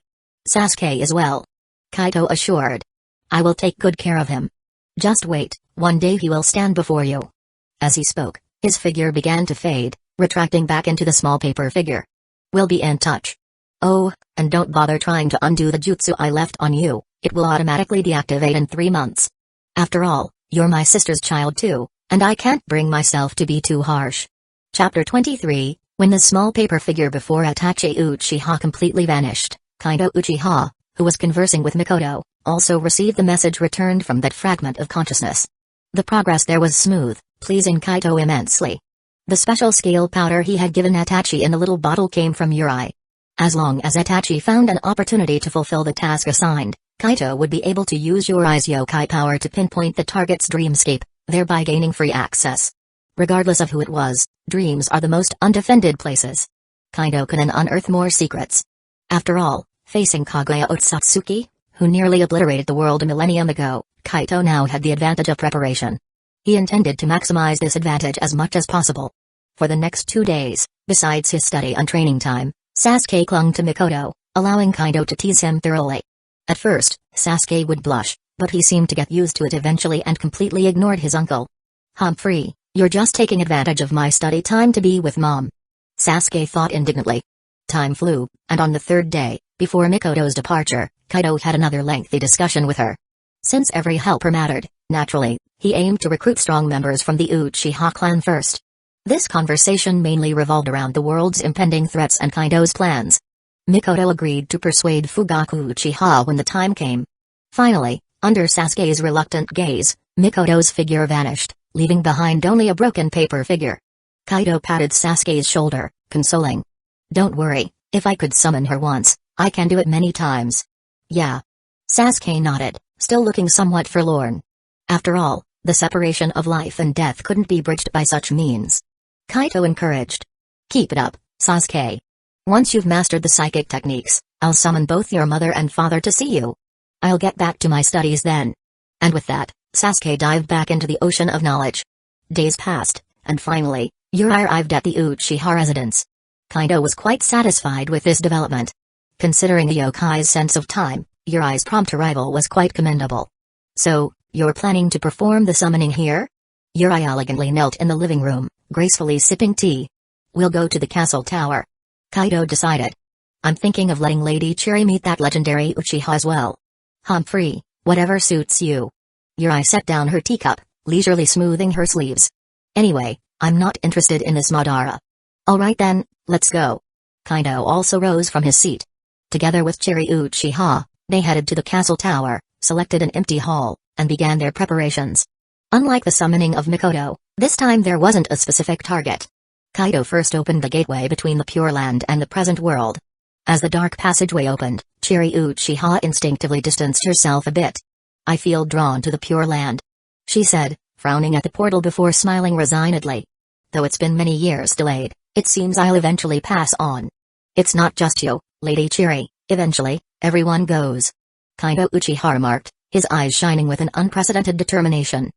Speaker 1: Sasuke is well. Kaito assured. I will take good care of him. Just wait, one day he will stand before you. As he spoke, his figure began to fade, retracting back into the small paper figure. We'll be in touch. Oh, and don't bother trying to undo the jutsu I left on you, it will automatically deactivate in 3 months. After all, you're my sister's child too, and I can't bring myself to be too harsh. Chapter 23, when the small paper figure before Itachi Uchiha completely vanished, Kaido Uchiha, who was conversing with Mikoto, also received the message returned from that fragment of consciousness. The progress there was smooth, pleasing Kaito immensely. The special scale powder he had given Itachi in the little bottle came from Uri, As long as Itachi found an opportunity to fulfill the task assigned, Kaito would be able to use Yurai's yokai power to pinpoint the target's dreamscape, thereby gaining free access. Regardless of who it was, dreams are the most undefended places. Kaito couldn't unearth more secrets. After all, facing Kaguya Otsutsuki, who nearly obliterated the world a millennium ago, Kaito now had the advantage of preparation. He intended to maximize this advantage as much as possible. For the next 2 days, besides his study and training time, Sasuke clung to Mikoto, allowing Kaito to tease him thoroughly. At first, Sasuke would blush, but he seemed to get used to it eventually and completely ignored his uncle. "Humphrey, you're just taking advantage of my study time to be with Mom," Sasuke thought indignantly. Time flew, and on the 3rd day, before Mikoto's departure, Kaito had another lengthy discussion with her. Since every helper mattered, naturally, he aimed to recruit strong members from the Uchiha clan first. This conversation mainly revolved around the world's impending threats and Kaito's plans. Mikoto agreed to persuade Fugaku Uchiha when the time came. Finally, under Sasuke's reluctant gaze, Mikoto's figure vanished, leaving behind only a broken paper figure. Kaito patted Sasuke's shoulder, consoling. "Don't worry, if I could summon her once, I can do it many times." "Yeah." Sasuke nodded, still looking somewhat forlorn. After all, the separation of life and death couldn't be bridged by such means. Kaito encouraged. "Keep it up, Sasuke. Once you've mastered the psychic techniques, I'll summon both your mother and father to see you. I'll get back to my studies then." And with that, Sasuke dived back into the ocean of knowledge. Days passed, and finally, Yuri arrived at the Uchiha residence. Kaito was quite satisfied with this development. Considering the yokai's sense of time, Yuri's prompt arrival was quite commendable. "So, you're planning to perform the summoning here?" Yuri elegantly knelt in the living room, gracefully sipping tea. "We'll go to the castle tower," Kaito decided. "I'm thinking of letting Lady Chiri meet that legendary Uchiha as well." "Humphrey, whatever suits you." Yuri set down her teacup, leisurely smoothing her sleeves. "Anyway, I'm not interested in this Madara." "Alright then, let's go." Kaito also rose from his seat. Together with Chiri Uchiha, they headed to the castle tower, selected an empty hall, and began their preparations. Unlike the summoning of Mikoto, this time there wasn't a specific target. Kaito first opened the gateway between the Pure Land and the present world. As the dark passageway opened, Chiri Uchiha instinctively distanced herself a bit. "I feel drawn to the Pure Land," she said, frowning at the portal before smiling resignedly. "Though it's been many years delayed, it seems I'll eventually pass on." "It's not just you, Lady Chiri, eventually, everyone goes," Kaito Uchiha remarked, his eyes shining with an unprecedented determination.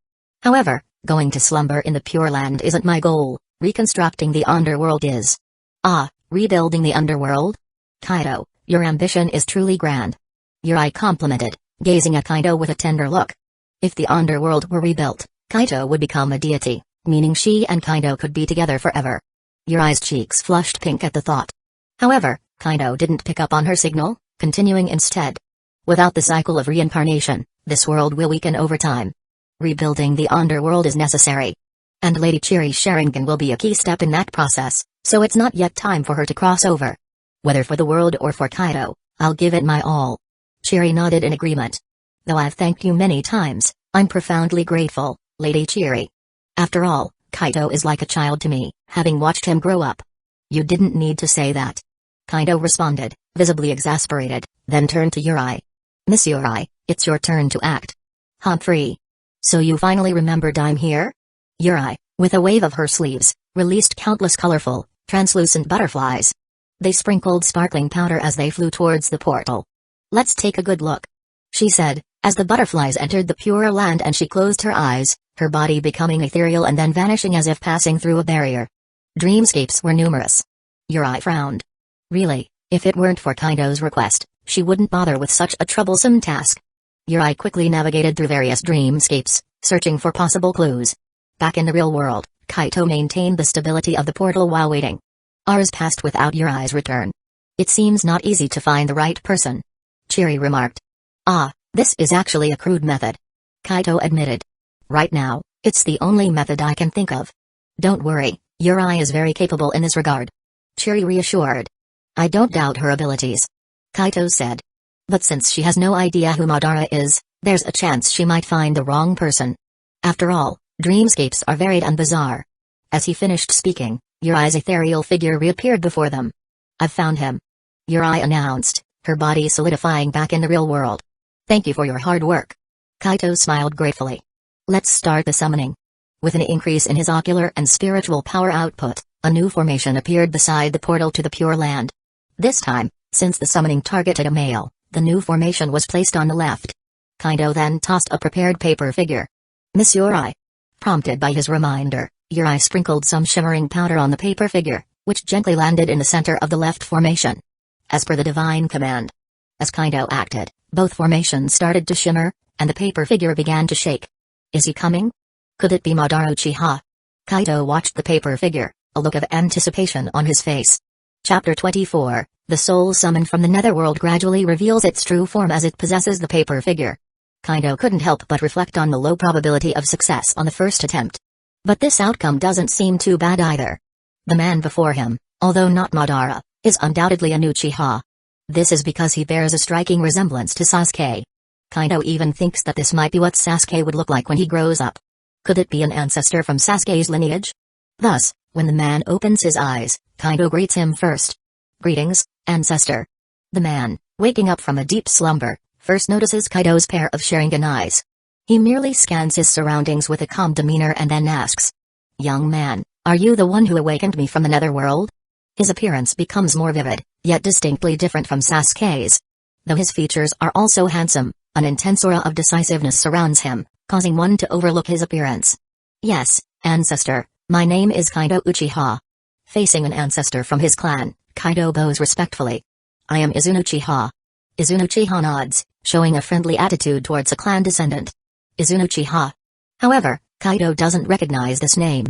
Speaker 1: "However, going to slumber in the Pure Land isn't my goal, reconstructing the underworld is." "Ah, rebuilding the underworld? Kaito, your ambition is truly grand." Yuri complimented, gazing at Kaito with a tender look. If the underworld were rebuilt, Kaito would become a deity, meaning she and Kaito could be together forever. Yuri's cheeks flushed pink at the thought. However, Kaito didn't pick up on her signal, continuing instead. "Without the cycle of reincarnation, this world will weaken over time. Rebuilding the underworld is necessary. And Lady Chiri's Sharingan will be a key step in that process, so it's not yet time for her to cross over. Whether for the world or for Kaito, I'll give it my all." Chiri nodded in agreement. "Though I've thanked you many times, I'm profoundly grateful, Lady Chiri. After all, Kaito is like a child to me, having watched him grow up." "You didn't need to say that," Kaito responded, visibly exasperated, then turned to Yuri. "Miss Yuri, it's your turn to act." "Humphrey. So you finally remembered I'm here?" Yuri, with a wave of her sleeves, released countless colorful, translucent butterflies. They sprinkled sparkling powder as they flew towards the portal. "Let's take a good look," she said, as the butterflies entered the Pure Land and she closed her eyes, her body becoming ethereal and then vanishing as if passing through a barrier. Dreamscapes were numerous. Yuri frowned. Really, if it weren't for Kaito's request, she wouldn't bother with such a troublesome task. Yuri quickly navigated through various dreamscapes, searching for possible clues. Back in the real world, Kaito maintained the stability of the portal while waiting. Hours passed without Yuri's return. "It seems not easy to find the right person," Chiri remarked. "Ah, this is actually a crude method," Kaito admitted. "Right now, it's the only method I can think of." "Don't worry, Yuri is very capable in this regard," Chiri reassured. "I don't doubt her abilities," Kaito said. "But since she has no idea who Madara is, there's a chance she might find the wrong person. After all, dreamscapes are varied and bizarre." As he finished speaking, Yuri's ethereal figure reappeared before them. "I've found him." Yuri announced, her body solidifying back in the real world. Thank you for your hard work. Kaito smiled gratefully. Let's start the summoning. With an increase in his ocular and spiritual power output, a new formation appeared beside the portal to the Pure Land. This time, since the summoning targeted a male, the new formation was placed on the left. Kaito then tossed a prepared paper figure. Miss Yuri. Prompted by his reminder, Yuri sprinkled some shimmering powder on the paper figure, which gently landed in the center of the left formation. As per the divine command. As Kaito acted, both formations started to shimmer, and the paper figure began to shake. Is he coming? Could it be Madara Uchiha? Kaito watched the paper figure, a look of anticipation on his face. Chapter 24, The soul summoned from the netherworld gradually reveals its true form as it possesses the paper figure. Kaito couldn't help but reflect on the low probability of success on the first attempt. But this outcome doesn't seem too bad either. The man before him, although not Madara, is undoubtedly an Uchiha. This is because he bears a striking resemblance to Sasuke. Kaito even thinks that this might be what Sasuke would look like when he grows up. Could it be an ancestor from Sasuke's lineage? Thus, when the man opens his eyes, Kaito greets him first. Greetings, ancestor. The man, waking up from a deep slumber, first notices Kaito's pair of Sharingan eyes. He merely scans his surroundings with a calm demeanor and then asks, Young man, are you the one who awakened me from the netherworld? His appearance becomes more vivid, yet distinctly different from Sasuke's. Though his features are also handsome, an intense aura of decisiveness surrounds him, causing one to overlook his appearance. Yes, ancestor, my name is Kaito Uchiha. Facing an ancestor from his clan, Kaito bows respectfully. I am Izuna Uchiha. Izuna Uchiha nods, showing a friendly attitude towards a clan descendant. Izuna Uchiha. However, Kaito doesn't recognize this name.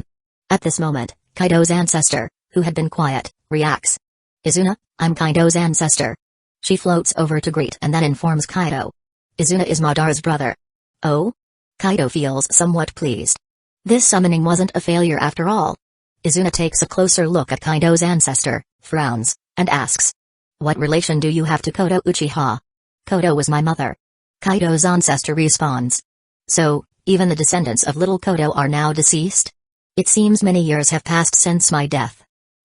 Speaker 1: At this moment, Kaito's ancestor, who had been quiet, reacts. Izuna, I'm Kaito's ancestor. She floats over to greet and then informs Kaito. Izuna is Madara's brother. Oh? Kaito feels somewhat pleased. This summoning wasn't a failure after all. Izuna takes a closer look at Kaito's ancestor, frowns, and asks. What relation do you have to Koto Uchiha? Koto was my mother. Kaito's ancestor responds. So, even the descendants of little Koto are now deceased? It seems many years have passed since my death.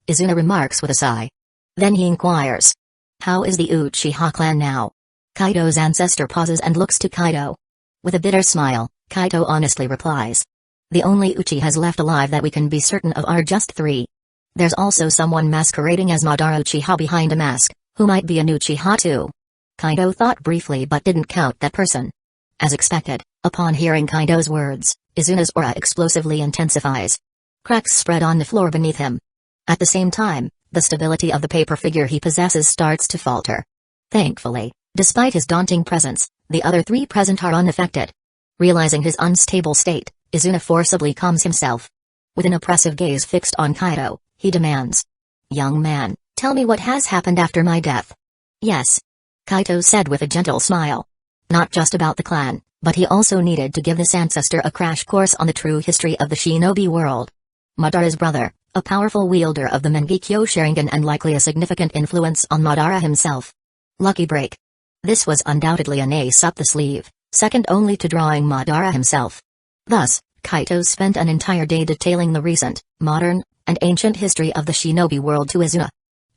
Speaker 1: Izuna remarks with a sigh. Then he inquires. How is the Uchiha clan now? Kaito's ancestor pauses and looks to Kaito. With a bitter smile, Kaito honestly replies. The only Uchihas left alive that we can be certain of are just 3. There's also someone masquerading as Madara Uchiha behind a mask, who might be an Uchiha too. Kaito thought briefly but didn't count that person. As expected, upon hearing Kaito's words, Izuna's aura explosively intensifies. Cracks spread on the floor beneath him. At the same time, the stability of the paper figure he possesses starts to falter. Thankfully, despite his daunting presence, the other 3 present are unaffected. Realizing his unstable state, Izuna forcibly calms himself. With an oppressive gaze fixed on Kaito, he demands. Young man, tell me what has happened after my death. Yes. Kaito said with a gentle smile. Not just about the clan, but he also needed to give this ancestor a crash course on the true history of the shinobi world. Madara's brother, a powerful wielder of the Mangekyo Sharingan and likely a significant influence on Madara himself. Lucky break. This was undoubtedly an ace up the sleeve, second only to drawing Madara himself. Thus, Kaito spent an entire day detailing the recent, modern, and ancient history of the shinobi world to Izuna.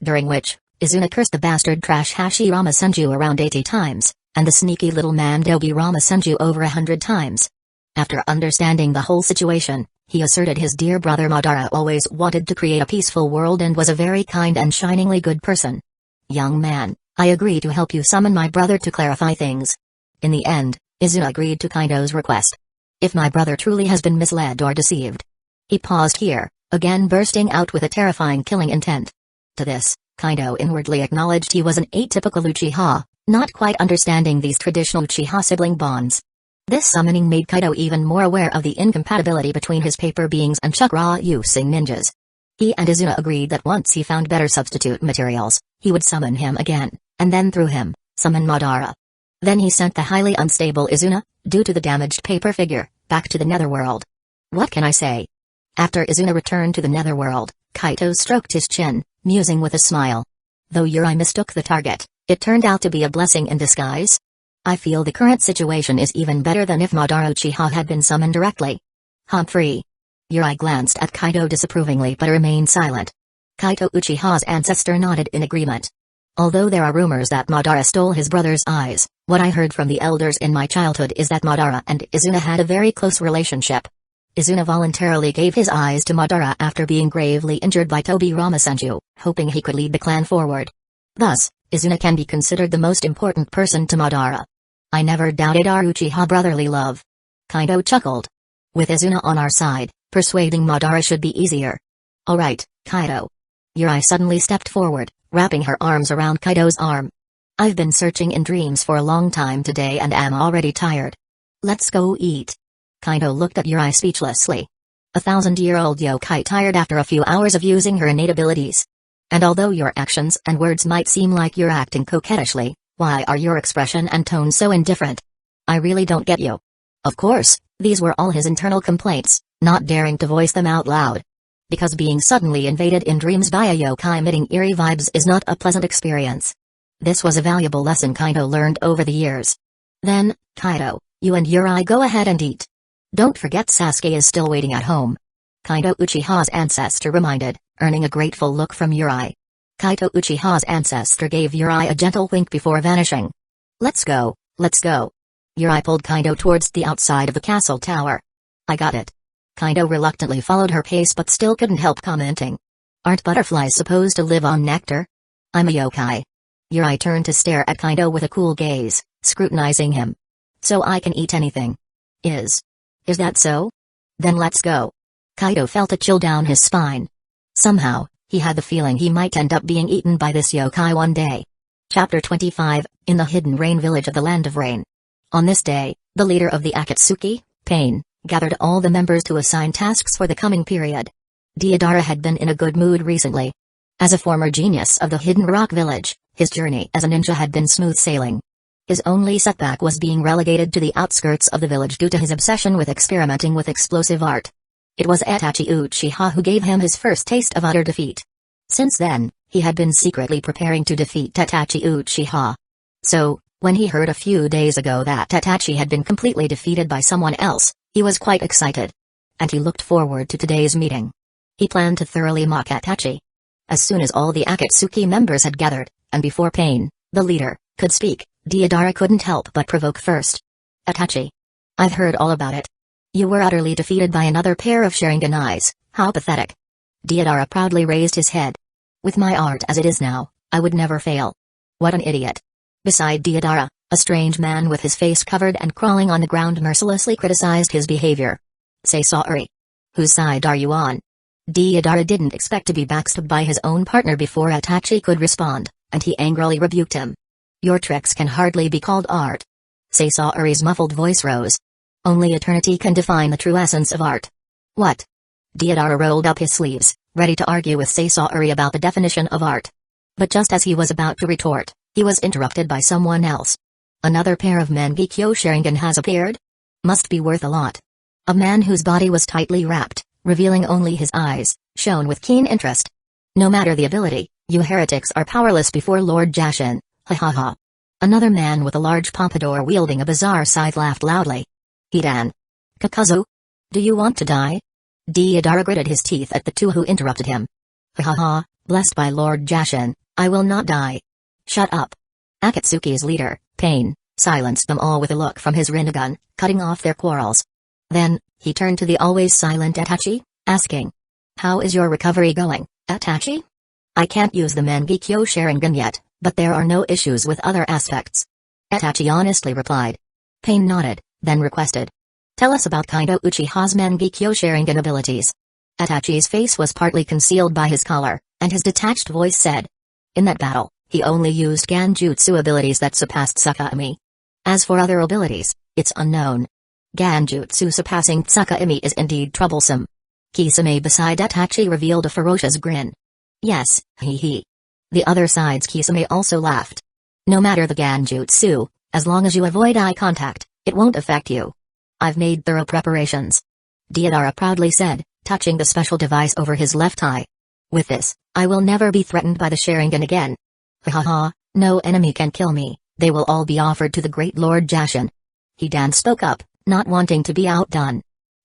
Speaker 1: During which, Izuna cursed the bastard trash Hashirama Senju around 80 times, and the sneaky little man Dogirama Senju over 100 times. After understanding the whole situation, he asserted his dear brother Madara always wanted to create a peaceful world and was a very kind and shiningly good person. Young man, I agree to help you summon my brother to clarify things. In the end, Izuna agreed to Kaito's request. If my brother truly has been misled or deceived. He paused here, again bursting out with a terrifying killing intent. To this, Kaito inwardly acknowledged he was an atypical Uchiha, not quite understanding these traditional Uchiha sibling bonds. This summoning made Kaito even more aware of the incompatibility between his paper beings and chakra-using ninjas. He and Izuna agreed that once he found better substitute materials, he would summon him again, and then through him, summon Madara. Then he sent the highly unstable Izuna, due to the damaged paper figure, back to the netherworld. What can I say? After Izuna returned to the netherworld, Kaito stroked his chin, musing with a smile. Though Yuri mistook the target, it turned out to be a blessing in disguise. I feel the current situation is even better than if Madara Uchiha had been summoned directly. Humphrey. Yuri glanced at Kaito disapprovingly but remained silent. Kaito Uchiha's ancestor nodded in agreement. Although there are rumors that Madara stole his brother's eyes, what I heard from the elders in my childhood is that Madara and Izuna had a very close relationship. Izuna voluntarily gave his eyes to Madara after being gravely injured by Tobi Ramasenju, hoping he could lead the clan forward. Thus, Izuna can be considered the most important person to Madara. I never doubted our Uchiha brotherly love. Kaido chuckled. With Izuna on our side, persuading Madara should be easier. Alright, Kaido. Yuri suddenly stepped forward, wrapping her arms around Kaido's arm. I've been searching in dreams for a long time today and am already tired. Let's go eat. Kaido looked at Yuri speechlessly. 1,000-year-old yokai tired after a few hours of using her innate abilities. And although your actions and words might seem like you're acting coquettishly, why are your expression and tone so indifferent? I really don't get you. Of course, these were all his internal complaints, not daring to voice them out loud. Because being suddenly invaded in dreams by a yokai emitting eerie vibes is not a pleasant experience. This was a valuable lesson Kaido learned over the years. Then, Kaido, you and Yuri go ahead and eat. Don't forget Sasuke is still waiting at home. Kaido Uchiha's ancestor reminded, earning a grateful look from Yuri. Kaido Uchiha's ancestor gave Yuri a gentle wink before vanishing. Let's go, let's go. Yuri pulled Kaido towards the outside of the castle tower. I got it. Kaido reluctantly followed her pace but still couldn't help commenting. Aren't butterflies supposed to live on nectar? I'm a yokai. Yuri turned to stare at Kaido with a cool gaze, scrutinizing him. So I can eat anything. Is that so? Then let's go. Kaido felt a chill down his spine. Somehow, he had the feeling he might end up being eaten by this yokai one day. Chapter 25, in the hidden rain village of the Land of Rain. On this day, the leader of the Akatsuki, Pain, gathered all the members to assign tasks for the coming period. Deidara had been in a good mood recently. As a former genius of the Hidden Rock Village, his journey as a ninja had been smooth sailing. His only setback was being relegated to the outskirts of the village due to his obsession with experimenting with explosive art. It was Itachi Uchiha who gave him his first taste of utter defeat. Since then, he had been secretly preparing to defeat Itachi Uchiha. So, when he heard a few days ago that Itachi had been completely defeated by someone else, he was quite excited. And he looked forward to today's meeting. He planned to thoroughly mock Itachi. As soon as all the Akatsuki members had gathered, and before Pain, the leader, could speak, Deidara couldn't help but provoke first. Itachi. I've heard all about it. You were utterly defeated by another pair of Sharingan eyes, how pathetic. Deidara proudly raised his head. With my art as it is now, I would never fail. What an idiot. Beside Deidara, a strange man with his face covered and crawling on the ground mercilessly criticized his behavior. Say sorry. Whose side are you on? Deidara didn't expect to be backstabbed by his own partner before Itachi could respond, and he angrily rebuked him. Your tricks can hardly be called art. Sasori's muffled voice rose. Only eternity can define the true essence of art. What? Deidara rolled up his sleeves, ready to argue with Sasori about the definition of art. But just as he was about to retort, he was interrupted by someone else. Another pair of Mangekyo Sharingan has appeared? Must be worth a lot. A man whose body was tightly wrapped, revealing only his eyes, shone with keen interest. No matter the ability, you heretics are powerless before Lord Jashin. Ha ha ha. Another man with a large pompadour wielding a bizarre scythe laughed loudly. Hidan. Kakazu? Do you want to die? Deidara gritted his teeth at the two who interrupted him. Ha ha ha, blessed by Lord Jashin, I will not die. Shut up. Akatsuki's leader, Pain, silenced them all with a look from his Rinnegan, cutting off their quarrels. Then, he turned to the always silent Itachi, asking. How is your recovery going, Itachi? I can't use the Mangekyo Sharingan yet, but there are no issues with other aspects. Itachi honestly replied. Pain nodded, then requested. Tell us about Kaido Uchiha's Mangekyo Sharingan abilities. Itachi's face was partly concealed by his collar, and his detached voice said. In that battle, he only used Ganjutsu abilities that surpassed Tsukami. As for other abilities, it's unknown. Ganjutsu surpassing Tsukami is indeed troublesome. Kisame beside Itachi revealed a ferocious grin. Yes, hee hee. The other side's Kisame also laughed. No matter the Ganjutsu, as long as you avoid eye contact, it won't affect you. I've made thorough preparations. Deidara proudly said, touching the special device over his left eye. With this, I will never be threatened by the Sharingan again. Ha ha ha, no enemy can kill me, they will all be offered to the great Lord Jashin. Hidan spoke up, not wanting to be outdone.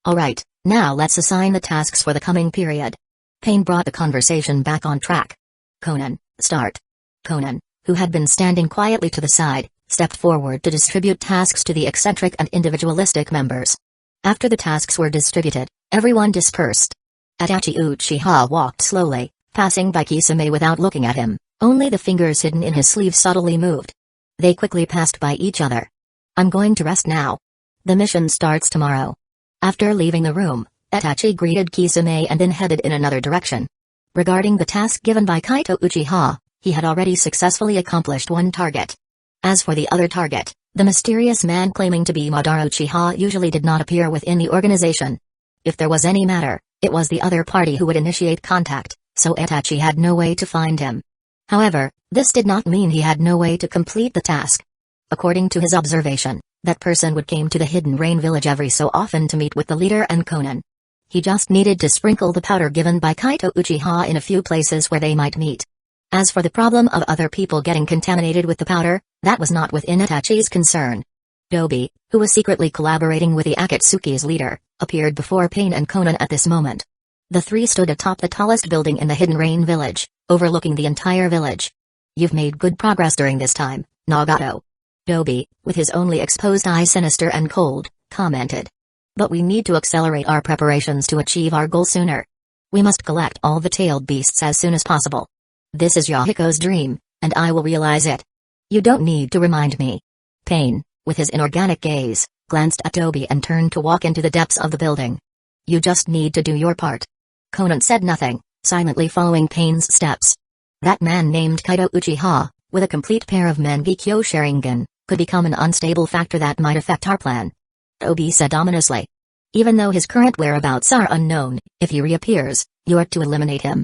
Speaker 1: Alright, now let's assign the tasks for the coming period. Pain brought the conversation back on track. Conan, start. Conan, who had been standing quietly to the side, stepped forward to distribute tasks to the eccentric and individualistic members. After the tasks were distributed, everyone dispersed. Itachi Uchiha walked slowly, passing by Kisame without looking at him, only the fingers hidden in his sleeve subtly moved. They quickly passed by each other. I'm going to rest now. The mission starts tomorrow. After leaving the room, Itachi greeted Kisame and then headed in another direction. Regarding the task given by Kaito Uchiha, he had already successfully accomplished one target. As for the other target, the mysterious man claiming to be Madara Uchiha usually did not appear within the organization. If there was any matter, it was the other party who would initiate contact, so Itachi had no way to find him. However, this did not mean he had no way to complete the task. According to his observation, that person would came to the Hidden Rain village every so often to meet with the leader and Konan. He just needed to sprinkle the powder given by Kaito Uchiha in a few places where they might meet. As for the problem of other people getting contaminated with the powder, that was not within Itachi's concern. Dobi, who was secretly collaborating with the Akatsuki's leader, appeared before Pain and Konan at this moment. The three stood atop the tallest building in the Hidden Rain village, overlooking the entire village. You've made good progress during this time, Nagato. Dobi, with his only exposed eye sinister and cold, commented. But we need to accelerate our preparations to achieve our goal sooner. We must collect all the tailed beasts as soon as possible. This is Yahiko's dream, and I will realize it. You don't need to remind me. Pain, with his inorganic gaze, glanced at Dobi and turned to walk into the depths of the building. You just need to do your part. Konan said nothing, silently following Pain's steps. That man named Kaito Uchiha, with a complete pair of Mangekyo Sharingan, could become an unstable factor that might affect our plan. Dobi said ominously. Even though his current whereabouts are unknown, if he reappears, you are to eliminate him.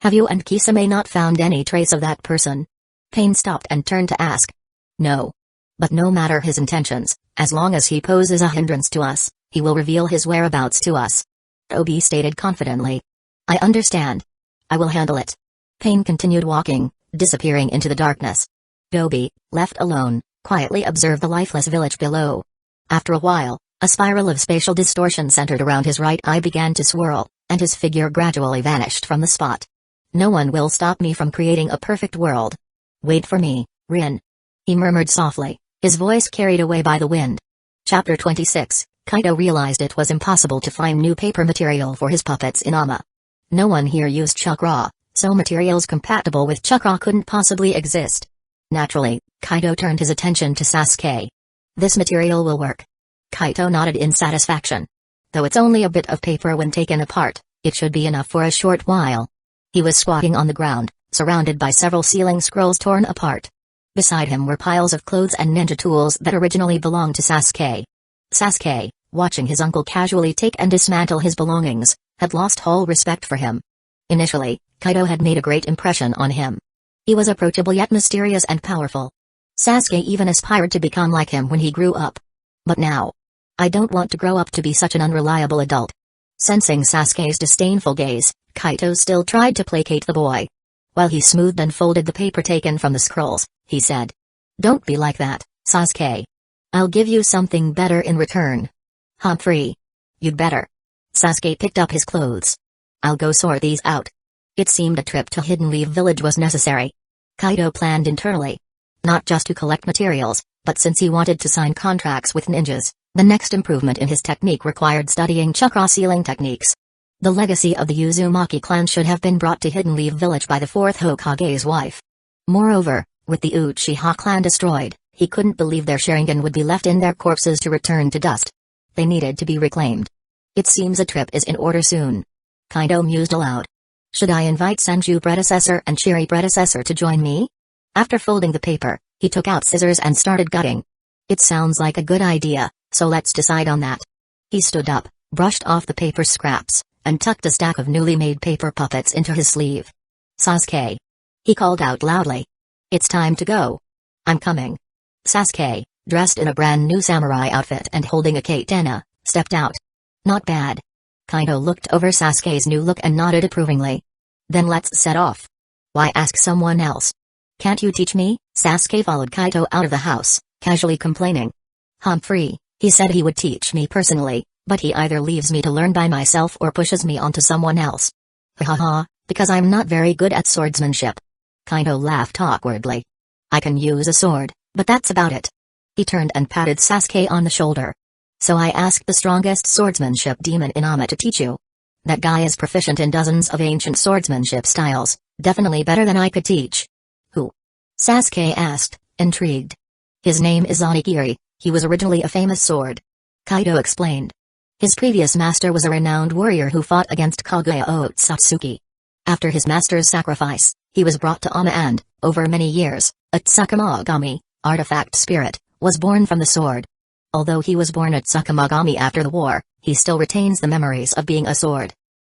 Speaker 1: Have you and Kisame not found any trace of that person? Pain stopped and turned to ask. No. But no matter his intentions, as long as he poses a hindrance to us, he will reveal his whereabouts to us. Dobi stated confidently. I understand. I will handle it. Pain continued walking, disappearing into the darkness. Dobi, left alone, quietly observed the lifeless village below. After a while, a spiral of spatial distortion centered around his right eye began to swirl, and his figure gradually vanished from the spot. No one will stop me from creating a perfect world. Wait for me, Rin. He murmured softly, his voice carried away by the wind. Chapter 26, Kaito realized it was impossible to find new paper material for his puppets in Ama. No one here used chakra, so materials compatible with chakra couldn't possibly exist. Naturally, Kaito turned his attention to Sasuke. This material will work. Kaito nodded in satisfaction. Though it's only a bit of paper when taken apart, it should be enough for a short while. He was squatting on the ground, surrounded by several sealing scrolls torn apart. Beside him were piles of clothes and ninja tools that originally belonged to Sasuke. Sasuke, watching his uncle casually take and dismantle his belongings, had lost all respect for him. Initially, Kaito had made a great impression on him. He was approachable yet mysterious and powerful. Sasuke even aspired to become like him when he grew up. But now, I don't want to grow up to be such an unreliable adult. Sensing Sasuke's disdainful gaze, Kaito still tried to placate the boy. While he smoothed and folded the paper taken from the scrolls, he said, Don't be like that, Sasuke. I'll give you something better in return. Humphrey. You'd better. Sasuke picked up his clothes. I'll go sort these out. It seemed a trip to Hidden Leaf Village was necessary. Kaito planned internally. Not just to collect materials, but since he wanted to sign contracts with ninjas, the next improvement in his technique required studying chakra sealing techniques. The legacy of the Uzumaki clan should have been brought to Hidden Leaf Village by the fourth Hokage's wife. Moreover, with the Uchiha clan destroyed, he couldn't believe their Sharingan would be left in their corpses to return to dust. They needed to be reclaimed. It seems a trip is in order soon. Kaito mused aloud. Should I invite Sanju predecessor and Shiri predecessor to join me? After folding the paper, he took out scissors and started cutting. It sounds like a good idea, so let's decide on that. He stood up, brushed off the paper scraps, and tucked a stack of newly made paper puppets into his sleeve. Sasuke. He called out loudly. It's time to go. I'm coming. Sasuke, dressed in a brand new samurai outfit and holding a katana, stepped out. Not bad. Kaito looked over Sasuke's new look and nodded approvingly. Then let's set off. Why ask someone else? Can't you teach me? Sasuke followed Kaito out of the house, casually complaining. Humphrey, he said he would teach me personally, but he either leaves me to learn by myself or pushes me onto someone else. Ha ha ha, because I'm not very good at swordsmanship. Kaito laughed awkwardly. I can use a sword, but that's about it. He turned and patted Sasuke on the shoulder. So I asked the strongest swordsmanship demon in Ama to teach you. That guy is proficient in dozens of ancient swordsmanship styles, definitely better than I could teach. Who? Sasuke asked, intrigued. His name is Onigiri, he was originally a famous sword. Kaido explained. His previous master was a renowned warrior who fought against Kaguya Otsutsuki. After his master's sacrifice, he was brought to Ama and, over many years, a Tsukumagami, artifact spirit, was born from the sword. Although he was born at Tsukumagami after the war, he still retains the memories of being a sword.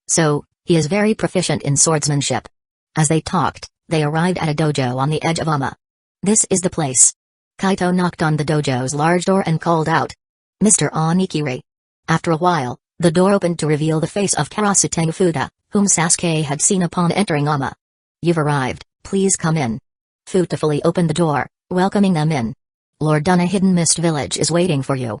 Speaker 1: So, he is very proficient in swordsmanship. As they talked, they arrived at a dojo on the edge of Ama. This is the place. Kaito knocked on the dojo's large door and called out, Mr. Onigiri. After a while, the door opened to reveal the face of Karasuke Fuda, whom Sasuke had seen upon entering Ama. You've arrived, please come in. Fuda fully opened the door, welcoming them in. Lord Duna Hidden Mist Village is waiting for you.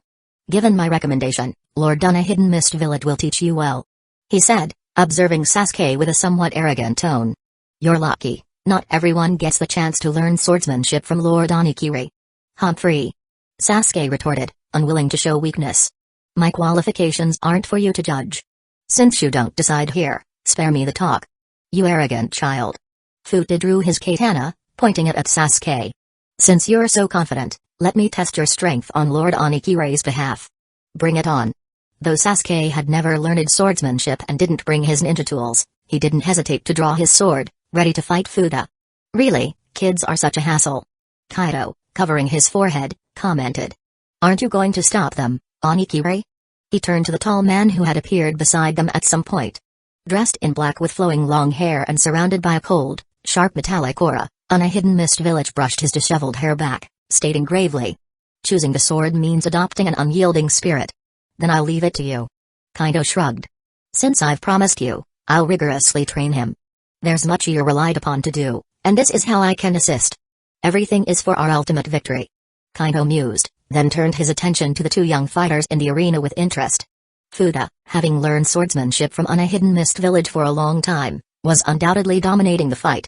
Speaker 1: Given my recommendation, Lord Duna Hidden Mist Village will teach you well. He said, observing Sasuke with a somewhat arrogant tone. You're lucky, not everyone gets the chance to learn swordsmanship from Lord Onigiri. Humphrey. Sasuke retorted, unwilling to show weakness. My qualifications aren't for you to judge. Since you don't decide here, spare me the talk. You arrogant child. Fuda drew his katana, pointing it at Sasuke. Since you're so confident, let me test your strength on Lord Onigiri's behalf. Bring it on. Though Sasuke had never learned swordsmanship and didn't bring his ninja tools, he didn't hesitate to draw his sword, ready to fight Fuda. Really, kids are such a hassle. Kaido, covering his forehead, commented. Aren't you going to stop them, Onigiri? He turned to the tall man who had appeared beside them at some point. Dressed in black with flowing long hair and surrounded by a cold, sharp metallic aura, on a hidden mist village brushed his disheveled hair back, stating gravely. Choosing the sword means adopting an unyielding spirit. Then I'll leave it to you. Kaido shrugged. Since I've promised you, I'll rigorously train him. There's much you're relied upon to do, and this is how I can assist. Everything is for our ultimate victory. Kaido mused, then turned his attention to the two young fighters in the arena with interest. Fuda, having learned swordsmanship from a hidden mist village for a long time, was undoubtedly dominating the fight.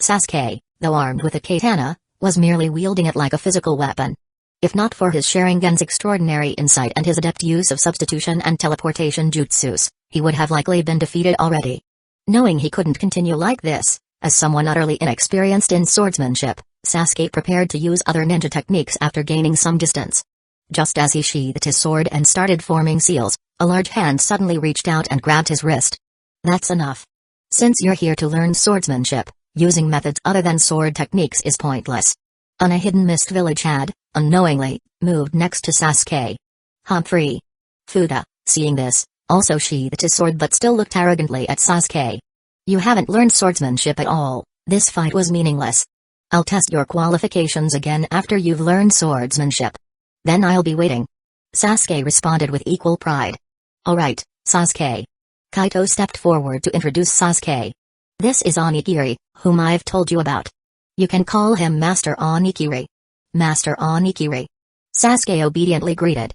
Speaker 1: Sasuke, though armed with a katana, was merely wielding it like a physical weapon. If not for his Sharingan's extraordinary insight and his adept use of substitution and teleportation jutsus, he would have likely been defeated already. Knowing he couldn't continue like this, as someone utterly inexperienced in swordsmanship, Sasuke prepared to use other ninja techniques after gaining some distance. Just as he sheathed his sword and started forming seals, a large hand suddenly reached out and grabbed his wrist. That's enough. Since you're here to learn swordsmanship, using methods other than sword techniques is pointless. A hidden mist village had, unknowingly, moved next to Sasuke. Humphrey. Fuda, seeing this, also sheathed his sword but still looked arrogantly at Sasuke. You haven't learned swordsmanship at all, this fight was meaningless. I'll test your qualifications again after you've learned swordsmanship. Then I'll be waiting. Sasuke responded with equal pride. Alright, Sasuke. Kaito stepped forward to introduce Sasuke. This is Onigiri, whom I've told you about. You can call him Master Onigiri. Master Onigiri. Sasuke obediently greeted.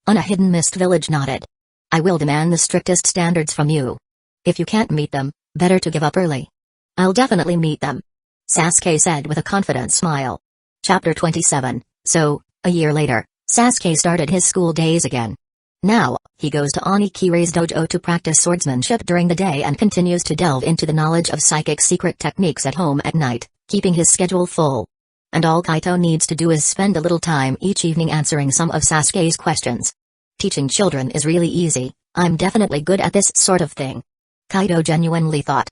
Speaker 1: A hidden mist village nodded. I will demand the strictest standards from you. If you can't meet them, better to give up early. I'll definitely meet them. Sasuke said with a confident smile. Chapter 27. So, a year later, Sasuke started his school days again. Now, he goes to Onigiri's dojo to practice swordsmanship during the day and continues to delve into the knowledge of psychic secret techniques at home at night, keeping his schedule full. And all Kaito needs to do is spend a little time each evening answering some of Sasuke's questions. Teaching children is really easy, I'm definitely good at this sort of thing. Kaito genuinely thought.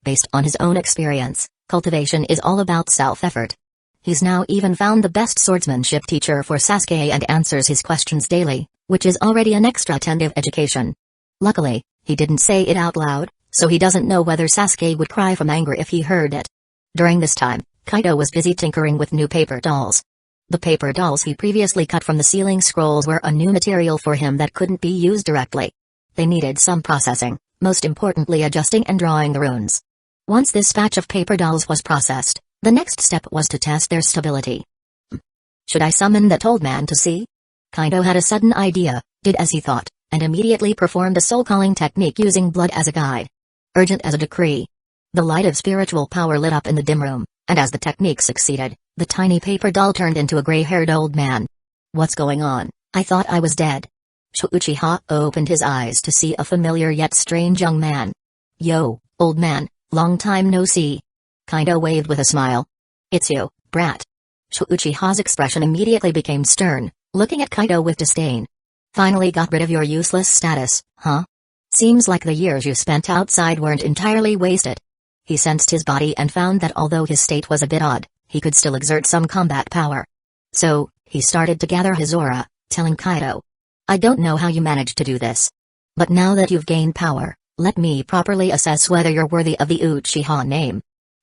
Speaker 1: Based on his own experience, cultivation is all about self-effort. He's now even found the best swordsmanship teacher for Sasuke and answers his questions daily, which is already an extra attentive education. Luckily, he didn't say it out loud, so he doesn't know whether Sasuke would cry from anger if he heard it. During this time, Kaito was busy tinkering with new paper dolls. The paper dolls he previously cut from the ceiling scrolls were a new material for him that couldn't be used directly. They needed some processing, most importantly adjusting and drawing the runes. Once this batch of paper dolls was processed, the next step was to test their stability. Should I summon that old man to see? Kaito had a sudden idea, did as he thought, and immediately performed a soul-calling technique using blood as a guide. Urgent as a decree. The light of spiritual power lit up in the dim room, and as the technique succeeded, The tiny paper doll turned into a gray-haired old man. What's going on? I thought I was dead. Uchiha opened his eyes to see a familiar yet strange young man. Yo, old man, long time no see. Kaido waved with a smile. It's you, brat. Uchiha's expression immediately became stern, looking at Kaido with disdain. Finally got rid of your useless status, huh? Seems like the years you spent outside weren't entirely wasted. He sensed his body and found that although his state was a bit odd, he could still exert some combat power. So, he started to gather his aura, telling Kaido. I don't know how you managed to do this. But now that you've gained power, let me properly assess whether you're worthy of the Uchiha name.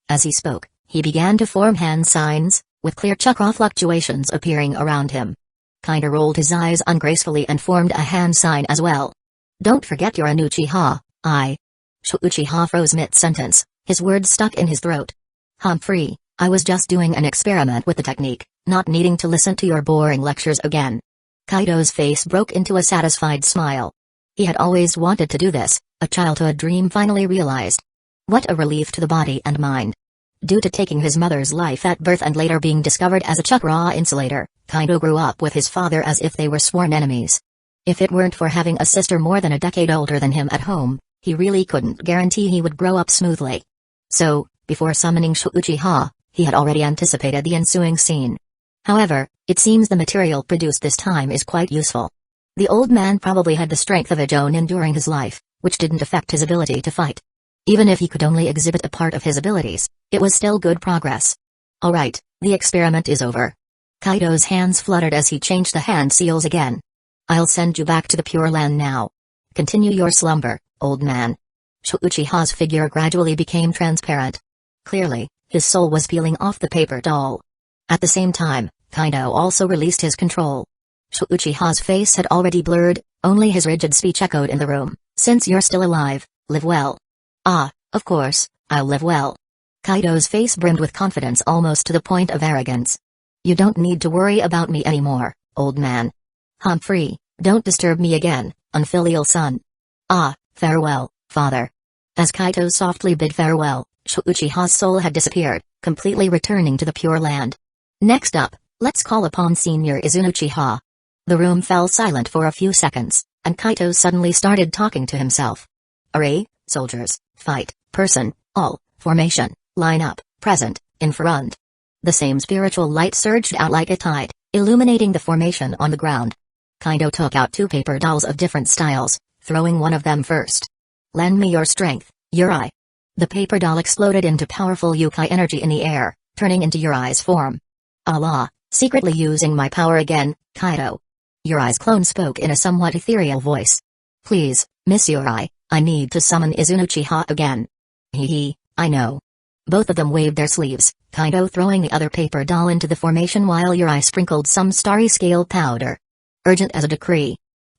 Speaker 1: As he spoke, he began to form hand signs, with clear chakra fluctuations appearing around him. Kaido rolled his eyes ungracefully and formed a hand sign as well. Don't forget you're an Uchiha, Uchiha froze mid-sentence, his words stuck in his throat. Humphrey, I was just doing an experiment with the technique, not needing to listen to your boring lectures again. Kaido's face broke into a satisfied smile. He had always wanted to do this, a childhood dream finally realized. What a relief to the body and mind. Due to taking his mother's life at birth and later being discovered as a chakra insulator, Kaido grew up with his father as if they were sworn enemies. If it weren't for having a sister more than a decade older than him at home, he really couldn't guarantee he would grow up smoothly. So, before summoning Uchiha, he had already anticipated the ensuing scene. However, it seems the material produced this time is quite useful. The old man probably had the strength of a Jonin during his life, which didn't affect his ability to fight. Even if he could only exhibit a part of his abilities, it was still good progress. Alright, the experiment is over. Kaido's hands fluttered as he changed the hand seals again. I'll send you back to the Pure Land now. Continue your slumber, old man. Uchiha's figure gradually became transparent. Clearly, his soul was peeling off the paper doll. At the same time, Kaido also released his control. Uchiha's face had already blurred, only his rigid speech echoed in the room. Since you're still alive, live well. Ah, of course, I'll live well. Kaido's face brimmed with confidence almost to the point of arrogance. You don't need to worry about me anymore, old man. Humphrey, don't disturb me again, unfilial son. Ah, farewell, father. As Kaido softly bid farewell, Uchiha's soul had disappeared, completely returning to the Pure Land. Next up, let's call upon Senior Uchiha. The room fell silent for a few seconds, and Kaido suddenly started talking to himself. Array, soldiers, fight, person, all, formation, line up, present, in front. The same spiritual light surged out like a tide, illuminating the formation on the ground. Kaido took out two paper dolls of different styles, throwing one of them first. Lend me your strength, Uri. The paper doll exploded into powerful Yukai energy in the air, turning into Uri's form. Allah, secretly using my power again, Kaido. Uri's clone spoke in a somewhat ethereal voice. Please, Miss Uri, I need to summon Uchiha again. Hee, I know. Both of them waved their sleeves, Kaido throwing the other paper doll into the formation while Uri sprinkled some starry scale powder. Urgent as a decree.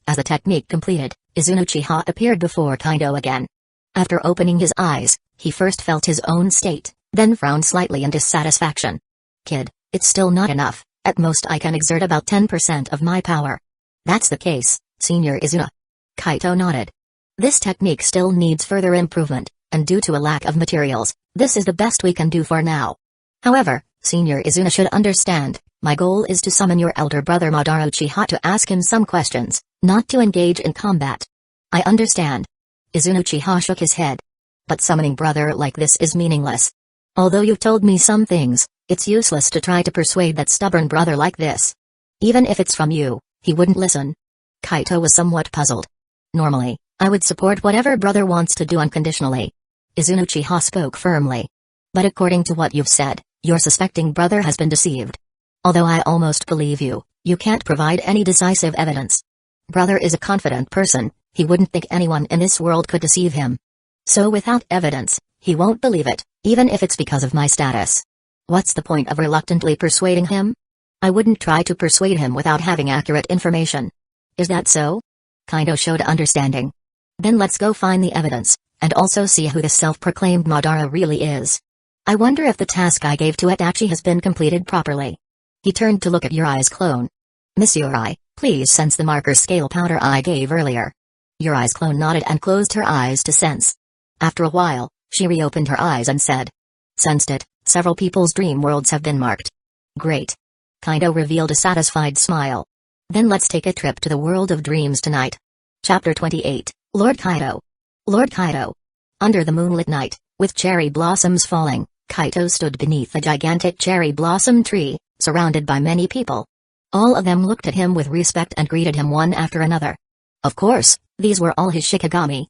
Speaker 1: As the technique completed, Uchiha appeared before Kaido again. After opening his eyes, he first felt his own state, then frowned slightly in dissatisfaction. Kid, it's still not enough, at most I can exert about 10% of my power. That's the case, Senior Izuna. Kaido nodded. This technique still needs further improvement, and due to a lack of materials, this is the best we can do for now. However, Senior Izuna should understand, my goal is to summon your elder brother Madara Uchiha to ask him some questions, not to engage in combat. I understand. Uchiha shook his head. But summoning brother like this is meaningless. Although you've told me some things, it's useless to try to persuade that stubborn brother like this. Even if it's from you, he wouldn't listen. Kaido was somewhat puzzled. Normally, I would support whatever brother wants to do unconditionally. Uchiha spoke firmly. But according to what you've said, your suspecting brother has been deceived. Although I almost believe you, you can't provide any decisive evidence. Brother is a confident person, he wouldn't think anyone in this world could deceive him. So without evidence, he won't believe it, even if it's because of my status. What's the point of reluctantly persuading him? I wouldn't try to persuade him without having accurate information. Is that so? Kaido showed understanding. Then let's go find the evidence, and also see who the self-proclaimed Madara really is. I wonder if the task I gave to Itachi has been completed properly. He turned to look at Uri's clone. Miss Uri, please sense the marker scale powder I gave earlier. Uri's clone nodded and closed her eyes to sense. After a while, she reopened her eyes and said. Sensed it, several people's dream worlds have been marked. Great. Kaido revealed a satisfied smile. Then let's take a trip to the world of dreams tonight. Chapter 28, Lord Kaido. Lord Kaido. Under the moonlit night, with cherry blossoms falling, Kaido stood beneath a gigantic cherry blossom tree, surrounded by many people. All of them looked at him with respect and greeted him one after another. Of course, these were all his Shikigami.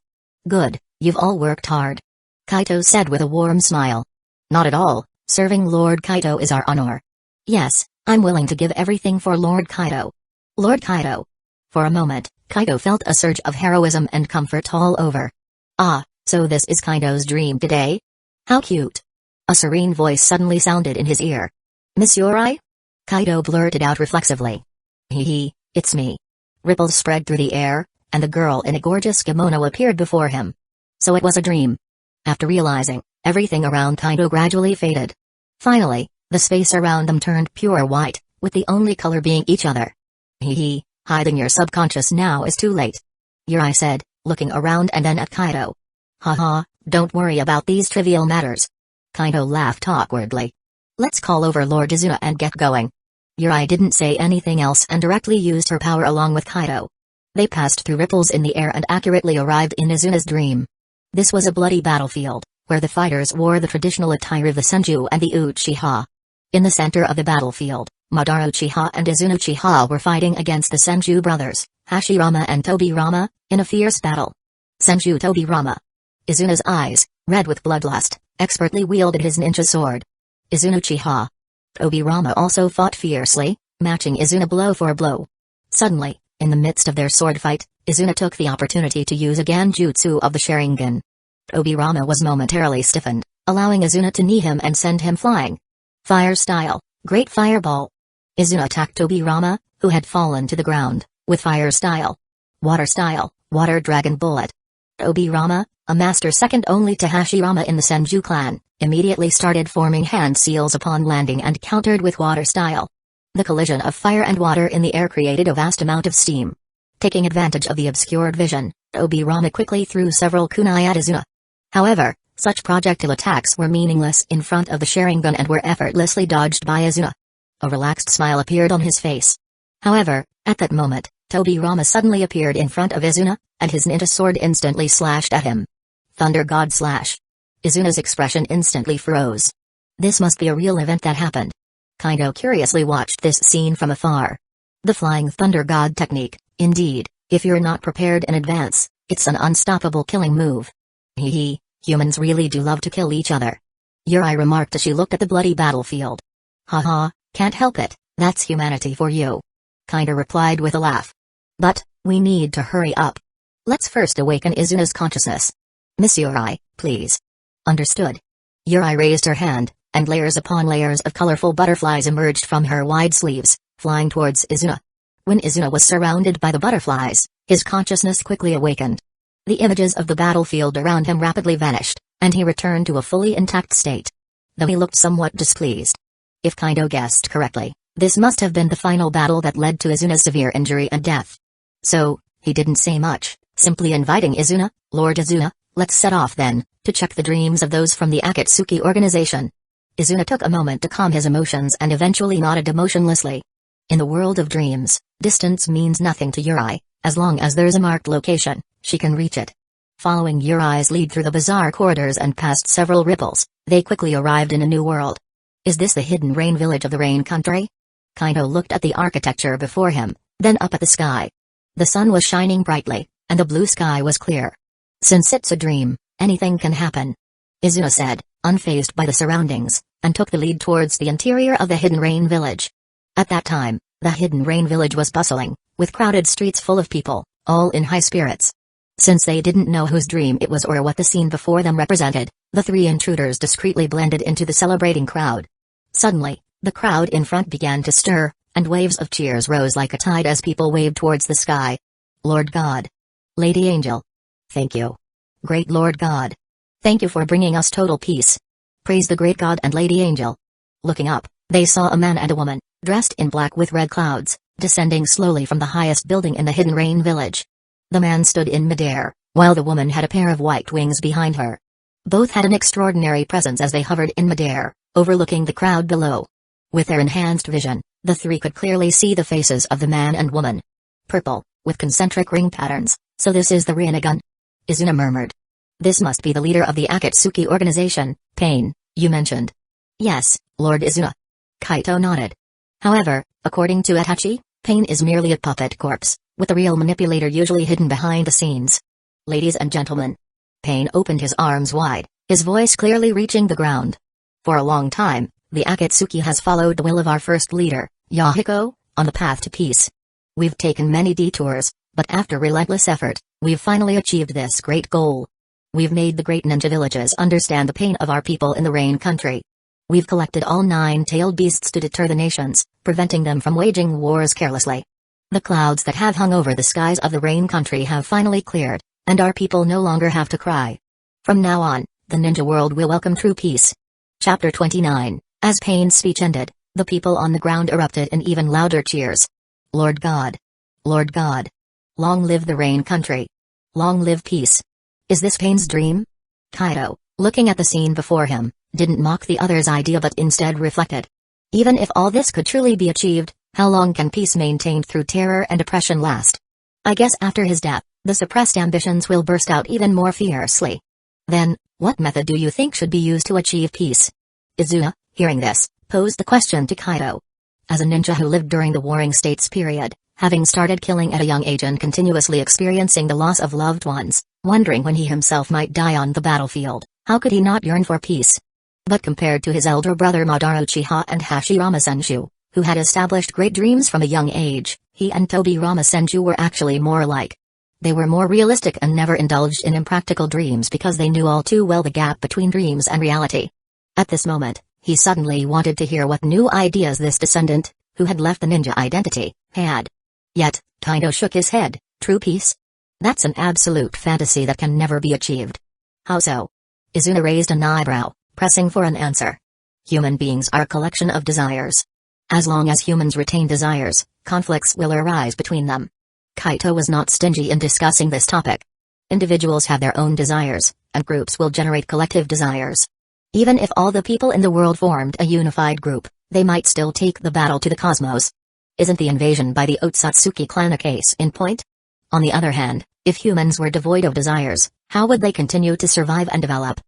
Speaker 1: Good, you've all worked hard. Kaido said with a warm smile. Not at all, serving Lord Kaido is our honor. Yes, I'm willing to give everything for Lord Kaido. Lord Kaido. For a moment, Kaido felt a surge of heroism and comfort all over. Ah, so this is Kaido's dream today? How cute. A serene voice suddenly sounded in his ear. Miss Yuri? Kaido blurted out reflexively. Hee, it's me. Ripples spread through the air, and the girl in a gorgeous kimono appeared before him. So it was a dream. After realizing, everything around Kaido gradually faded. Finally, the space around them turned pure white, with the only color being each other. Hee, hiding your subconscious now is too late. Yuri said, looking around and then at Kaido. Haha, don't worry about these trivial matters. Kaido laughed awkwardly. Let's call over Lord Izuna and get going. Yuri didn't say anything else and directly used her power along with Kaido. They passed through ripples in the air and accurately arrived in Izuna's dream. This was a bloody battlefield, where the fighters wore the traditional attire of the Senju and the Uchiha. In the center of the battlefield, Madara Uchiha and Izuna Uchiha were fighting against the Senju brothers, Hashirama and Tobirama, in a fierce battle. Senju Tobirama. Izuna's eyes, red with bloodlust, expertly wielded his ninja sword. Izuna Uchiha. Tobirama also fought fiercely, matching Izuna blow for blow. Suddenly, in the midst of their sword fight, Izuna took the opportunity to use a Genjutsu of the Sharingan. Tobirama was momentarily stiffened, allowing Izuna to knee him and send him flying. Fire style, great fireball. Izuna attacked Tobirama, who had fallen to the ground, with fire style. Water style, water dragon bullet. Tobirama, a master second only to Hashirama in the Senju clan, immediately started forming hand seals upon landing and countered with water style. The collision of fire and water in the air created a vast amount of steam. Taking advantage of the obscured vision, Tobirama quickly threw several kunai at Izuna. However, such projectile attacks were meaningless in front of the Sharingan and were effortlessly dodged by Izuna. A relaxed smile appeared on his face. However, at that moment, Tobirama suddenly appeared in front of Izuna, and his ninja sword instantly slashed at him. Thunder God Slash. Izuna's expression instantly froze. This must be a real event that happened. Kaido curiously watched this scene from afar. The Flying Thunder God technique, indeed, if you're not prepared in advance, it's an unstoppable killing move. Hee, humans really do love to kill each other. Yuri remarked as she looked at the bloody battlefield. Haha, can't help it, that's humanity for you. Kaido replied with a laugh. But, we need to hurry up. Let's first awaken Izuna's consciousness. Miss Yuri, please. Understood. Yuri raised her hand, and layers upon layers of colorful butterflies emerged from her wide sleeves, flying towards Izuna. When Izuna was surrounded by the butterflies, his consciousness quickly awakened. The images of the battlefield around him rapidly vanished, and he returned to a fully intact state. Though he looked somewhat displeased. If Kaido guessed correctly, this must have been the final battle that led to Izuna's severe injury and death. So, he didn't say much, simply inviting Izuna, Lord Izuna, let's set off then, to check the dreams of those from the Akatsuki organization. Izuna took a moment to calm his emotions and eventually nodded emotionlessly. In the world of dreams, distance means nothing to Yuri, as long as there's a marked location, she can reach it. Following Yuri's lead through the bizarre corridors and past several ripples, they quickly arrived in a new world. Is this the hidden rain village of the rain country? Kaido looked at the architecture before him, then up at the sky. The sun was shining brightly, and the blue sky was clear. Since it's a dream, anything can happen. Izuna said, unfazed by the surroundings, and took the lead towards the interior of the hidden rain village. At that time, the hidden rain village was bustling, with crowded streets full of people, all in high spirits. Since they didn't know whose dream it was or what the scene before them represented, the three intruders discreetly blended into the celebrating crowd. Suddenly, the crowd in front began to stir, and waves of cheers rose like a tide as people waved towards the sky. Lord God. Lady Angel. Thank you. Great Lord God. Thank you for bringing us total peace. Praise the great God and Lady Angel. Looking up, they saw a man and a woman, dressed in black with red clouds, descending slowly from the highest building in the hidden rain village. The man stood in midair, while the woman had a pair of white wings behind her. Both had an extraordinary presence as they hovered in midair, overlooking the crowd below. With their enhanced vision, the three could clearly see the faces of the man and woman. Purple, with concentric ring patterns, so this is the Rinnegan? Izuna murmured. This must be the leader of the Akatsuki organization, Pain, you mentioned. Yes, Lord Izuna. Kaito nodded. However, according to Itachi, Pain is merely a puppet corpse, with the real manipulator usually hidden behind the scenes. Ladies and gentlemen. Pain opened his arms wide, his voice clearly reaching the ground. For a long time, the Akatsuki has followed the will of our first leader, Yahiko, on the path to peace. We've taken many detours, but after relentless effort, we've finally achieved this great goal. We've made the great ninja villages understand the pain of our people in the Rain Country. We've collected all 9-tailed beasts to deter the nations, preventing them from waging wars carelessly. The clouds that have hung over the skies of the Rain Country have finally cleared, and our people no longer have to cry. From now on, the ninja world will welcome true peace. Chapter 29. As Pain's speech ended, the people on the ground erupted in even louder cheers. Lord God! Lord God! Long live the Rain Country! Long live peace! Is this Pain's dream? Kaito, looking at the scene before him, didn't mock the other's idea but instead reflected. Even if all this could truly be achieved, how long can peace maintained through terror and oppression last? I guess after his death, the suppressed ambitions will burst out even more fiercely. Then, what method do you think should be used to achieve peace? Izuna, hearing this, posed the question to Kaito. As a ninja who lived during the Warring States period, having started killing at a young age and continuously experiencing the loss of loved ones, wondering when he himself might die on the battlefield, how could he not yearn for peace? But compared to his elder brother Madara Uchiha and Hashirama Senju, who had established great dreams from a young age, he and Tobirama Senju were actually more alike. They were more realistic and never indulged in impractical dreams because they knew all too well the gap between dreams and reality. At this moment, he suddenly wanted to hear what new ideas this descendant, who had left the ninja identity, had. Yet, Kaito shook his head. True peace? That's an absolute fantasy that can never be achieved. How so? Izuna raised an eyebrow, pressing for an answer. Human beings are a collection of desires. As long as humans retain desires, conflicts will arise between them. Kaito was not stingy in discussing this topic. Individuals have their own desires, and groups will generate collective desires. Even if all the people in the world formed a unified group, they might still take the battle to the cosmos. Isn't the invasion by the Otsutsuki clan a case in point? On the other hand, if humans were devoid of desires, how would they continue to survive and develop?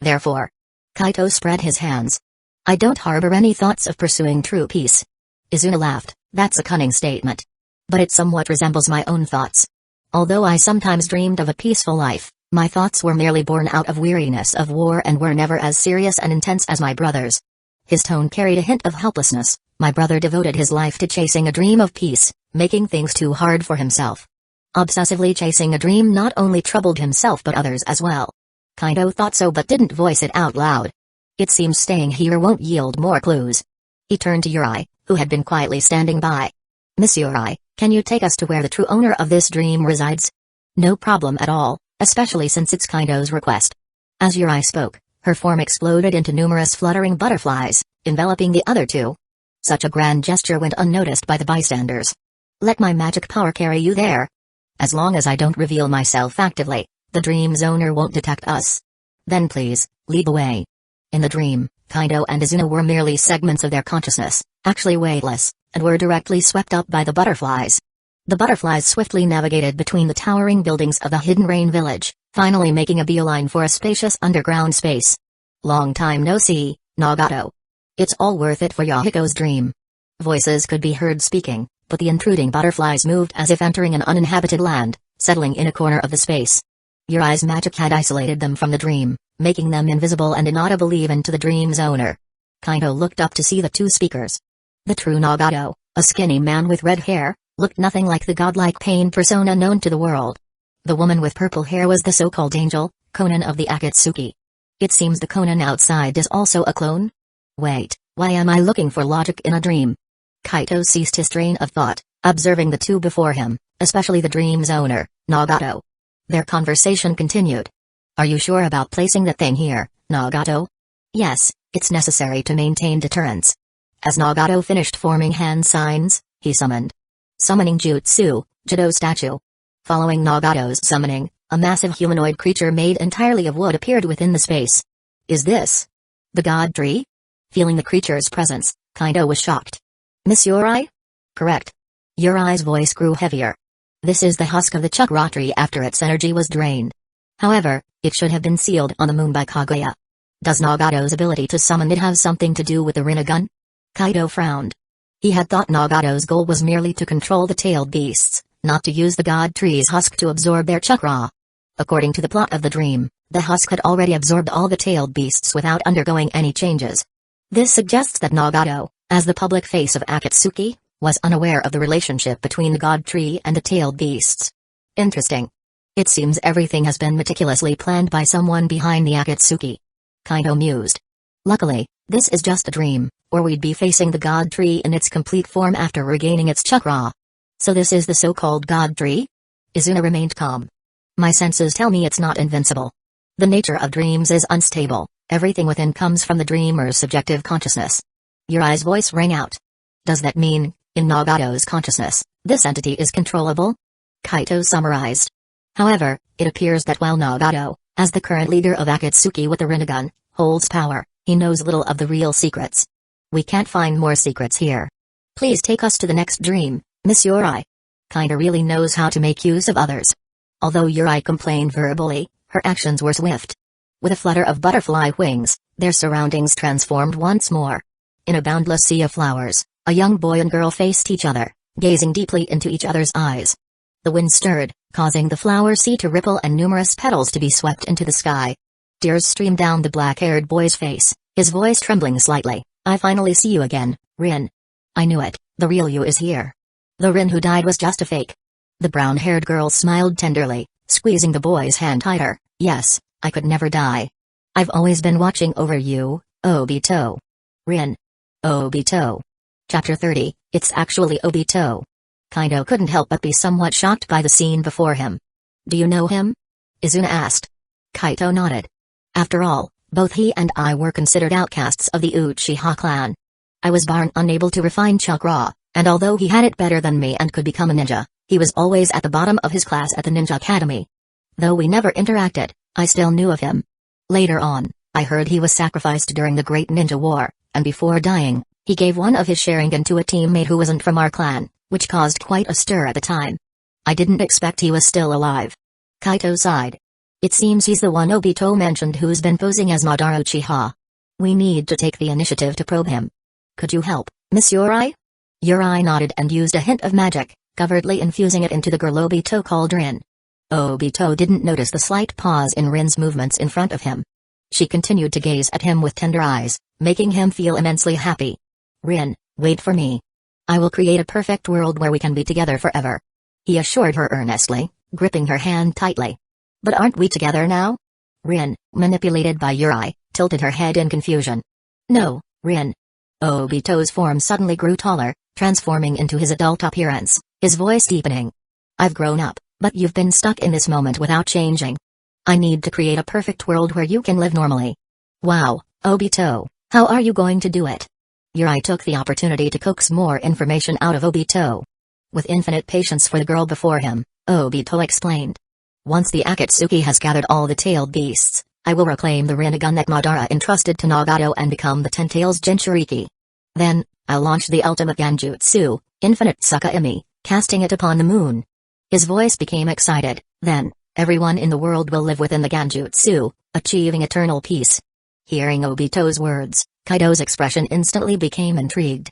Speaker 1: Therefore, Kaito spread his hands. I don't harbor any thoughts of pursuing true peace. Izuna laughed. That's a cunning statement. But it somewhat resembles my own thoughts. Although I sometimes dreamed of a peaceful life, my thoughts were merely born out of weariness of war and were never as serious and intense as my brother's. His tone carried a hint of helplessness. My brother devoted his life to chasing a dream of peace, making things too hard for himself. Obsessively chasing a dream not only troubled himself but others as well. Kaito thought so but didn't voice it out loud. It seems staying here won't yield more clues. He turned to Yuri, who had been quietly standing by. Miss Yuri, can you take us to where the true owner of this dream resides? No problem at all, especially since it's Kaito's request. As Yuri spoke, her form exploded into numerous fluttering butterflies, enveloping the other two. Such a grand gesture went unnoticed by the bystanders. Let my magic power carry you there. As long as I don't reveal myself actively, the dream's owner won't detect us. Then please, lead the way. In the dream, Kaito and Izuna were merely segments of their consciousness, actually weightless, and were directly swept up by the butterflies. The butterflies swiftly navigated between the towering buildings of the hidden rain village, finally making a beeline for a spacious underground space. Long time no see, Nagato. It's all worth it for Yahiko's dream. Voices could be heard speaking, but the intruding butterflies moved as if entering an uninhabited land, settling in a corner of the space. Yuri's magic had isolated them from the dream, making them invisible and inaudible even to the dream's owner. Kaito looked up to see the two speakers. The true Nagato, a skinny man with red hair, looked nothing like the godlike Pain persona known to the world. The woman with purple hair was the so-called angel, Konan of the Akatsuki. It seems the Konan outside is also a clone? Wait, why am I looking for logic in a dream? Kaito ceased his train of thought, observing the two before him, especially the dream's owner, Nagato. Their conversation continued. Are you sure about placing the thing here, Nagato? Yes, it's necessary to maintain deterrence. As Nagato finished forming hand signs, he summoned. Summoning Jutsu, Judo statue. Following Nagato's summoning, a massive humanoid creature made entirely of wood appeared within the space. Is this the god tree? Feeling the creature's presence, Kaido was shocked. Miss Yuri? Correct. Yuri's voice grew heavier. This is the husk of the chakra tree after its energy was drained. However, it should have been sealed on the moon by Kaguya. Does Nagato's ability to summon it have something to do with the Rinnegan? Kaido frowned. He had thought Nagato's goal was merely to control the tailed beasts, not to use the god tree's husk to absorb their chakra. According to the plot of the dream, the husk had already absorbed all the tailed beasts without undergoing any changes. This suggests that Nagato, as the public face of Akatsuki, was unaware of the relationship between the god tree and the tailed beasts. Interesting. It seems everything has been meticulously planned by someone behind the Akatsuki. Kaido mused. Luckily, this is just a dream, or we'd be facing the god tree in its complete form after regaining its chakra. So this is the so-called god tree? Izuna remained calm. My senses tell me it's not invincible. The nature of dreams is unstable, everything within comes from the dreamer's subjective consciousness. Yuri's voice rang out. Does that mean, in Nagato's consciousness, this entity is controllable? Kaito summarized. However, it appears that while Nagato, as the current leader of Akatsuki with the Rinnegan, holds power, he knows little of the real secrets. We can't find more secrets here. Please take us to the next dream, Miss Yuri. Kaido really knows how to make use of others. Although Yuri complained verbally, her actions were swift. With a flutter of butterfly wings, their surroundings transformed once more. In a boundless sea of flowers, a young boy and girl faced each other, gazing deeply into each other's eyes. The wind stirred, causing the flower sea to ripple and numerous petals to be swept into the sky. Tears streamed down the black-haired boy's face, his voice trembling slightly. I finally see you again, Rin. I knew it, the real you is here. The Rin who died was just a fake. The brown-haired girl smiled tenderly, squeezing the boy's hand tighter. Yes, I could never die. I've always been watching over you, Obito. Rin. Obito. Chapter 30, It's actually Obito. Kaido couldn't help but be somewhat shocked by the scene before him. Do you know him? Izuna asked. Kaito nodded. After all, both he and I were considered outcasts of the Uchiha clan. I was born unable to refine chakra, and although he had it better than me and could become a ninja, he was always at the bottom of his class at the Ninja Academy. Though we never interacted, I still knew of him. Later on, I heard he was sacrificed during the Great Ninja War, and before dying, he gave one of his Sharingan to a teammate who wasn't from our clan, which caused quite a stir at the time. I didn't expect he was still alive. Kaito sighed. It seems he's the one Obito mentioned who's been posing as Madara Uchiha. We need to take the initiative to probe him. Could you help, Miss Yuri? Yuri nodded and used a hint of magic, covertly infusing it into the girl Obito called Rin. Obito didn't notice the slight pause in Rin's movements in front of him. She continued to gaze at him with tender eyes, making him feel immensely happy. Rin, wait for me. I will create a perfect world where we can be together forever. He assured her earnestly, gripping her hand tightly. But aren't we together now? Rin, manipulated by Yuri, tilted her head in confusion. No, Rin. Obito's form suddenly grew taller, transforming into his adult appearance, his voice deepening. I've grown up, but you've been stuck in this moment without changing. I need to create a perfect world where you can live normally. Wow, Obito, how are you going to do it? Yuri took the opportunity to coax more information out of Obito. With infinite patience for the girl before him, Obito explained. Once the Akatsuki has gathered all the tailed beasts, I will reclaim the Rinnegan that Madara entrusted to Nagato and become the Ten Tails Jinchuriki. Then, I'll launch the ultimate Genjutsu, Infinite Tsukuyomi, casting it upon the moon. His voice became excited. Then, everyone in the world will live within the Genjutsu, achieving eternal peace. Hearing Obito's words, Kaido's expression instantly became intrigued.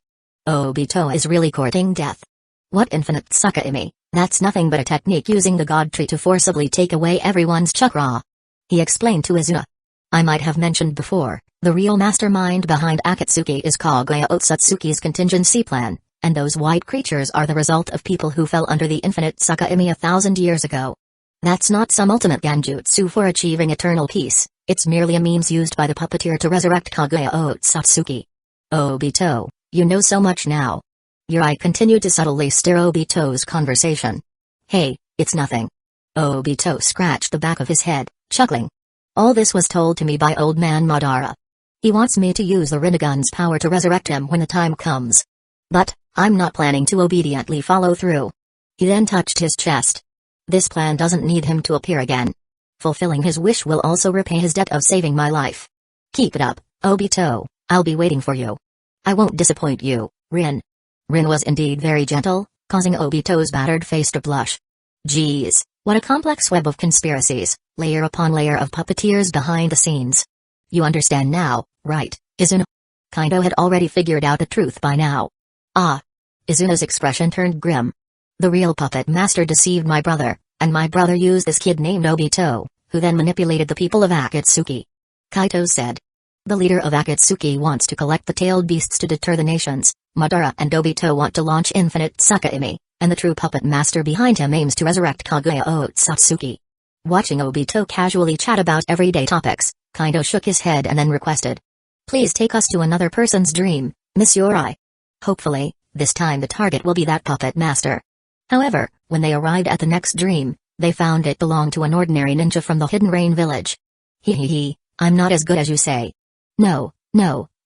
Speaker 1: Obito is really courting death. What Infinite Tsukuyomi? That's nothing but a technique using the god tree to forcibly take away everyone's chakra. He explained to Izuna. I might have mentioned before, the real mastermind behind Akatsuki is Kaguya Otsutsuki's contingency plan, and those white creatures are the result of people who fell under the Infinite Tsukuyomi 1,000 years ago. That's not some ultimate Genjutsu for achieving eternal peace, it's merely a means used by the puppeteer to resurrect Kaguya Otsutsuki. Obito, you know so much now. Yuri continued to subtly steer Obito's conversation. Hey, it's nothing. Obito scratched the back of his head, chuckling. All this was told to me by old man Madara. He wants me to use the Rinnegan's power to resurrect him when the time comes. But, I'm not planning to obediently follow through. He then touched his chest. This plan doesn't need him to appear again. Fulfilling his wish will also repay his debt of saving my life. Keep it up, Obito, I'll be waiting for you. I won't disappoint you, Rin. Rin was indeed very gentle, causing Obito's battered face to blush. Geez, what a complex web of conspiracies, layer upon layer of puppeteers behind the scenes. You understand now, right, Izuna? Kaido had already figured out the truth by now. Ah. Izuna's expression turned grim. The real puppet master deceived my brother, and my brother used this kid named Obito, who then manipulated the people of Akatsuki. Kaito said. The leader of Akatsuki wants to collect the tailed beasts to deter the nations. Madara and Obito want to launch Infinite Tsukuyomi, and the true puppet master behind him aims to resurrect Kaguya Otsutsuki. Watching Obito casually chat about everyday topics, Kaido shook his head and then requested. Please take us to another person's dream, Miss Yuri. Hopefully, this time the target will be that puppet master. However, when they arrived at the next dream, they found it belonged to an ordinary ninja from the Hidden Rain village. Hee, I'm not as good as you say. No,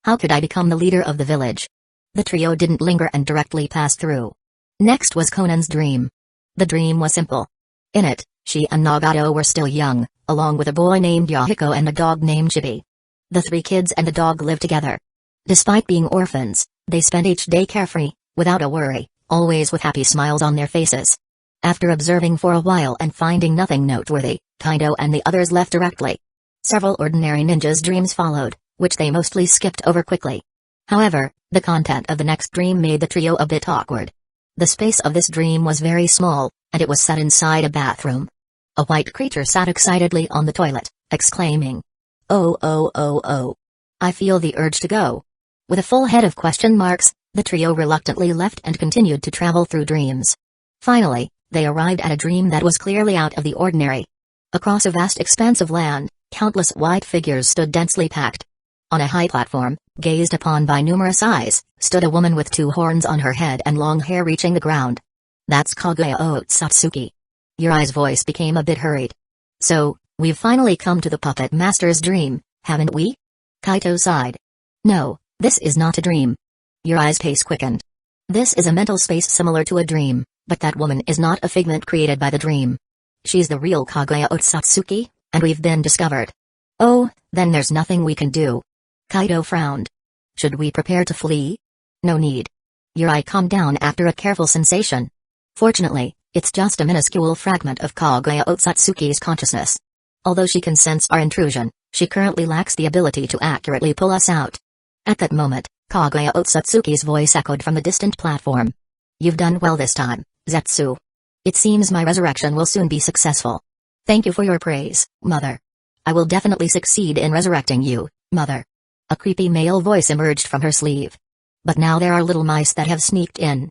Speaker 1: how could I become the leader of the village? The trio didn't linger and directly passed through. Next was Conan's dream. The dream was simple. In it, she and Nagato were still young, along with a boy named Yahiko and a dog named Chibi. The three kids and the dog lived together. Despite being orphans, they spent each day carefree, without a worry, always with happy smiles on their faces. After observing for a while and finding nothing noteworthy, Kaido and the others left directly. Several ordinary ninjas' dreams followed, which they mostly skipped over quickly. However, the content of the next dream made the trio a bit awkward. The space of this dream was very small, and it was set inside a bathroom. A white creature sat excitedly on the toilet, exclaiming, Oh. I feel the urge to go. With a full head of question marks, the trio reluctantly left and continued to travel through dreams. Finally, they arrived at a dream that was clearly out of the ordinary. Across a vast expanse of land, countless white figures stood densely packed. On a high platform, gazed upon by numerous eyes, stood a woman with two horns on her head and long hair reaching the ground. That's Kaguya Otsutsuki. Yuri's voice became a bit hurried. So, we've finally come to the puppet master's dream, haven't we? Kaito sighed. No, this is not a dream. Yuri's pace quickened. This is a mental space similar to a dream, but that woman is not a figment created by the dream. She's the real Kaguya Otsutsuki, and we've been discovered. Oh, then there's nothing we can do. Kaido frowned. Should we prepare to flee? No need. Yuri calmed down after a careful sensation. Fortunately, it's just a minuscule fragment of Kaguya Otsutsuki's consciousness. Although she can sense our intrusion, she currently lacks the ability to accurately pull us out. At that moment, Kaguya Otsutsuki's voice echoed from the distant platform. You've done well this time, Zetsu. It seems my resurrection will soon be successful. Thank you for your praise, Mother. I will definitely succeed in resurrecting you, Mother. A creepy male voice emerged from her sleeve. But now there are little mice that have sneaked in.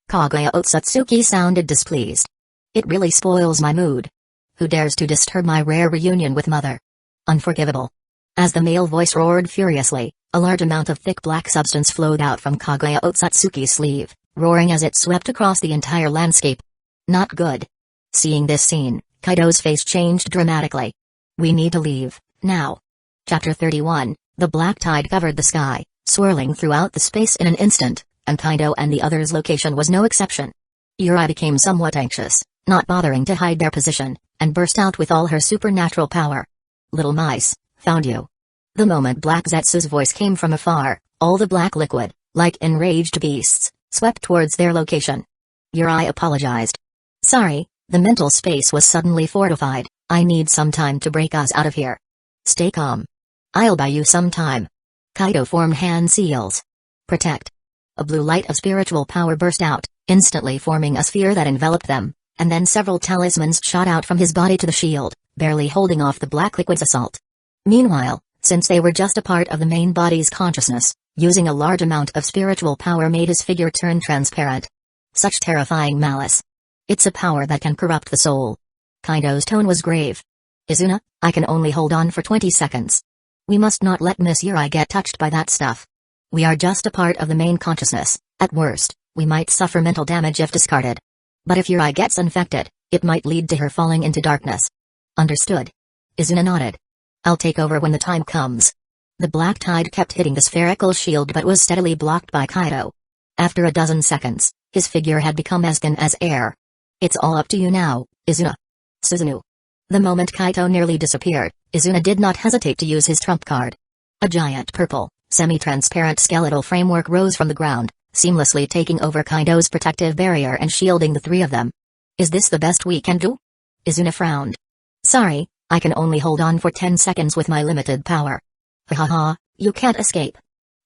Speaker 1: Kaguya Otsutsuki sounded displeased. It really spoils my mood. Who dares to disturb my rare reunion with Mother? Unforgivable. As the male voice roared furiously, a large amount of thick black substance flowed out from Kaguya Otsutsuki's sleeve, roaring as it swept across the entire landscape. Not good. Seeing this scene, Kaido's face changed dramatically. We need to leave, now. Chapter 31, The black tide covered the sky, swirling throughout the space in an instant, and Kaido and the others' location was no exception. Yuri became somewhat anxious, not bothering to hide their position, and burst out with all her supernatural power. Little mice, found you. The moment Black Zetsu's voice came from afar, all the black liquid, like enraged beasts, swept towards their location. Yuri apologized. Sorry, the mental space was suddenly fortified. I need some time to break us out of here. Stay calm. I'll buy you some time. Kaido formed hand seals. Protect. A blue light of spiritual power burst out, instantly forming a sphere that enveloped them, and then several talismans shot out from his body to the shield, barely holding off the black liquid's assault. Meanwhile, since they were just a part of the main body's consciousness, using a large amount of spiritual power made his figure turn transparent. Such terrifying malice. It's a power that can corrupt the soul. Kaido's tone was grave. Izuna, I can only hold on for 20 seconds. We must not let Miss Yuri get touched by that stuff. We are just a part of the main consciousness. At worst, we might suffer mental damage if discarded. But if Yuri gets infected, it might lead to her falling into darkness. Understood. Izuna nodded. I'll take over when the time comes. The black tide kept hitting the spherical shield but was steadily blocked by Kaido. After a dozen seconds, his figure had become as thin as air. It's all up to you now, Izuna. Susanoo. The moment Kaito nearly disappeared, Izuna did not hesitate to use his trump card. A giant purple, Semi-transparent skeletal framework rose from the ground, seamlessly taking over Kaido's protective barrier and shielding the three of them. Is this the best we can do? Izuna frowned. Sorry, I can only hold on for 10 seconds with my limited power. Ha ha ha, you can't escape.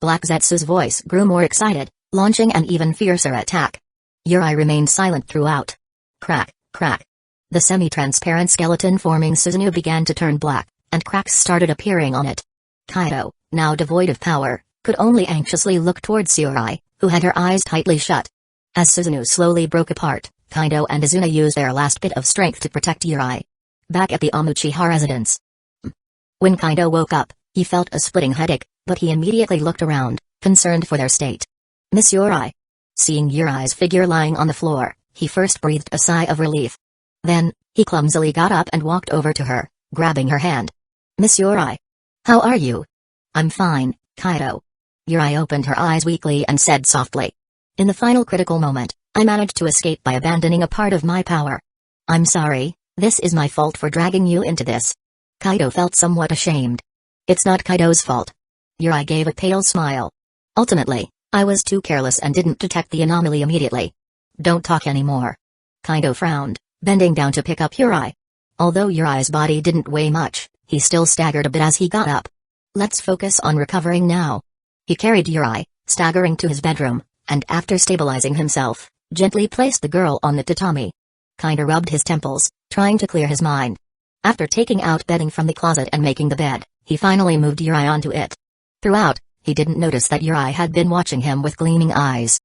Speaker 1: Black Zetsu's voice grew more excited, launching an even fiercer attack. Yuri remained silent throughout. Crack, crack. The semi-transparent skeleton forming Susanoo began to turn black, and cracks started appearing on it. Kaido, now devoid of power, could only anxiously look towards Yuri, who had her eyes tightly shut. As Susanoo slowly broke apart, Kaido and Izuna used their last bit of strength to protect Yuri. Back at the Uchiha residence. When Kaido woke up, he felt a splitting headache, but he immediately looked around, concerned for their state. Miss Yuri. Seeing Yuri's figure lying on the floor, he first breathed a sigh of relief. Then, he clumsily got up and walked over to her, grabbing her hand. Miss Yuri. How are you? I'm fine, Kaido. Yuri opened her eyes weakly and said softly. In the final critical moment, I managed to escape by abandoning a part of my power. I'm sorry, this is my fault for dragging you into this. Kaido felt somewhat ashamed. It's not Kaido's fault. Yuri gave a pale smile. Ultimately, I was too careless and didn't detect the anomaly immediately. Don't talk anymore. Kaido frowned, bending down to pick up Yuri. Although Yuri's body didn't weigh much, he still staggered a bit as he got up. Let's focus on recovering now. He carried Yuri, staggering to his bedroom, and after stabilizing himself, gently placed the girl on the tatami. Kaido rubbed his temples, trying to clear his mind. After taking out bedding from the closet and making the bed, he finally moved Yuri onto it. Throughout, he didn't notice that Yuri had been watching him with gleaming eyes.